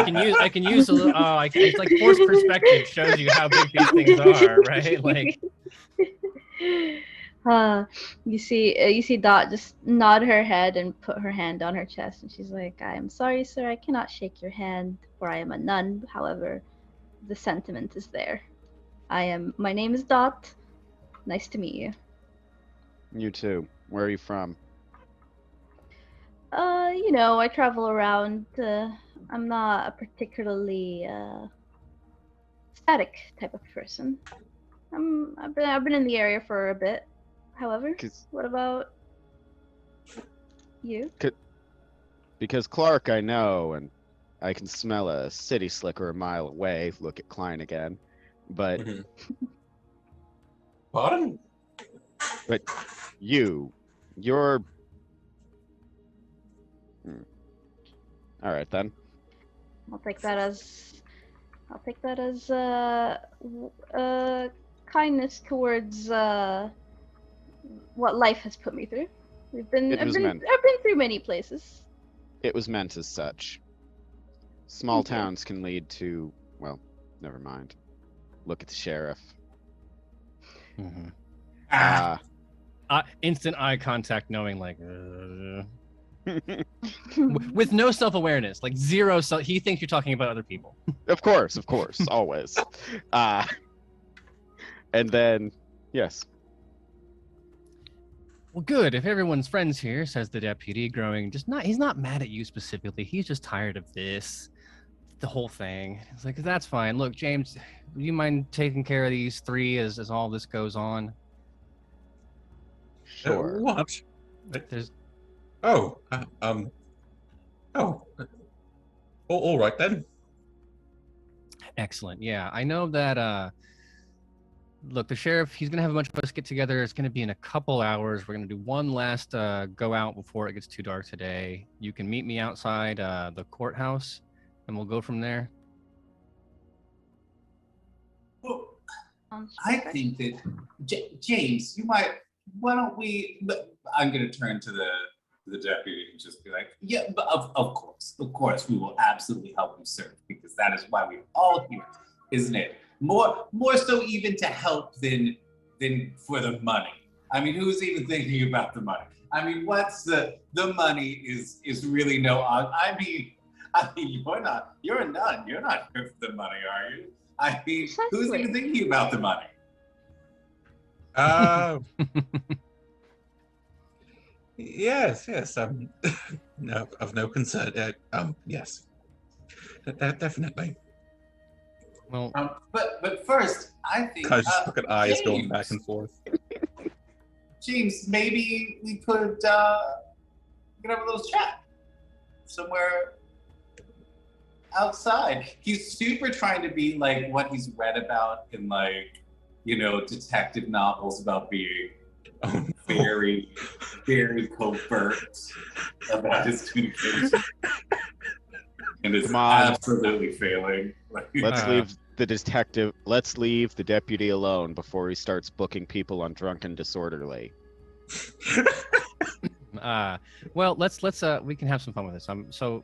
[SPEAKER 2] can use a little. Oh, it's like forced perspective shows you how big these things are, right? Like,
[SPEAKER 4] you see Dot just nod her head and put her hand on her chest, and she's like, "I am sorry, sir. I cannot shake your hand, for I am a nun. However, the sentiment is there. My name is Dot. Nice to meet you."
[SPEAKER 5] You too. Where are you from?
[SPEAKER 4] I travel around. I'm not a particularly static type of person. I've been in the area for a bit. However, what about you?
[SPEAKER 5] Because Clark I know, and I can smell a city slicker a mile away. Look at Klein again. But
[SPEAKER 3] Pardon?
[SPEAKER 5] But you're all right then.
[SPEAKER 4] I'll take that as kindness towards what life has put me through. I've been through many places.
[SPEAKER 5] It was meant as such. Small towns can lead to, well, never mind. Look at the sheriff.
[SPEAKER 2] Instant eye contact, knowing like, with no self-awareness, like zero. He thinks you're talking about other people.
[SPEAKER 5] Of course, always. And then, yes.
[SPEAKER 2] Well, good. If everyone's friends here, says the deputy, growing. He's not mad at you specifically. He's just tired of this, the whole thing. It's like, that's fine. Look, James, do you mind taking care of these three as all this goes on?
[SPEAKER 5] Sure.
[SPEAKER 3] What?
[SPEAKER 2] There's.
[SPEAKER 3] Oh. All right then.
[SPEAKER 2] Excellent. Yeah, I know that. Look, the sheriff, he's going to have a bunch of us get together. It's going to be in a couple hours. We're going to do one last go out before it gets too dark today. You can meet me outside the courthouse, and we'll go from there.
[SPEAKER 1] Well, I think that, James, you might, why don't we, I'm going to turn to the deputy and just be like, yeah, but of course, we will absolutely help you serve, because that is why we're all here, isn't it? More so even to help than for the money. I mean, who's even thinking about the money? I mean, what's the money is really no. I mean, you're a nun. You're not here for the money, are you? I mean, who's even thinking about the money?
[SPEAKER 3] Yes. No, of no concern. Yes, definitely.
[SPEAKER 2] Well,
[SPEAKER 1] but first, I think.
[SPEAKER 3] I just look at eyes
[SPEAKER 1] James,
[SPEAKER 3] going back and forth.
[SPEAKER 1] James, maybe we could have a little chat somewhere outside. He's super trying to be like what he's read about in detective novels about being very, very covert about his communication. And it's absolutely failing.
[SPEAKER 5] Let's leave the deputy alone before he starts booking people on drunk and disorderly.
[SPEAKER 2] Well, let's we can have some fun with this. So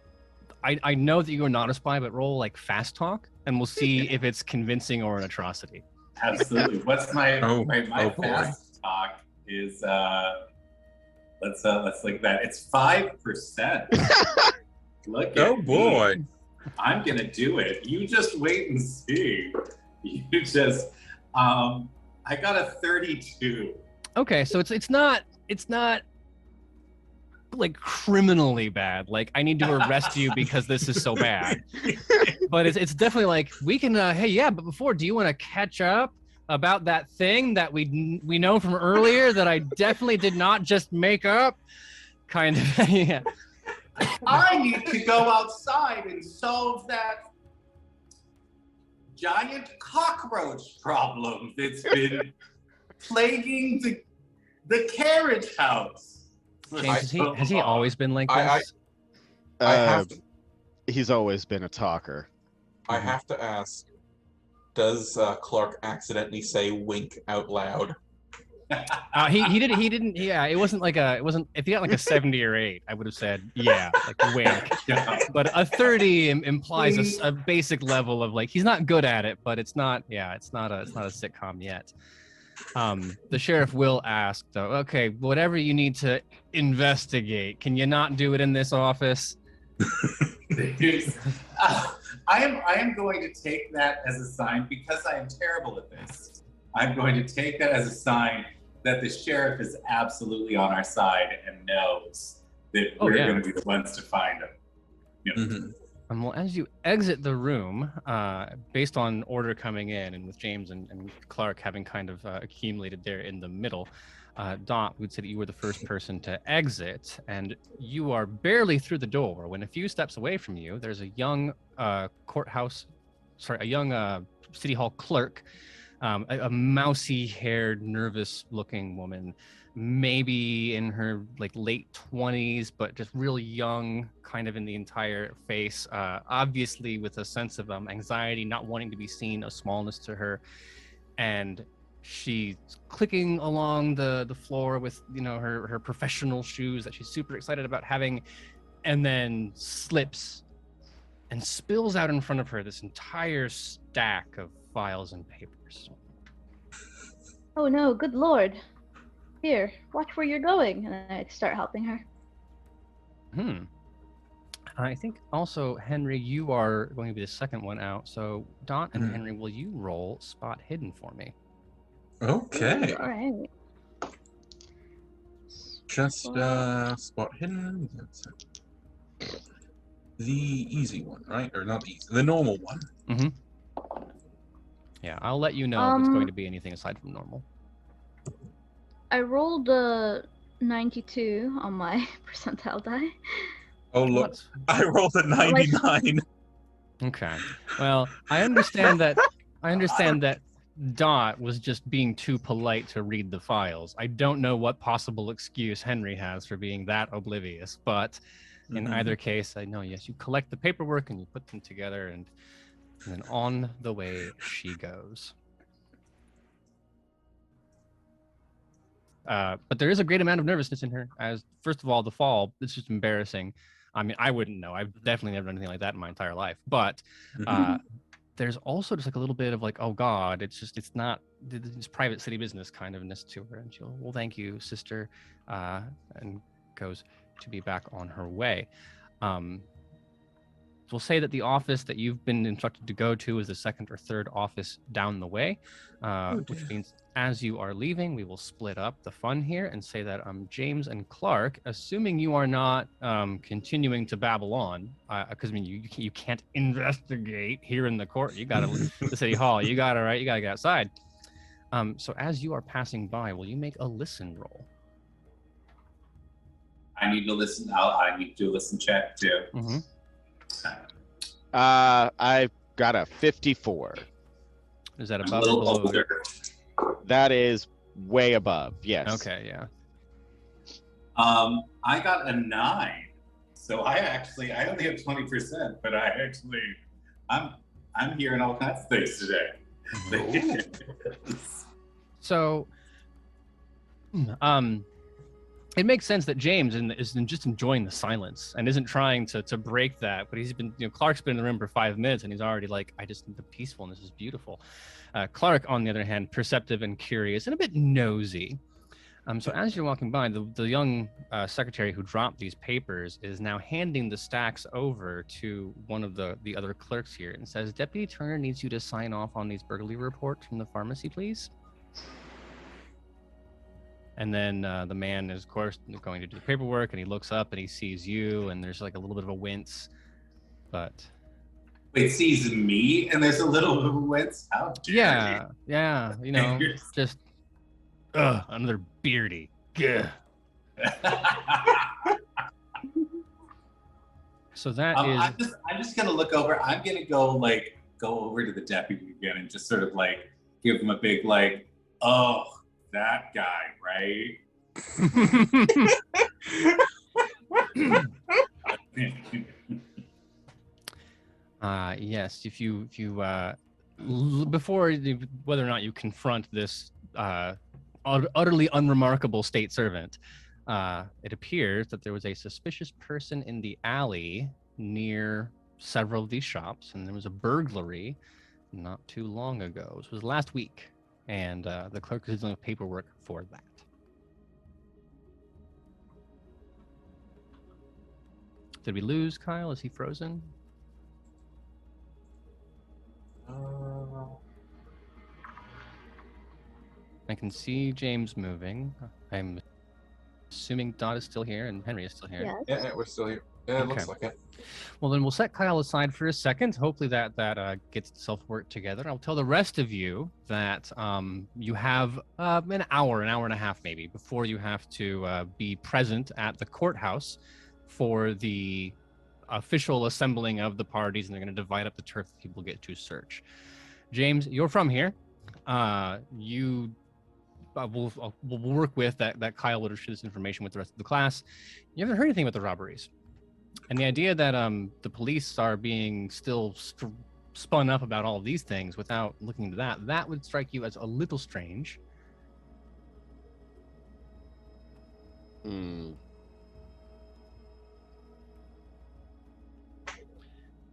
[SPEAKER 2] I know that you are not a spy, but roll like fast talk, and we'll see if it's convincing or an atrocity.
[SPEAKER 1] Absolutely. What's my
[SPEAKER 3] boy.
[SPEAKER 1] fast talk is Let's look at that. It's 5%. Look
[SPEAKER 3] Oh
[SPEAKER 1] at
[SPEAKER 3] boy.
[SPEAKER 1] me. I'm gonna do it. You just wait and see. You just I got a 32.
[SPEAKER 2] Okay, so it's not like criminally bad. Like I need to arrest you because this is so bad. But it's definitely like we can. Hey, yeah. But before, do you want to catch up about that thing that we know from earlier that I definitely did not just make up? Kind of. Yeah.
[SPEAKER 1] I need to go outside and solve that giant cockroach problem that's been plaguing the carriage house.
[SPEAKER 2] James, has he always been like
[SPEAKER 3] I-
[SPEAKER 2] this?
[SPEAKER 3] I have to,
[SPEAKER 5] He's always been a talker.
[SPEAKER 3] I have to ask, does Clark accidentally say wink out loud?
[SPEAKER 2] He didn't. Yeah, it wasn't. If he got like a 70 or 8, I would have said yeah, like wink.
[SPEAKER 1] Yeah.
[SPEAKER 2] But a 30 implies a basic level of like he's not good at it, but it's not. Yeah, it's not a sitcom yet. The sheriff will ask though. Okay, whatever you need to investigate, can you not do it in this office?
[SPEAKER 1] I am going to take that as a sign because I am terrible at this. I'm going to take that as a sign that the sheriff is absolutely on our side and knows that we're going to be the ones to find him. You know?
[SPEAKER 3] Mm-hmm.
[SPEAKER 2] Well, as you exit the room, based on order coming in, and with James and Clark having kind of accumulated there in the middle, Dot would say that you were the first person to exit, and you are barely through the door when a few steps away from you, there's a young city hall clerk, a mousy-haired, nervous-looking woman, maybe in her like late 20s, but just really young, kind of in the entire face, obviously with a sense of anxiety, not wanting to be seen, a smallness to her, and she's clicking along the floor with her professional shoes that she's super excited about having, and then slips and spills out in front of her this entire stack of files and papers.
[SPEAKER 4] Oh no, good lord. Here, watch where you're going. And I start helping her.
[SPEAKER 2] I think also, Henry, you are going to be the second one out. So Dot and Henry, will you roll spot hidden for me?
[SPEAKER 3] Okay.
[SPEAKER 4] All right.
[SPEAKER 3] Just spot hidden. That's it. The easy one, right? Or not the easy, the normal one.
[SPEAKER 2] Mm-hmm. Yeah, I'll let you know if it's going to be anything aside from normal.
[SPEAKER 4] I rolled a 92 on my percentile die.
[SPEAKER 3] Oh look, I rolled a 99.
[SPEAKER 2] Okay. Well, I understand that. Dot was just being too polite to read the files. I don't know what possible excuse Henry has for being that oblivious, but in either case, I know, yes, you collect the paperwork and you put them together, and then on the way she goes. But there is a great amount of nervousness in her, as first of all, the fall, it's just embarrassing. I mean, I wouldn't know. I've definitely never done anything like that in my entire life. But there's also just like a little bit of like, oh God, it's not this private city business kind ofness to her. And she'll, well, thank you, sister, and goes to be back on her way. We'll say that the office that you've been instructed to go to is the second or third office down the way, which means as you are leaving, we will split up the fun here and say that James and Clark, assuming you are not continuing to babble on, because I mean you can't investigate here in the court. You gotta the city hall. You gotta get outside. So as you are passing by, will you make a listen roll?
[SPEAKER 1] I need to listen. I need to do a listen check too.
[SPEAKER 2] Mm-hmm.
[SPEAKER 5] I got a 54.
[SPEAKER 2] Is that
[SPEAKER 1] I'm
[SPEAKER 2] above
[SPEAKER 1] a
[SPEAKER 2] or
[SPEAKER 1] little
[SPEAKER 2] below?
[SPEAKER 1] older.
[SPEAKER 5] That is way above. Yes.
[SPEAKER 2] Okay, yeah.
[SPEAKER 1] I got a 9, so I only have 20%, but I'm hearing all kinds of things today.
[SPEAKER 2] So, it makes sense that James is just enjoying the silence and isn't trying to break that. But he's been, Clark's been in the room for 5 minutes and he's already like, I just, the peacefulness is beautiful. Clark, on the other hand, perceptive and curious and a bit nosy, So as you're walking by, the young secretary who dropped these papers is now handing the stacks over to one of the other clerks here and says, Deputy Turner needs you to sign off on these burglary reports from the pharmacy, please. And then the man is, of course, going to do the paperwork, and he looks up and he sees you, and there's like a little bit of a wince. But
[SPEAKER 1] Wait, sees me, and there's a little bit of wince? How dare
[SPEAKER 2] yeah, you know, just another beardy. Gah. So that is.
[SPEAKER 1] I'm just gonna look over. I'm gonna go over to the deputy again and just sort of like give him a big like, oh, that guy, right?
[SPEAKER 2] Yes. If you before whether or not you confront this utterly unremarkable state servant, it appears that there was a suspicious person in the alley near several of these shops, and there was a burglary not too long ago. This was last week, and the clerk is doing paperwork for that. Did we lose Kyle? Is he frozen? I can see James moving. I'm assuming Dot is still here and Henry is still here.
[SPEAKER 4] Yes.
[SPEAKER 3] Yeah, we're still here. Yeah, it looks like it.
[SPEAKER 2] Well, then we'll set Kyle aside for a second. Hopefully that gets itself worked together. I'll tell the rest of you that you have an hour and a half maybe before you have to be present at the courthouse for the official assembling of the parties, and they're going to divide up the turf that people get to search. James, you're from here. We'll work with that Kyle would share this information with the rest of the class. You haven't heard anything about the robberies. And the idea that the police are being still spun up about all of these things without looking into that would strike you as a little strange.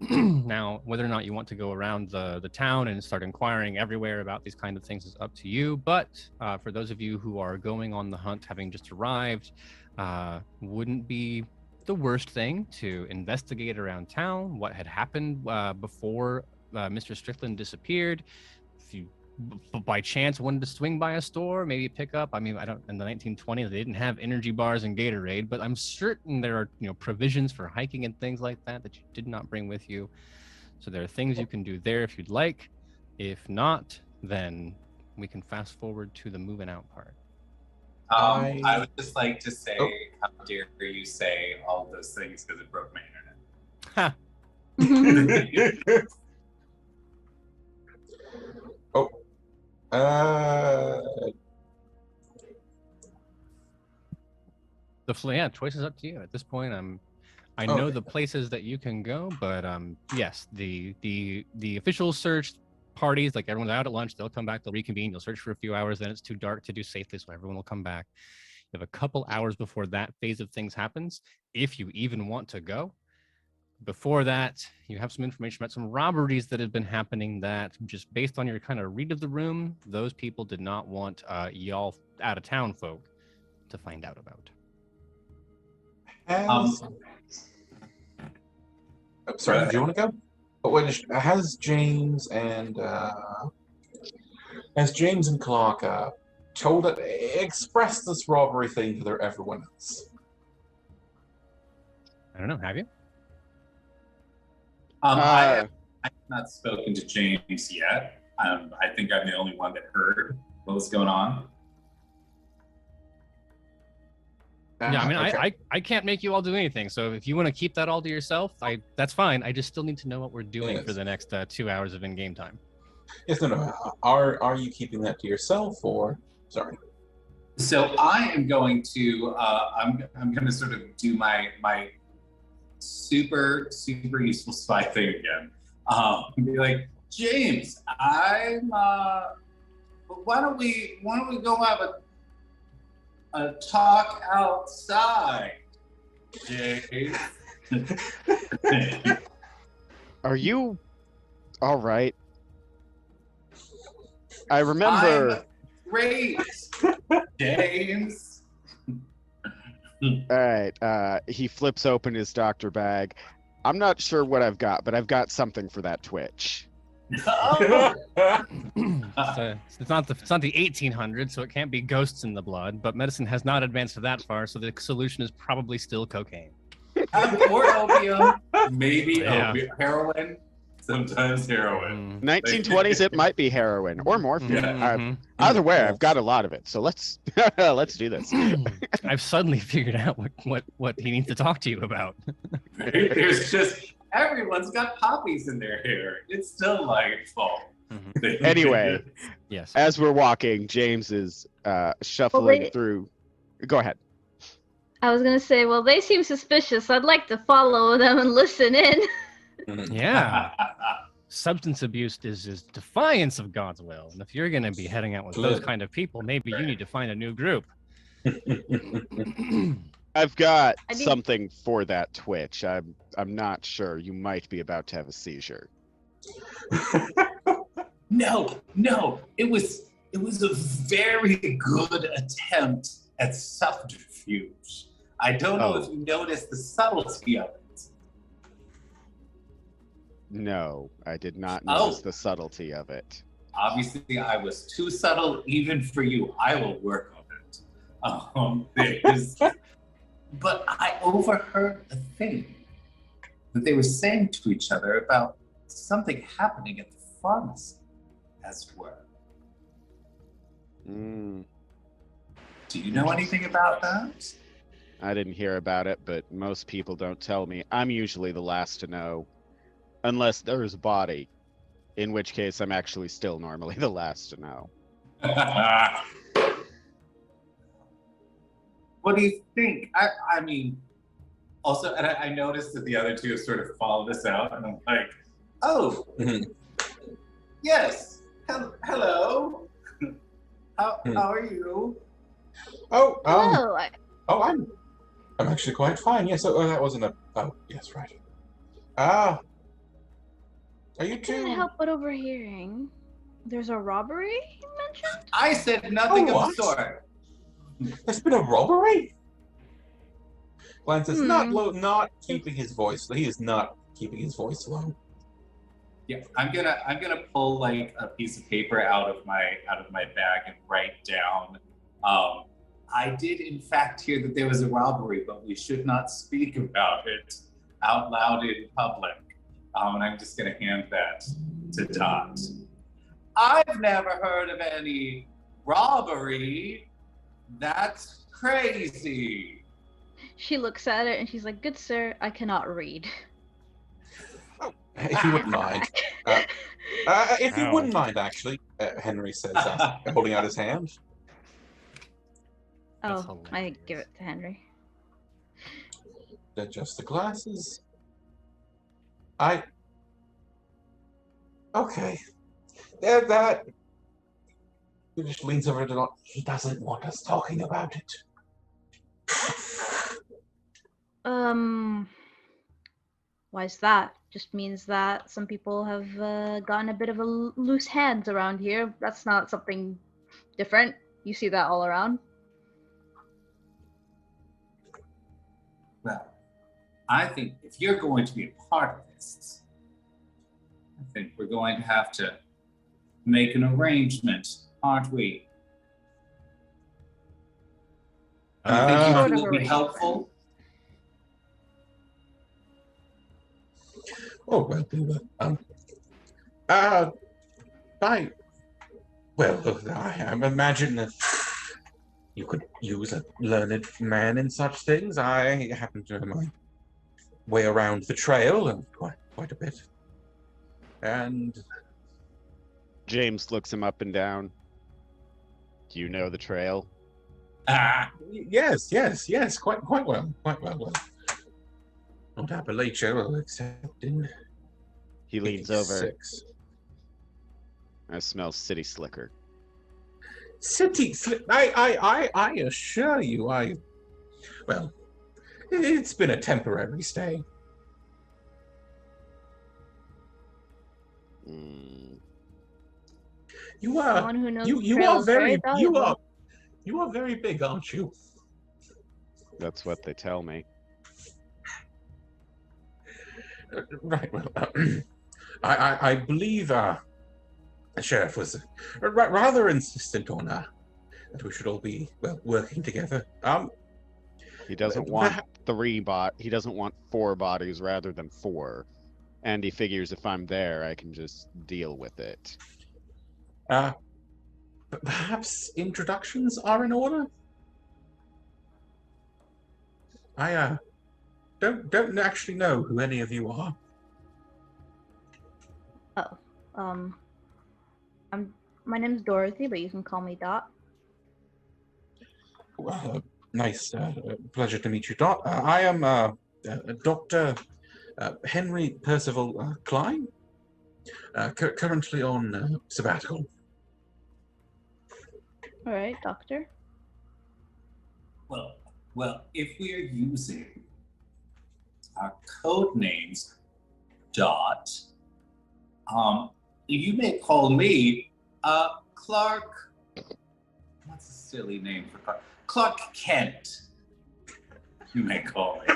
[SPEAKER 2] Now, whether or not you want to go around the town and start inquiring everywhere about these kind of things is up to you. But for those of you who are going on the hunt, having just arrived, wouldn't be the worst thing to investigate around town what had happened before Mr. Strickland disappeared. If you by chance wanted to swing by a store, maybe pick up, I mean, I don't, in the 1920s, they didn't have energy bars and Gatorade, but I'm certain there are, provisions for hiking and things like that you did not bring with you. So there are things you can do there if you'd like. If not, then we can fast forward to the moving out part.
[SPEAKER 1] I would just like to say, how dare you say all of those things because it broke my internet.
[SPEAKER 2] Ha! Choice is up to you at this point. I know the places that you can go, but yes, the official search parties, like everyone's out at lunch, they'll come back, they'll reconvene, you'll search for a few hours, then it's too dark to do safely, so everyone will come back. You have a couple hours before that phase of things happens, if you even want to go. Before that, you have some information about some robberies that have been happening that, just based on your kind of read of the room, those people did not want y'all out-of-town folk to find out about.
[SPEAKER 3] Sorry, do you want to go? But has James and Clark expressed this robbery thing to everyone else?
[SPEAKER 2] I don't know. Have you?
[SPEAKER 1] I have not spoken to James yet. I think I'm the only one that heard what was going on.
[SPEAKER 2] Yeah, I mean,
[SPEAKER 3] okay.
[SPEAKER 2] I can't make you all do anything. So if you want to keep that all to yourself, that's fine. I just still need to know what we're doing for the next 2 hours of in-game time.
[SPEAKER 3] Yes, no. Are you keeping that to yourself, or sorry?
[SPEAKER 1] So I am going to I'm going to sort of do my super useful spy thing again. And be like, James, why don't we go have a talk outside, James?
[SPEAKER 5] Are you all right? I remember.
[SPEAKER 1] Great. James.
[SPEAKER 5] All right. He flips open his doctor bag. I'm not sure what I've got, but I've got something for that twitch.
[SPEAKER 1] Oh.
[SPEAKER 2] It's not the 1800s, so it can't be ghosts in the blood. But medicine has not advanced to that far, so the solution is probably still cocaine.
[SPEAKER 1] Or opium. Maybe
[SPEAKER 2] Yeah.
[SPEAKER 1] heroin. Sometimes heroin.
[SPEAKER 5] 1920s, it might be heroin or morphine.
[SPEAKER 2] Mhm.
[SPEAKER 5] Either way, I've got a lot of it. So let's let's do this.
[SPEAKER 2] I've suddenly figured out what he needs to talk to you about.
[SPEAKER 1] There's just everyone's got poppies in their hair. It's still delightful.
[SPEAKER 5] Anyway,
[SPEAKER 2] Yes.
[SPEAKER 5] as we're walking, James is shuffling through. Go ahead.
[SPEAKER 4] I was gonna say, well, they seem suspicious. I'd like to follow them and listen in.
[SPEAKER 2] Yeah. Substance abuse is defiance of God's will. And if you're going to be heading out with those kind of people, maybe you need to find a new group.
[SPEAKER 5] I've got something for that twitch. I'm not sure. You might be about to have a seizure.
[SPEAKER 1] No. It was a very good attempt at subterfuge. I don't know if you noticed the subtlety of it.
[SPEAKER 5] No, I did not notice the subtlety of it.
[SPEAKER 1] Obviously, I was too subtle even for you. I will work on it. But I overheard a thing that they were saying to each other about something happening at the pharmacy, as it were. Do you know anything about that?
[SPEAKER 5] I didn't hear about it, but most people don't tell me. I'm usually the last to know. Unless there's a body, in which case I'm actually still normally the last to know.
[SPEAKER 1] What do you think? I mean, also, and I noticed that the other two have sort of followed us out, and I'm like, oh, yes, hello, how are you?
[SPEAKER 4] Hello.
[SPEAKER 3] I'm actually quite fine. Yes. Oh, that wasn't a. Oh, yes, right. Are you
[SPEAKER 4] I couldn't
[SPEAKER 3] two?
[SPEAKER 4] help but overhearing. There's a robbery you mentioned?
[SPEAKER 1] I said nothing of
[SPEAKER 3] what?
[SPEAKER 1] the sort.
[SPEAKER 3] There's been a robbery? Lance is not keeping his voice. He is not keeping his voice low.
[SPEAKER 1] Yeah, I'm gonna pull like a piece of paper out of my bag and write down. I did in fact hear that there was a robbery, but we should not speak about it out loud in public. And I'm just gonna hand that to Dot. I've never heard of any robbery. That's crazy.
[SPEAKER 4] She looks at it and she's like, "Good sir, I cannot read."
[SPEAKER 3] If you wouldn't mind. If you wouldn't mind, actually, Henry says, holding out his hand.
[SPEAKER 4] Oh, I give it to Henry.
[SPEAKER 3] Adjust the glasses. Okay. That. He just leans over to Dot. He doesn't want us talking about it.
[SPEAKER 4] Why is that? Just means that some people have gotten a bit of a loose hands around here. That's not something different. You see that all around.
[SPEAKER 1] Well, I think if you're going to be a part of this, I think we're going to have to make an arrangement, aren't we? I think
[SPEAKER 4] Sort
[SPEAKER 1] you
[SPEAKER 4] of
[SPEAKER 1] will be
[SPEAKER 4] arrangement.
[SPEAKER 1] helpful.
[SPEAKER 3] Oh, well, I imagine that you could use a learned man in such things. I happen to know my way around the trail and quite a bit. And
[SPEAKER 5] James looks him up and down. Do you know the trail?
[SPEAKER 3] yes, quite well. Not Appalachia, well, except in
[SPEAKER 5] He leans over.
[SPEAKER 3] 86.
[SPEAKER 5] I smell city slicker.
[SPEAKER 3] I assure you, well, it's been a temporary stay. You are
[SPEAKER 4] Someone who knows the
[SPEAKER 3] you
[SPEAKER 4] trail
[SPEAKER 3] are
[SPEAKER 4] is very
[SPEAKER 3] very
[SPEAKER 4] valuable.
[SPEAKER 3] you are very big, aren't you?
[SPEAKER 5] That's what they tell me.
[SPEAKER 3] Right. Well, I believe the sheriff was rather insistent on that we should all be working together.
[SPEAKER 5] He doesn't want he doesn't want 4 bodies rather than 4. And he figures if I'm there, I can just deal with it.
[SPEAKER 3] Perhaps introductions are in order. I don't actually know who any of you are.
[SPEAKER 4] My name's Dorothy, but you can call me Dot.
[SPEAKER 3] Well, nice, pleasure to meet you, Dot. I am Dr. Henry Percival Klein, currently on sabbatical.
[SPEAKER 4] All right, Doctor.
[SPEAKER 1] Well, if we are using our code names, Dot, you may call me Clark. What's a silly name for Clark? Clark Kent. You may call me.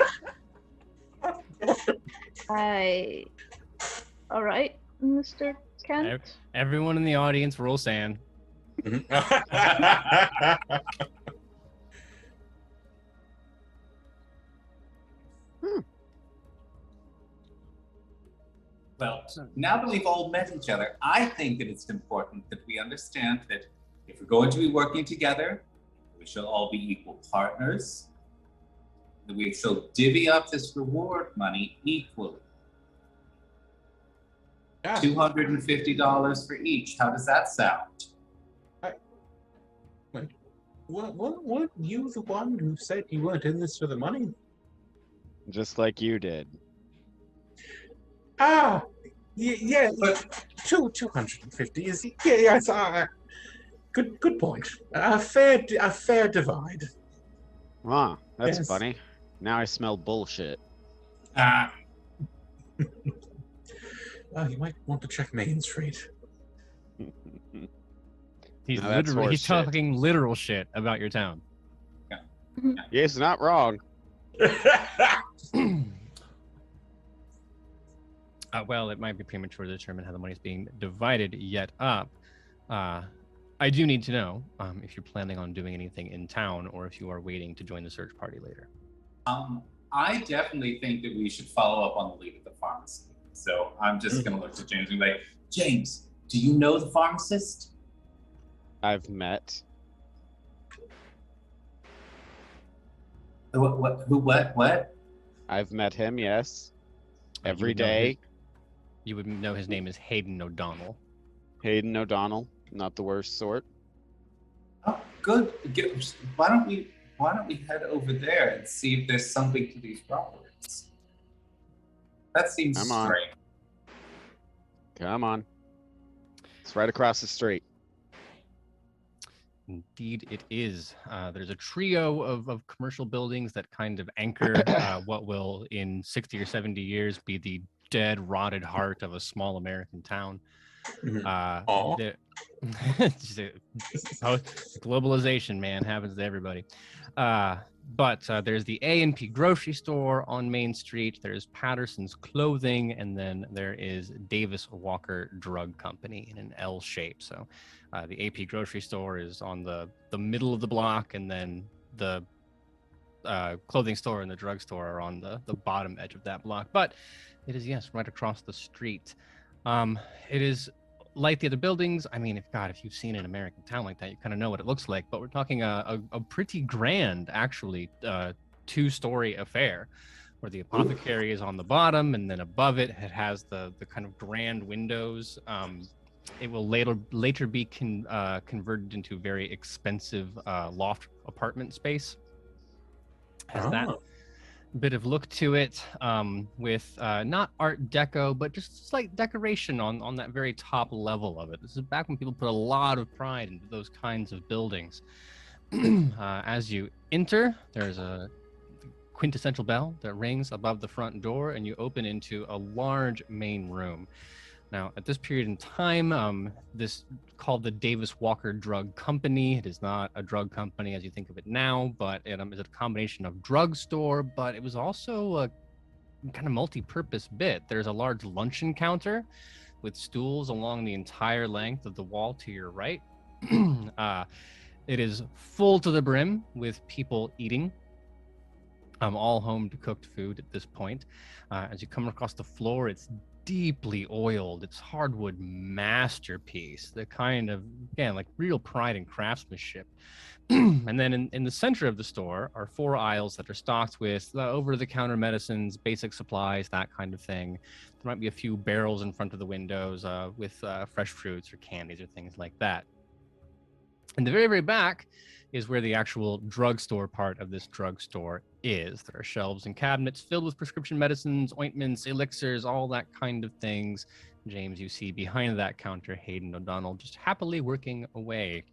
[SPEAKER 4] All right, Mr. Kent.
[SPEAKER 2] Everyone in the audience, roll sand.
[SPEAKER 1] Well, now that we've all met each other, I think that it's important that we understand that if we're going to be working together, we shall all be equal partners, that we shall divvy up this reward money equally.
[SPEAKER 3] Yeah.
[SPEAKER 1] $250 for each. How does that sound?
[SPEAKER 3] Wait, weren't you the one who said you weren't in this for the money?
[SPEAKER 5] Just like you did.
[SPEAKER 3] Yeah, but 250 is yes. Good point. A fair divide.
[SPEAKER 5] Ah, that's
[SPEAKER 3] Yes.
[SPEAKER 5] funny. Now I smell bullshit.
[SPEAKER 3] You might want to check Main Street.
[SPEAKER 2] He's
[SPEAKER 5] Now that's horse shit.
[SPEAKER 2] talking literal shit about your town.
[SPEAKER 5] Yes, not wrong.
[SPEAKER 2] Well, it might be premature to determine how the money's being divided yet up. I do need to know if you're planning on doing anything in town or if you are waiting to join the search party later.
[SPEAKER 1] I definitely think that we should follow up on the lead of the pharmacy. So I'm just going to look to James and be like, James, do you know the pharmacist?
[SPEAKER 5] I've met.
[SPEAKER 1] What?
[SPEAKER 5] I've met him, yes.
[SPEAKER 2] You
[SPEAKER 5] Every
[SPEAKER 2] would know
[SPEAKER 5] day.
[SPEAKER 2] You would know his name is Hayden O'Donnell.
[SPEAKER 5] Hayden O'Donnell, not the worst sort.
[SPEAKER 1] Oh, good. Why don't we head over there and see if there's something to these reports? That seems
[SPEAKER 5] Come on.
[SPEAKER 1] strange.
[SPEAKER 5] Come on. It's right across the street.
[SPEAKER 2] Indeed, it is. There's a trio of commercial buildings that kind of anchor what will, in 60 or 70 years, be the dead, rotted heart of a small American town. Globalization, man, happens to everybody. But there's the A&P grocery store on Main Street. There's Patterson's Clothing, and then there is Davis Walker Drug Company in an L shape. So the AP grocery store is on the middle of the block, and then the clothing store and the drugstore are on the bottom edge of that block. But it is, yes, right across the street. It is like the other buildings. I mean, if you've seen an American town like that, you kind of know what it looks like. But we're talking a pretty grand, actually, 2-story affair, where the apothecary is on the bottom, and then above it, it has the kind of grand windows. It will later be converted into very expensive loft apartment space. Has that bit of look to it, with not Art Deco, but just slight decoration on that very top level of it. This is back when people put a lot of pride into those kinds of buildings. As you enter, there's a quintessential bell that rings above the front door, and you open into a large main room Now, at this period in time, this called the Davis Walker Drug Company. It is not a drug company as you think of it now, but it is a combination of drugstore, but it was also a kind of multi-purpose bit. There's a large luncheon counter with stools along the entire length of the wall to your right. It is full to the brim with people eating. All home to cooked food at this point. As you come across the floor, it's deeply oiled. It's hardwood masterpiece. The kind of, again, like real pride and craftsmanship. And then in the center of the store are 4 aisles that are stocked with over-the-counter medicines, basic supplies, that kind of thing. There might be a few barrels in front of the windows with fresh fruits or candies or things like that. In the very, very back is where the actual drugstore part of this drugstore is. There are shelves and cabinets filled with prescription medicines, ointments, elixirs, all that kind of things. James, you see behind that counter, Hayden O'Donnell just happily working away.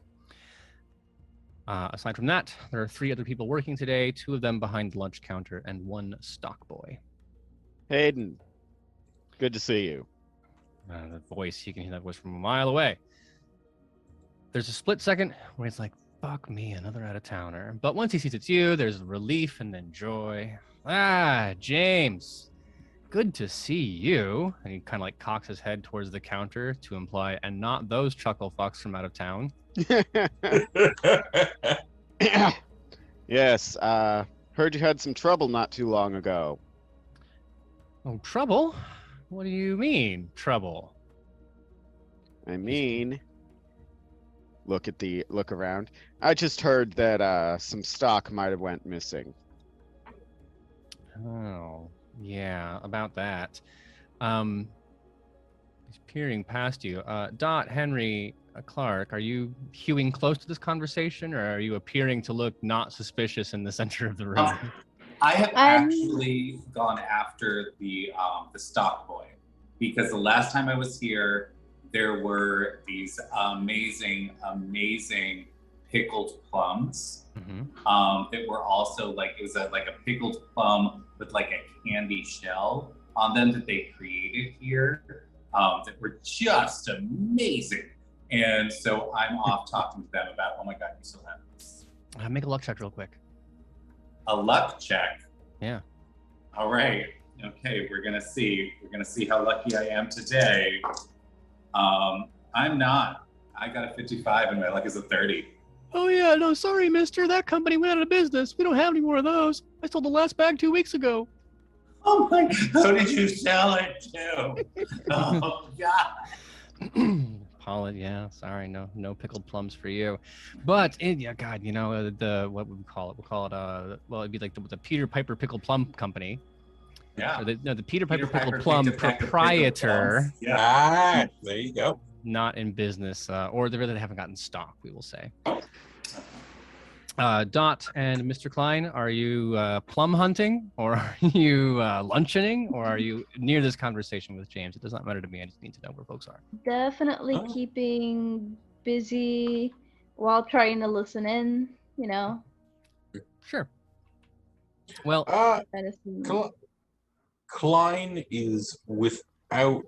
[SPEAKER 2] Aside from that, there are 3 other people working today, 2 of them behind the lunch counter and 1 stock boy.
[SPEAKER 5] Hayden, good to see you.
[SPEAKER 2] The voice, you can hear that voice from a mile away. There's a split second where he's like, fuck me, another out-of-towner. But once he sees it's you, there's relief and then joy. Ah, James, good to see you. And he kind of like cocks his head towards the counter to imply, and not those chuckle fucks from out of town.
[SPEAKER 5] Yes, heard you had some trouble not too long ago.
[SPEAKER 2] Oh, trouble? What do you mean, trouble?
[SPEAKER 5] I mean, look around. I just heard that some stock might have went missing.
[SPEAKER 2] Oh, yeah, about that. He's peering past you. Dot, Henry, Clark, are you hewing close to this conversation, or are you appearing to look not suspicious in the center of the room?
[SPEAKER 1] I have actually gone after the stock boy, because the last time I was here, there were these amazing pickled plums. That were also like, it was like a pickled plum with like a candy shell on them that they created here, that were just amazing. And so I'm off talking to them about, oh my God, you still have this.
[SPEAKER 2] Make a luck check real quick.
[SPEAKER 1] A luck check?
[SPEAKER 2] Yeah.
[SPEAKER 1] All right. Okay, we're gonna see. We're gonna see how lucky I am today. I'm not. I got a 55 and my luck is a 30.
[SPEAKER 2] Oh yeah, no, sorry, mister. That company went out of business. We don't have any more of those. I sold the last bag 2 weeks ago.
[SPEAKER 1] Oh my God. Who did you sell it to? Oh God.
[SPEAKER 2] Paula, yeah, sorry, no pickled plums for you. But yeah, God, you know, what would we call it? We'll call it well, it'd be like the Peter Piper Pickled Plum Company.
[SPEAKER 1] Yeah.
[SPEAKER 2] Or the Peter Piper
[SPEAKER 1] Piper
[SPEAKER 2] Pickled Plum
[SPEAKER 1] picked a pack of pickled
[SPEAKER 2] proprietor.
[SPEAKER 1] plums. Yeah.
[SPEAKER 3] Ah, there you go.
[SPEAKER 2] Not in business, or they really haven't gotten stock, we will say. Dot and Mr. Klein, are you plum hunting, or are you luncheoning, or are you near this conversation with James? It does not matter to me. I just need to know where folks are.
[SPEAKER 4] Definitely keeping busy while trying to listen in, you know.
[SPEAKER 2] Sure. Well,
[SPEAKER 3] Klein is without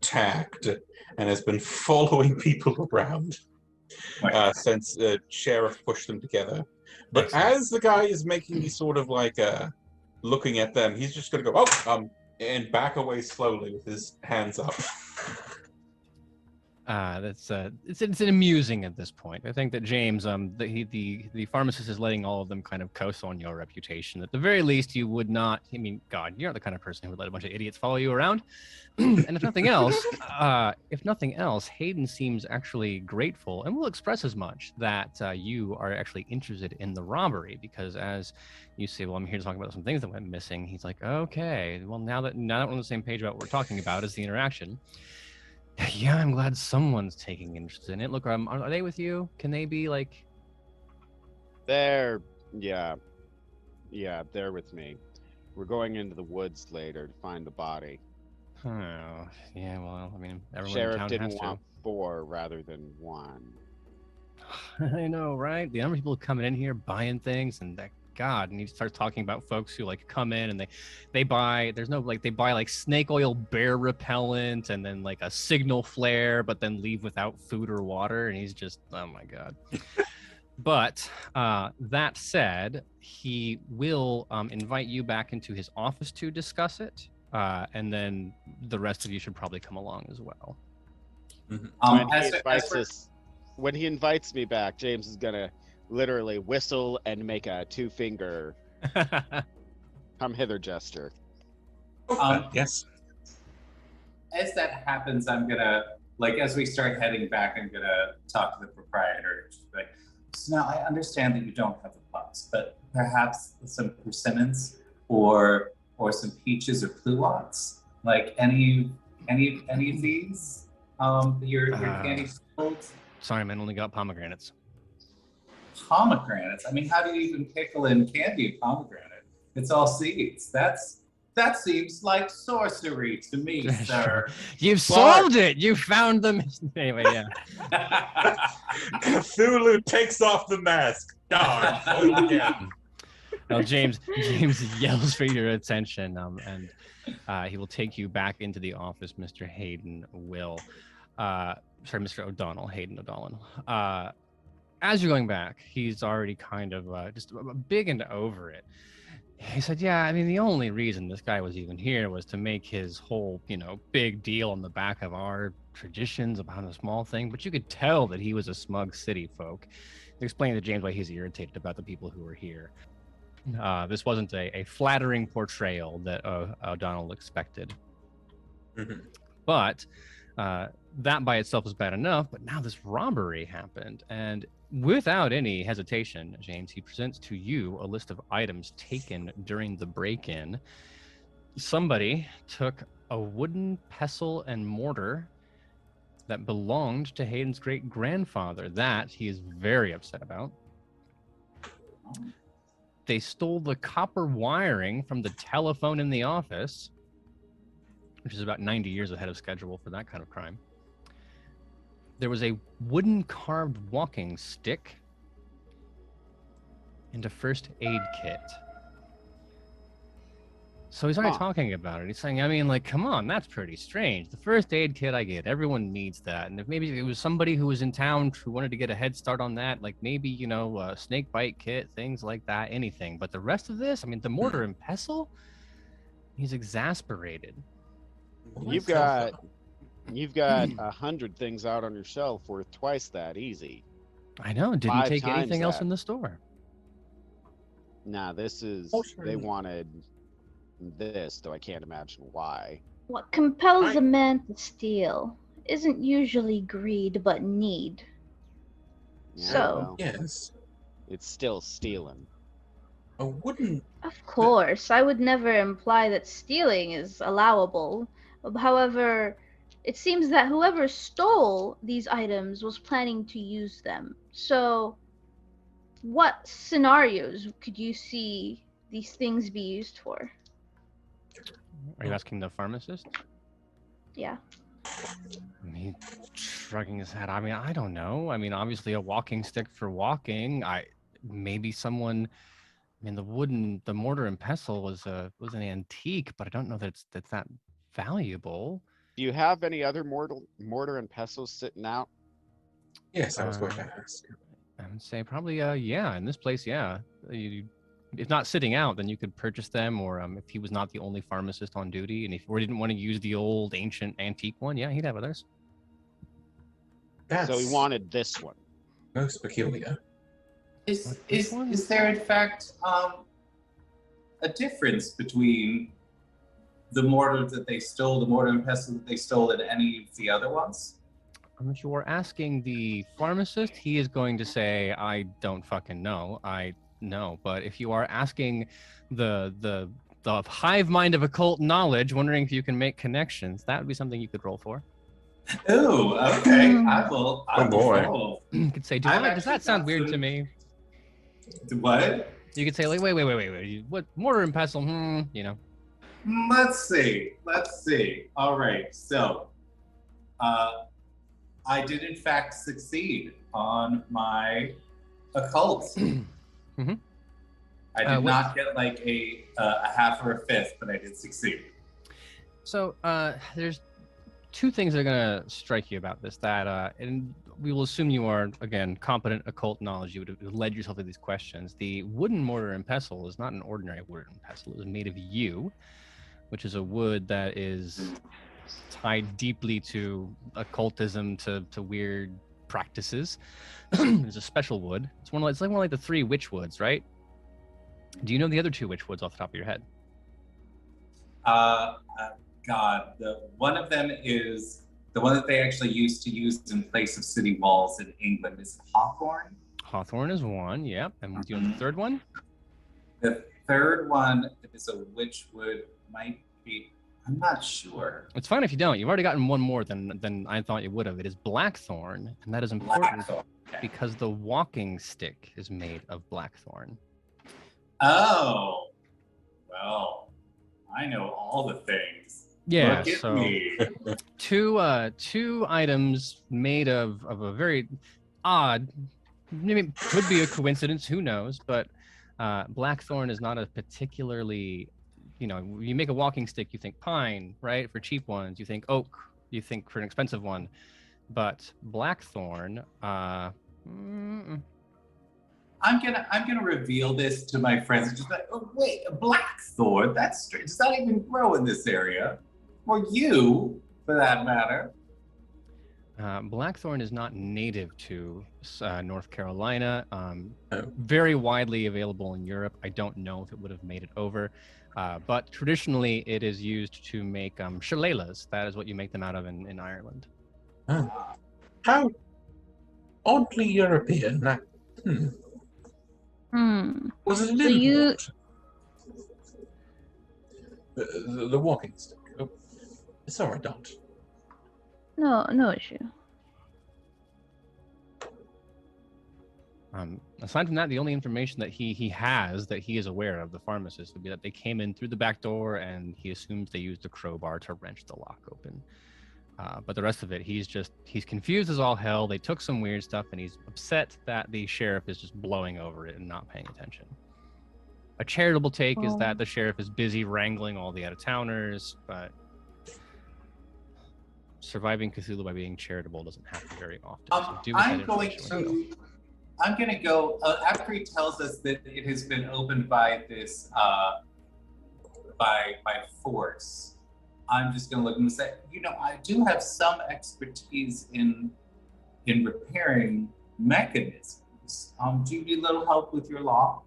[SPEAKER 3] tact and has been following people around since Sheriff pushed them together. But as the guy is making me sort of like looking at them, he's just going to go, and back away slowly with his hands up.
[SPEAKER 2] It's amusing at this point. I think that James, the pharmacist is letting all of them kind of coast on your reputation. At the very least, you would not. I mean, God, you're not the kind of person who would let a bunch of idiots follow you around. And if nothing else, Hayden seems actually grateful and will express as much that you are actually interested in the robbery, because as you say, well, I'm here to talk about some things that went missing. He's like, okay, well, now that we're on the same page about what we're talking about is the interaction. Yeah, I'm glad someone's taking interest in it. Look, are they with you? Can they be like?
[SPEAKER 5] They're with me. We're going into the woods later to find the body.
[SPEAKER 2] Oh, yeah. Well, I mean, everyone
[SPEAKER 5] Sheriff
[SPEAKER 2] in town
[SPEAKER 5] didn't
[SPEAKER 2] has
[SPEAKER 5] want 4 rather than 1.
[SPEAKER 2] to. I know, right? The number of people coming in here buying things, and that god. And he starts talking about folks who like come in and they buy, there's no like, they buy like snake oil bear repellent and then like a signal flare, but then leave without food or water. And he's just, oh my god. But that said, he will invite you back into his office to discuss it. And then the rest of you should probably come along as well.
[SPEAKER 5] When he invites me back, James is gonna literally whistle and make a 2-finger come hither gesture.
[SPEAKER 3] Yes.
[SPEAKER 1] As that happens, I'm gonna, like, as we start heading back, I'm gonna talk to the proprietor. Like, so now I understand that you don't have the pucks, but perhaps some persimmons or some peaches or pluots, like any of these. Your candy folds.
[SPEAKER 2] Sorry, man, only got pomegranates.
[SPEAKER 1] Pomegranates. I mean, how do you even pickle in candy a pomegranate? It's all seeds. That seems like sorcery to me, sir.
[SPEAKER 2] You've solved it. You found them. Anyway, yeah.
[SPEAKER 3] Cthulhu takes off the mask. Darn.
[SPEAKER 2] Well, James yells for your attention, and he will take you back into the office. Mr. Hayden will, Mr. O'Donnell, Hayden O'Donnell. As you're going back, he's already kind of just big and over it. He said, yeah, I mean, the only reason this guy was even here was to make his whole, big deal on the back of our traditions about a small thing. But you could tell that he was a smug city folk. He explained to James why he's irritated about the people who were here. This wasn't a flattering portrayal that O'Donnell expected. Mm-hmm. But that by itself was bad enough. But now this robbery happened. And without any hesitation, James, he presents to you a list of items taken during the break-in. Somebody took a wooden pestle and mortar that belonged to Hayden's great-grandfather. That he is very upset about. They stole the copper wiring from the telephone in the office, which is about 90 years ahead of schedule for that kind of crime. There was a wooden carved walking stick and a first aid kit. So he's already talking about it. He's saying, I mean, like, come on, that's pretty strange. The first aid kit, I get. Everyone needs that. And if maybe it was somebody who was in town who wanted to get a head start on that, like maybe, a snake bite kit, things like that, anything. But the rest of this, I mean, the mortar and pestle, he's exasperated.
[SPEAKER 5] You've got 100 things out on your shelf worth twice that easy.
[SPEAKER 2] I know. Didn't take anything else in the store.
[SPEAKER 5] Nah, this is, they wanted this, though I can't imagine why.
[SPEAKER 4] What compels a man to steal isn't usually greed, but need.
[SPEAKER 5] Yeah,
[SPEAKER 4] So,
[SPEAKER 5] well,
[SPEAKER 3] yes,
[SPEAKER 5] it's still stealing.
[SPEAKER 3] A wooden.
[SPEAKER 4] Of course, I would never imply that stealing is allowable. However, it seems that whoever stole these items was planning to use them. So, what scenarios could you see these things be used for?
[SPEAKER 2] Are you asking the pharmacist?
[SPEAKER 4] Yeah.
[SPEAKER 2] He's shrugging his head. I mean, I don't know. I mean, obviously a walking stick for walking. Maybe someone. I mean, the mortar and pestle was an antique, but I don't know that's that valuable.
[SPEAKER 5] Do you have any other mortar and pestles sitting out?
[SPEAKER 3] Yes, I was going to ask.
[SPEAKER 2] I would say probably yeah. In this place, yeah. If not sitting out, then you could purchase them, or if he was not the only pharmacist on duty, and if we didn't want to use the old ancient antique one, yeah, he'd have others.
[SPEAKER 5] So he wanted this one.
[SPEAKER 3] Most peculiar.
[SPEAKER 1] Is there in fact a difference between the mortar that they stole, the mortar and pestle that they stole, and any of the other ones?
[SPEAKER 2] If you are asking the pharmacist, he is going to say, I don't fucking know. No, but if you are asking the hive mind of occult knowledge, wondering if you can make connections, that would be something you could roll for.
[SPEAKER 1] Oh, okay. I will. Roll.
[SPEAKER 2] You could say, does that sound weird to me?
[SPEAKER 1] What?
[SPEAKER 2] You could say, like, wait. What mortar and pestle?
[SPEAKER 1] Let's see. All right. So, I did in fact succeed on my occult.
[SPEAKER 2] Mm-hmm.
[SPEAKER 1] I did
[SPEAKER 2] what-
[SPEAKER 1] not get like a half or a fifth, but I did succeed.
[SPEAKER 2] So there's two things that are going to strike you about this. And we will assume you are, again, competent occult knowledge. You would have led yourself to these questions. The wooden mortar and pestle is not an ordinary wooden pestle. It was made of yew, which is a wood that is tied deeply to occultism, to weird practices. It's a special wood. It's like one of the three witch woods, right? Do you know the other two witch woods off the top of your head?
[SPEAKER 1] God, one of them is the one that they actually used in place of city walls in England is hawthorn.
[SPEAKER 2] Hawthorn is one, yep. And do you know the third one?
[SPEAKER 1] The third one is a witch wood, might be, I'm not sure.
[SPEAKER 2] It's fine if you don't. You've already gotten one more than I thought you would have. It is blackthorn, and that is important
[SPEAKER 1] Blackthorn. Okay.
[SPEAKER 2] because the walking stick is made of blackthorn.
[SPEAKER 1] Oh, well, I know all the things.
[SPEAKER 2] Yeah,
[SPEAKER 1] Look at
[SPEAKER 2] so
[SPEAKER 1] me.
[SPEAKER 2] two items made of a very odd, maybe it could be a coincidence, who knows, but blackthorn is not a particularly, you make a walking stick, you think pine, right? For cheap ones, you think oak, you think for an expensive one, but blackthorn,
[SPEAKER 1] I'm gonna reveal this to my friends. Just like, oh wait, a blackthorn? That's strange. Does not even grow in this area, or you, for that matter.
[SPEAKER 2] Blackthorn is not native to North Carolina.
[SPEAKER 3] Oh.
[SPEAKER 2] Very widely available in Europe. I don't know if it would have made it over, but traditionally it is used to make shillelaghs. That is what you make them out of in Ireland.
[SPEAKER 3] Oh. How oddly European. That, Was it an
[SPEAKER 4] So you-
[SPEAKER 3] import? The walking stick. Oh, it's all right, don't.
[SPEAKER 4] No issue.
[SPEAKER 2] Aside from that, the only information that he has that he is aware of, the pharmacist, would be that they came in through the back door and he assumes they used a crowbar to wrench the lock open. But the rest of it, he's confused as all hell. They took some weird stuff and he's upset that the sheriff is just blowing over it and not paying attention. A charitable take is that the sheriff is busy wrangling all the out-of-towners, but surviving Cthulhu by being charitable doesn't happen very often. So do with that
[SPEAKER 1] I'm going
[SPEAKER 2] information
[SPEAKER 1] to. I'm going to go after he tells us that it has been opened by this by force. I'm just going to look and say, I do have some expertise in repairing mechanisms. Do you need a little help with your law?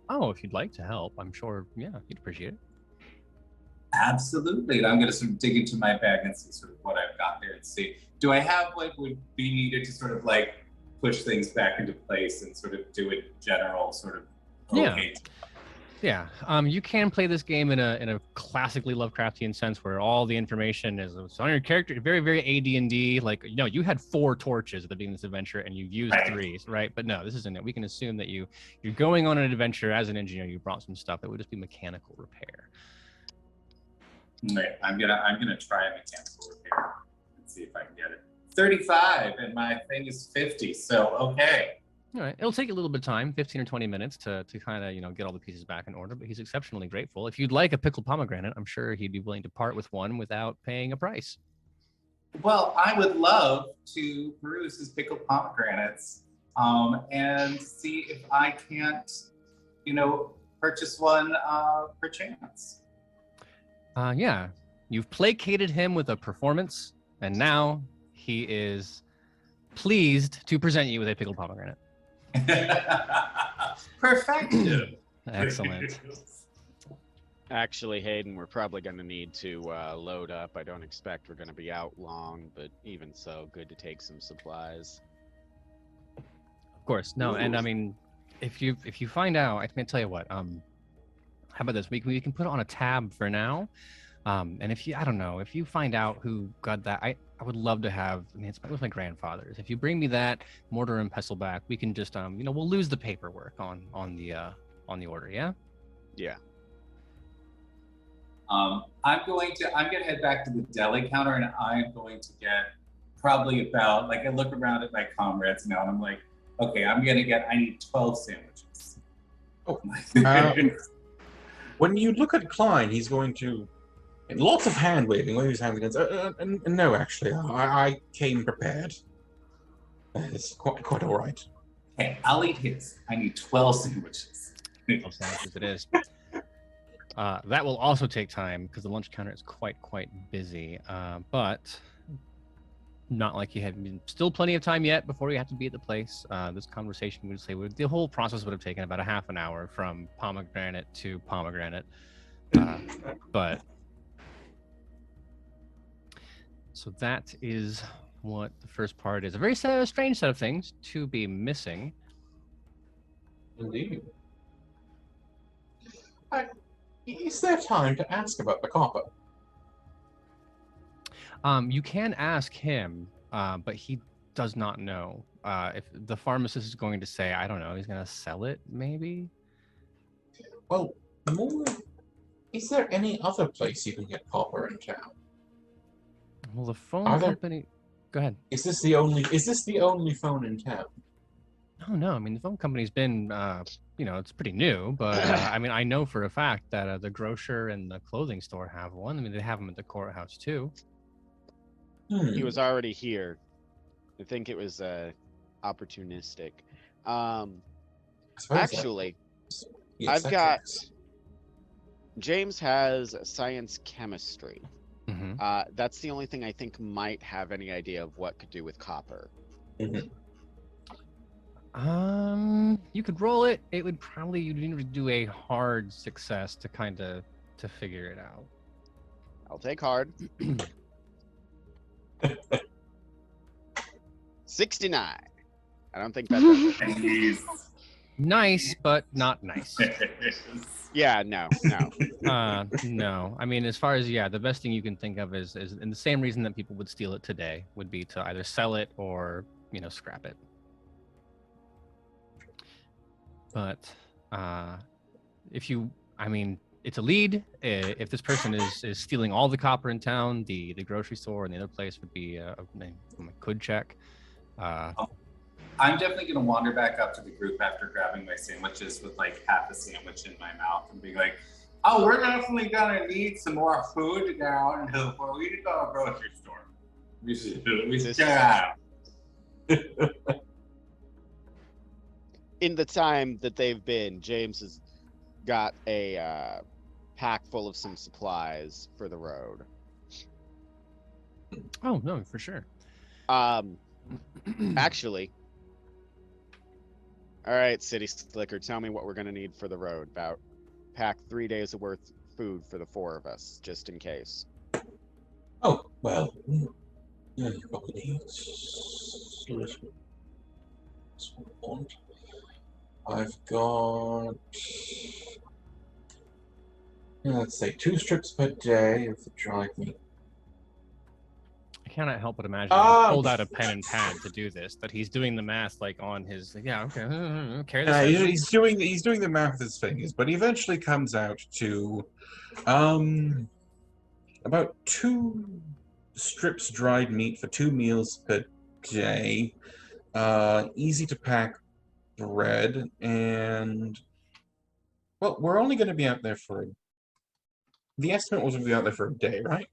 [SPEAKER 2] Oh, if you'd like to help, I'm sure, yeah, you'd appreciate it.
[SPEAKER 1] Absolutely. And I'm going to sort of dig into my bag and see sort of what I've got there and see, do I have what would be needed to sort of like push things back into place and sort of do a general sort of okay.
[SPEAKER 2] Yeah, you can play this game in a classically Lovecraftian sense where all the information is on your character, very, very AD&D. Like, you had 4 torches at the beginning of this adventure and you used 3, right? But no, this isn't it. We can assume that you're going on an adventure as an engineer. You brought some stuff that would just be mechanical repair.
[SPEAKER 1] Right, I'm gonna try a mechanical repair and see if I can get it. 35 and my thing is 50. So okay.
[SPEAKER 2] All right, it'll take a little bit of time, 15 or 20 minutes to kind of get all the pieces back in order. But he's exceptionally grateful. If you'd like a pickled pomegranate, I'm sure he'd be willing to part with one without paying a price.
[SPEAKER 1] Well, I would love to peruse his pickled pomegranates and see if I can't, purchase one perchance.
[SPEAKER 2] Yeah, you've placated him with a performance, and now he is pleased to present you with a pickled pomegranate.
[SPEAKER 1] Perfection.
[SPEAKER 2] Excellent.
[SPEAKER 5] Actually, Hayden, we're probably going to need to load up. I don't expect we're going to be out long, but even so, good to take some supplies.
[SPEAKER 2] Of course, no, and I mean, if you find out, I can tell you what. How about this? We can put it on a tab for now. And if you find out who got that, I would love to have. I mean, it was my grandfather's. If you bring me that mortar and pestle back, we can just we'll lose the paperwork on the order. Yeah.
[SPEAKER 5] Yeah.
[SPEAKER 1] I'm gonna head back to the deli counter and I'm going to get probably about, like, I look around at my comrades now and I'm like, okay, I need 12 sandwiches.
[SPEAKER 3] Oh, when you look at Klein, he's going to... Lots of hand-waving, waving his hands against... no, actually, I came prepared. It's quite all right.
[SPEAKER 1] Hey, I'll eat his. I need 12 sandwiches.
[SPEAKER 2] 12 sandwiches it is. That will also take time because the lunch counter is quite busy. But not like you had still plenty of time yet before you have to be at the place. This conversation would say the whole process would have taken about a half an hour from pomegranate to pomegranate. But so that is what the first part is. A very strange set of things to be missing.
[SPEAKER 3] Indeed. Is there time to ask about the copper?
[SPEAKER 2] You can ask him, but he does not know. If the pharmacist is going to say, I don't know, he's going to sell it, maybe?
[SPEAKER 3] Well, is there any other place you can get copper in town?
[SPEAKER 2] Well, the phone company... Go ahead.
[SPEAKER 3] Is this the only phone in town?
[SPEAKER 2] No. I mean, the phone company's been, it's pretty new, but I mean, I know for a fact that the grocer and the clothing store have one. I mean, they have them at the courthouse too.
[SPEAKER 5] He was already here. I think it was opportunistic. Actually,
[SPEAKER 3] yes,
[SPEAKER 5] I've got... James has science chemistry.
[SPEAKER 2] Mm-hmm.
[SPEAKER 5] That's the only thing I think might have any idea of what could do with copper.
[SPEAKER 3] Mm-hmm.
[SPEAKER 2] You could roll it. It would probably, you'd need to do a hard success to to figure it out.
[SPEAKER 5] I'll take hard. 69. I don't think that does it.
[SPEAKER 2] Nice, but not nice.
[SPEAKER 5] Yeah, no.
[SPEAKER 2] No. I mean, as far as, the best thing you can think of is and the same reason that people would steal it today would be to either sell it or, scrap it. But it's a lead. If this person is stealing all the copper in town, the grocery store and the other place would be could check.
[SPEAKER 1] I'm definitely going to wander back up to the group after grabbing my sandwiches with like half a sandwich in my mouth and be like, oh, we're definitely going to need some more food now before we go to a grocery store. We should get out.
[SPEAKER 5] In the time that they've been, James has got a pack full of some supplies for the road.
[SPEAKER 2] Oh, no, for sure.
[SPEAKER 5] Actually, all right, City Slicker, tell me what we're going to need for the road. About pack 3 days of worth food for the 4 of us, just in case.
[SPEAKER 3] Oh, well, I've got, let's say 2 strips per day of the dried meat.
[SPEAKER 2] I cannot help but imagine he pulled out a pen and pad to do this, that he's doing the math like on his,
[SPEAKER 3] he's doing the math with his fingers, but he eventually comes out to about 2 strips dried meat for 2 meals per day, easy to pack bread, and well, we're only going to be out there for the estimate was we'll be out there for a day, right?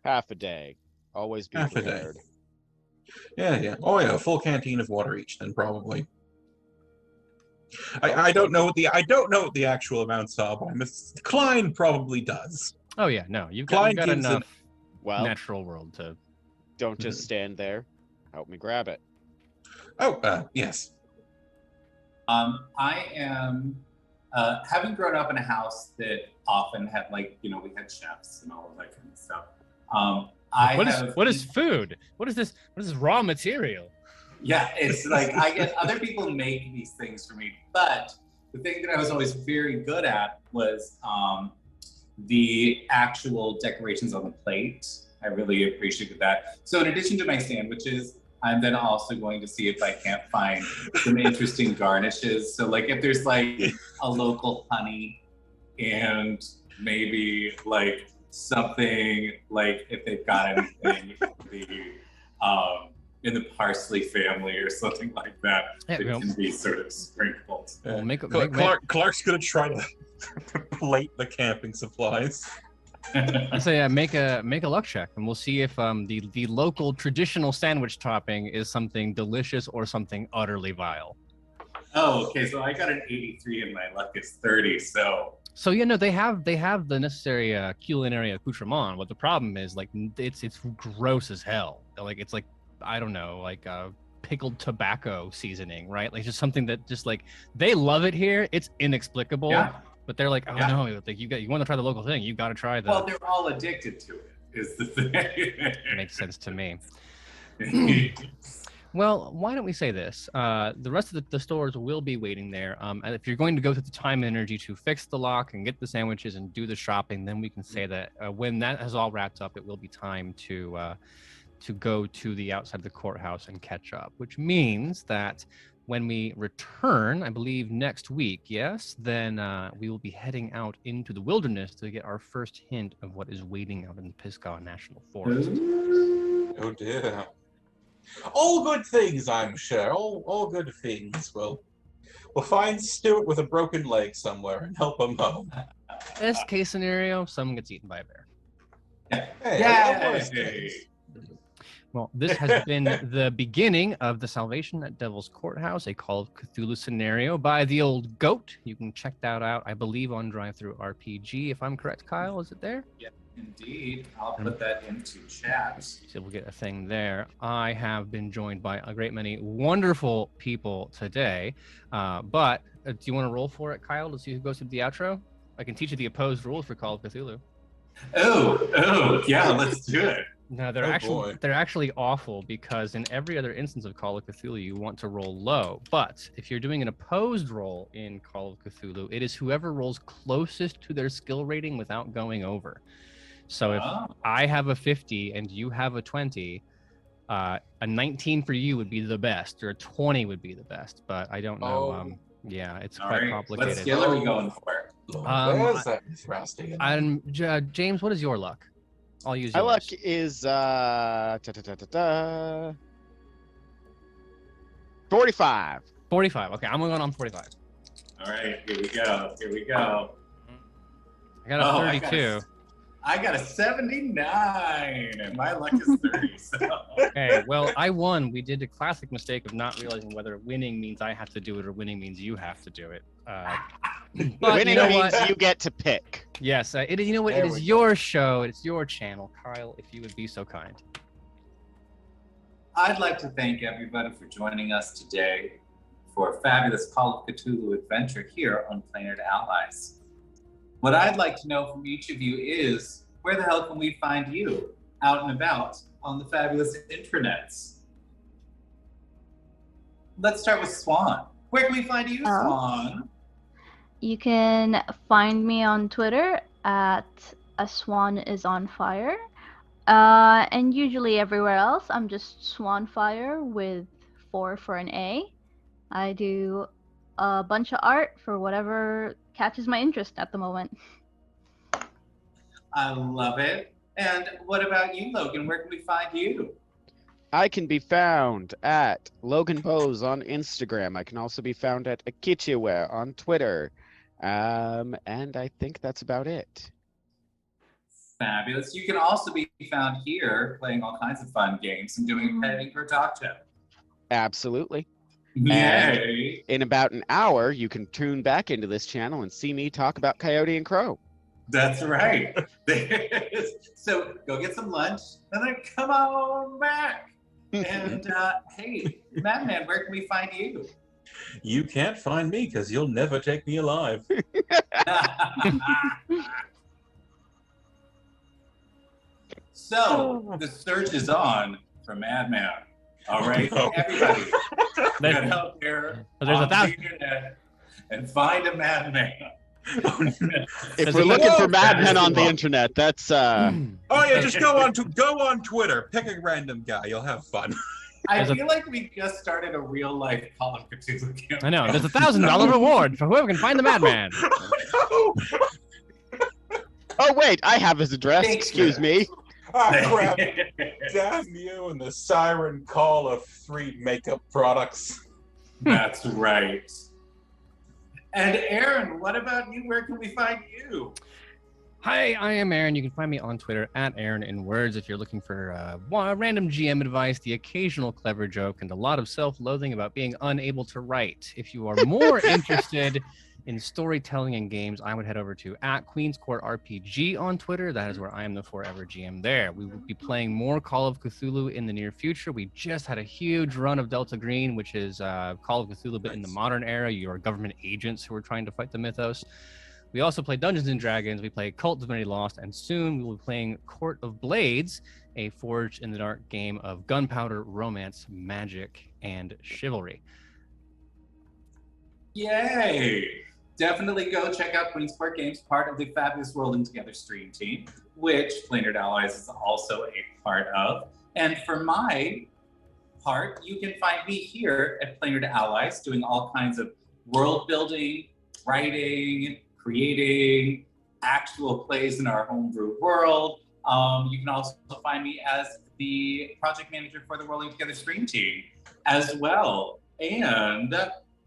[SPEAKER 5] Half a day. Always be prepared.
[SPEAKER 3] Yeah. Oh yeah, a full canteen of water each, then probably. I don't know what the actual amounts are, but Klein probably does.
[SPEAKER 2] Oh yeah, no, you've got enough natural world to.
[SPEAKER 5] Don't just stand there. Help me grab it.
[SPEAKER 3] Oh, yes.
[SPEAKER 1] I am having grown up in a house that often had we had chefs and all of that kind of stuff.
[SPEAKER 2] What is food? What is this? What is this raw material?
[SPEAKER 1] Yeah, it's like I get other people make these things for me, but the thing that I was always very good at was the actual decorations on the plate. I really appreciated that. So in addition to my sandwiches, I'm then also going to see if I can't find some interesting garnishes. So like if there's like a local honey and maybe like something like if they've got anything in the parsley family or something like that
[SPEAKER 2] Yeah,
[SPEAKER 1] that
[SPEAKER 2] well-
[SPEAKER 1] can be sort of sprinkled.
[SPEAKER 2] Well, make
[SPEAKER 3] Clark's gonna try to plate the camping supplies.
[SPEAKER 2] I say make a luck check, and we'll see if the local traditional sandwich topping is something delicious or something utterly vile.
[SPEAKER 1] Oh, okay. So I got an 83 and my luck is 30. So
[SPEAKER 2] So they have the necessary culinary accoutrement, but the problem is like it's gross as hell. Like it's like I don't know, like pickled tobacco seasoning, right? Like just something that just like they love it here. It's inexplicable.
[SPEAKER 1] yeah.
[SPEAKER 2] But they're like, oh
[SPEAKER 1] Yeah.
[SPEAKER 2] no, like you want to try the local thing, you got to try the.
[SPEAKER 1] Well, they're all addicted to it. Is the thing.
[SPEAKER 2] Makes sense to me. Well, why don't we say this? The rest of the stores will be waiting there. And if you're going to go through the time and energy to fix the lock and get the sandwiches and do the shopping, then we can say that when that has all wrapped up, it will be time to go to the outside of the courthouse and catch up. Which means that when we return, I believe next week, yes, then we will be heading out into the wilderness to get our first hint of what is waiting out in the Pisgah National Forest.
[SPEAKER 3] Oh dear. All good things, I'm sure. All good things. We'll find Stuart with a broken leg somewhere and help him home.
[SPEAKER 2] Best case scenario, someone gets eaten by a bear.
[SPEAKER 3] Hey,
[SPEAKER 1] Yay!
[SPEAKER 3] worst case.
[SPEAKER 2] Well, this has been the beginning of the Salvation at Devil's Courthouse, a Call of Cthulhu scenario by the old goat. You can check that out, I believe, on Drive-Thru RPG. If I'm correct, Kyle, is it there?
[SPEAKER 1] Yeah, indeed. I'll put that into chat.
[SPEAKER 2] So we'll get a thing there. I have been joined by a great many wonderful people today. But do you want to roll for it, Kyle, to see who goes through the outro? I can teach you the opposed rules for Call of Cthulhu.
[SPEAKER 1] Oh, yeah, let's do it.
[SPEAKER 2] No,
[SPEAKER 3] boy.
[SPEAKER 2] they're actually awful because in every other instance of Call of Cthulhu, you want to roll low. But if you're doing an opposed roll in Call of Cthulhu, it is whoever rolls closest to their skill rating without going over. So if I have a 50 and you have a 20, a 19 for you would be the best, or a 20 would be the best. But I don't know. Yeah, it's
[SPEAKER 1] All
[SPEAKER 2] quite
[SPEAKER 1] right.
[SPEAKER 2] complicated.
[SPEAKER 1] What skill are we going for?
[SPEAKER 3] There's that Rusty.
[SPEAKER 2] James, what is your luck? I'll use
[SPEAKER 5] My
[SPEAKER 2] yours.
[SPEAKER 5] luck is 45.
[SPEAKER 2] 45. Okay, I'm going on 45.
[SPEAKER 1] All right, here we go. Here we go.
[SPEAKER 2] I got a 32.
[SPEAKER 1] I got a 79, and my luck is 30. So.
[SPEAKER 2] Okay, well, I won. We did a classic mistake of not realizing whether winning means I have to do it or winning means you have to do it. But
[SPEAKER 5] Winning
[SPEAKER 2] you know
[SPEAKER 5] means
[SPEAKER 2] what?
[SPEAKER 5] you get to pick.
[SPEAKER 2] Yes, it is. You know what?
[SPEAKER 3] There
[SPEAKER 2] It is
[SPEAKER 3] we
[SPEAKER 2] your show. It's your channel, Kyle. If you would be so kind.
[SPEAKER 1] I'd like to thank everybody for joining us today for a fabulous Call of Cthulhu adventure here on Planet Allies. What I'd like to know from each of you is, where the hell can we find you out and about on the fabulous intranets? Let's start with Swan. Where can we find you, Swan?
[SPEAKER 4] You can find me on Twitter at @aswanisonfire. And usually everywhere else, I'm just Swanfire with 4 for an A. I do a bunch of art for whatever catches my interest at the moment.
[SPEAKER 1] I love it. And what about you, Logan? Where can we find you?
[SPEAKER 5] I can be found at Logan Pose on Instagram. I can also be found at Akichiware on Twitter. And I think that's about it.
[SPEAKER 1] Fabulous. You can also be found here playing all kinds of fun games and doing petting for talk show.
[SPEAKER 5] Absolutely.
[SPEAKER 1] Yay!
[SPEAKER 5] In about an hour, you can tune back into this channel and see me talk about Coyote and Crow.
[SPEAKER 1] That's right. So go get some lunch and then come on back. And hey, Madman, where can we find you?
[SPEAKER 3] You can't find me because you'll never take me alive.
[SPEAKER 1] So the search is on for Madman. All right,
[SPEAKER 3] Oh, no.
[SPEAKER 1] everybody,
[SPEAKER 2] There-
[SPEAKER 1] get out there
[SPEAKER 2] There's
[SPEAKER 1] on
[SPEAKER 2] 1,000.
[SPEAKER 1] the internet and find a Madman.
[SPEAKER 5] If
[SPEAKER 2] There's
[SPEAKER 5] we're
[SPEAKER 2] a-
[SPEAKER 5] looking for
[SPEAKER 1] Whoa,
[SPEAKER 5] madmen
[SPEAKER 1] that
[SPEAKER 5] on
[SPEAKER 1] is
[SPEAKER 5] the
[SPEAKER 1] wrong.
[SPEAKER 5] internet, that's
[SPEAKER 3] Oh yeah, just go on Twitter, pick a random guy, you'll have fun.
[SPEAKER 1] I
[SPEAKER 2] There's a-
[SPEAKER 1] feel like we just started a real life Call of Cthulhu campaign.
[SPEAKER 2] I know. There's a $1,000 reward for whoever can find the madman.
[SPEAKER 5] Oh wait, I have his address.
[SPEAKER 1] Thank
[SPEAKER 5] Excuse
[SPEAKER 1] you.
[SPEAKER 5] me.
[SPEAKER 3] Crap. Damn you and the siren call of 3 makeup products.
[SPEAKER 1] That's right. And Aaron, what about you? Where can we find you?
[SPEAKER 2] Hi, I am Aaron. You can find me on Twitter at Aaron in Words if you're looking for random GM advice, the occasional clever joke, and a lot of self-loathing about being unable to write. If you are more interested in storytelling and games, I would head over to at Queen's Court RPG on Twitter. That is where I am the forever GM there. We will be playing more Call of Cthulhu in the near future. We just had a huge run of Delta Green, which is Call of Cthulhu, but in the modern era. You are government agents who are trying to fight the mythos. We also play Dungeons and Dragons. We play Cult Divinity Lost, and soon we will be playing Court of Blades, a Forged in the Dark game of gunpowder, romance, magic, and chivalry.
[SPEAKER 1] Yay! Definitely go check out Queensport Games, part of the fabulous Rolling Together stream team, which Planar Allies is also a part of. And for my part, you can find me here at Planar Allies doing all kinds of world building, writing, creating actual plays in our homebrew world. You can also find me as the project manager for the Rolling Together stream team as well. And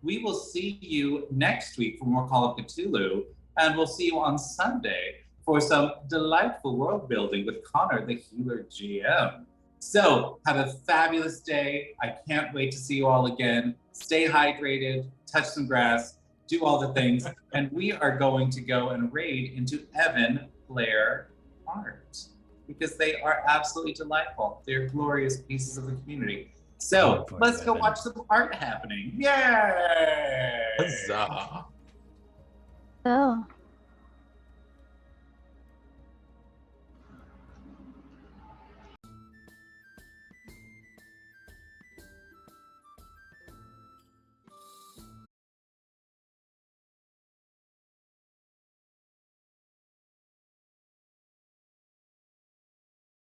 [SPEAKER 1] we will see you next week for more Call of Cthulhu, and we'll see you on Sunday for some delightful world building with Connor, the Healer GM. So have a fabulous day. I can't wait to see you all again. Stay hydrated, touch some grass, do all the things, and we are going to go and raid into Evan Blair art because they are absolutely delightful. They're glorious pieces of the community. So let's go watch some art happening. Yay!
[SPEAKER 3] Huzzah.
[SPEAKER 4] Oh.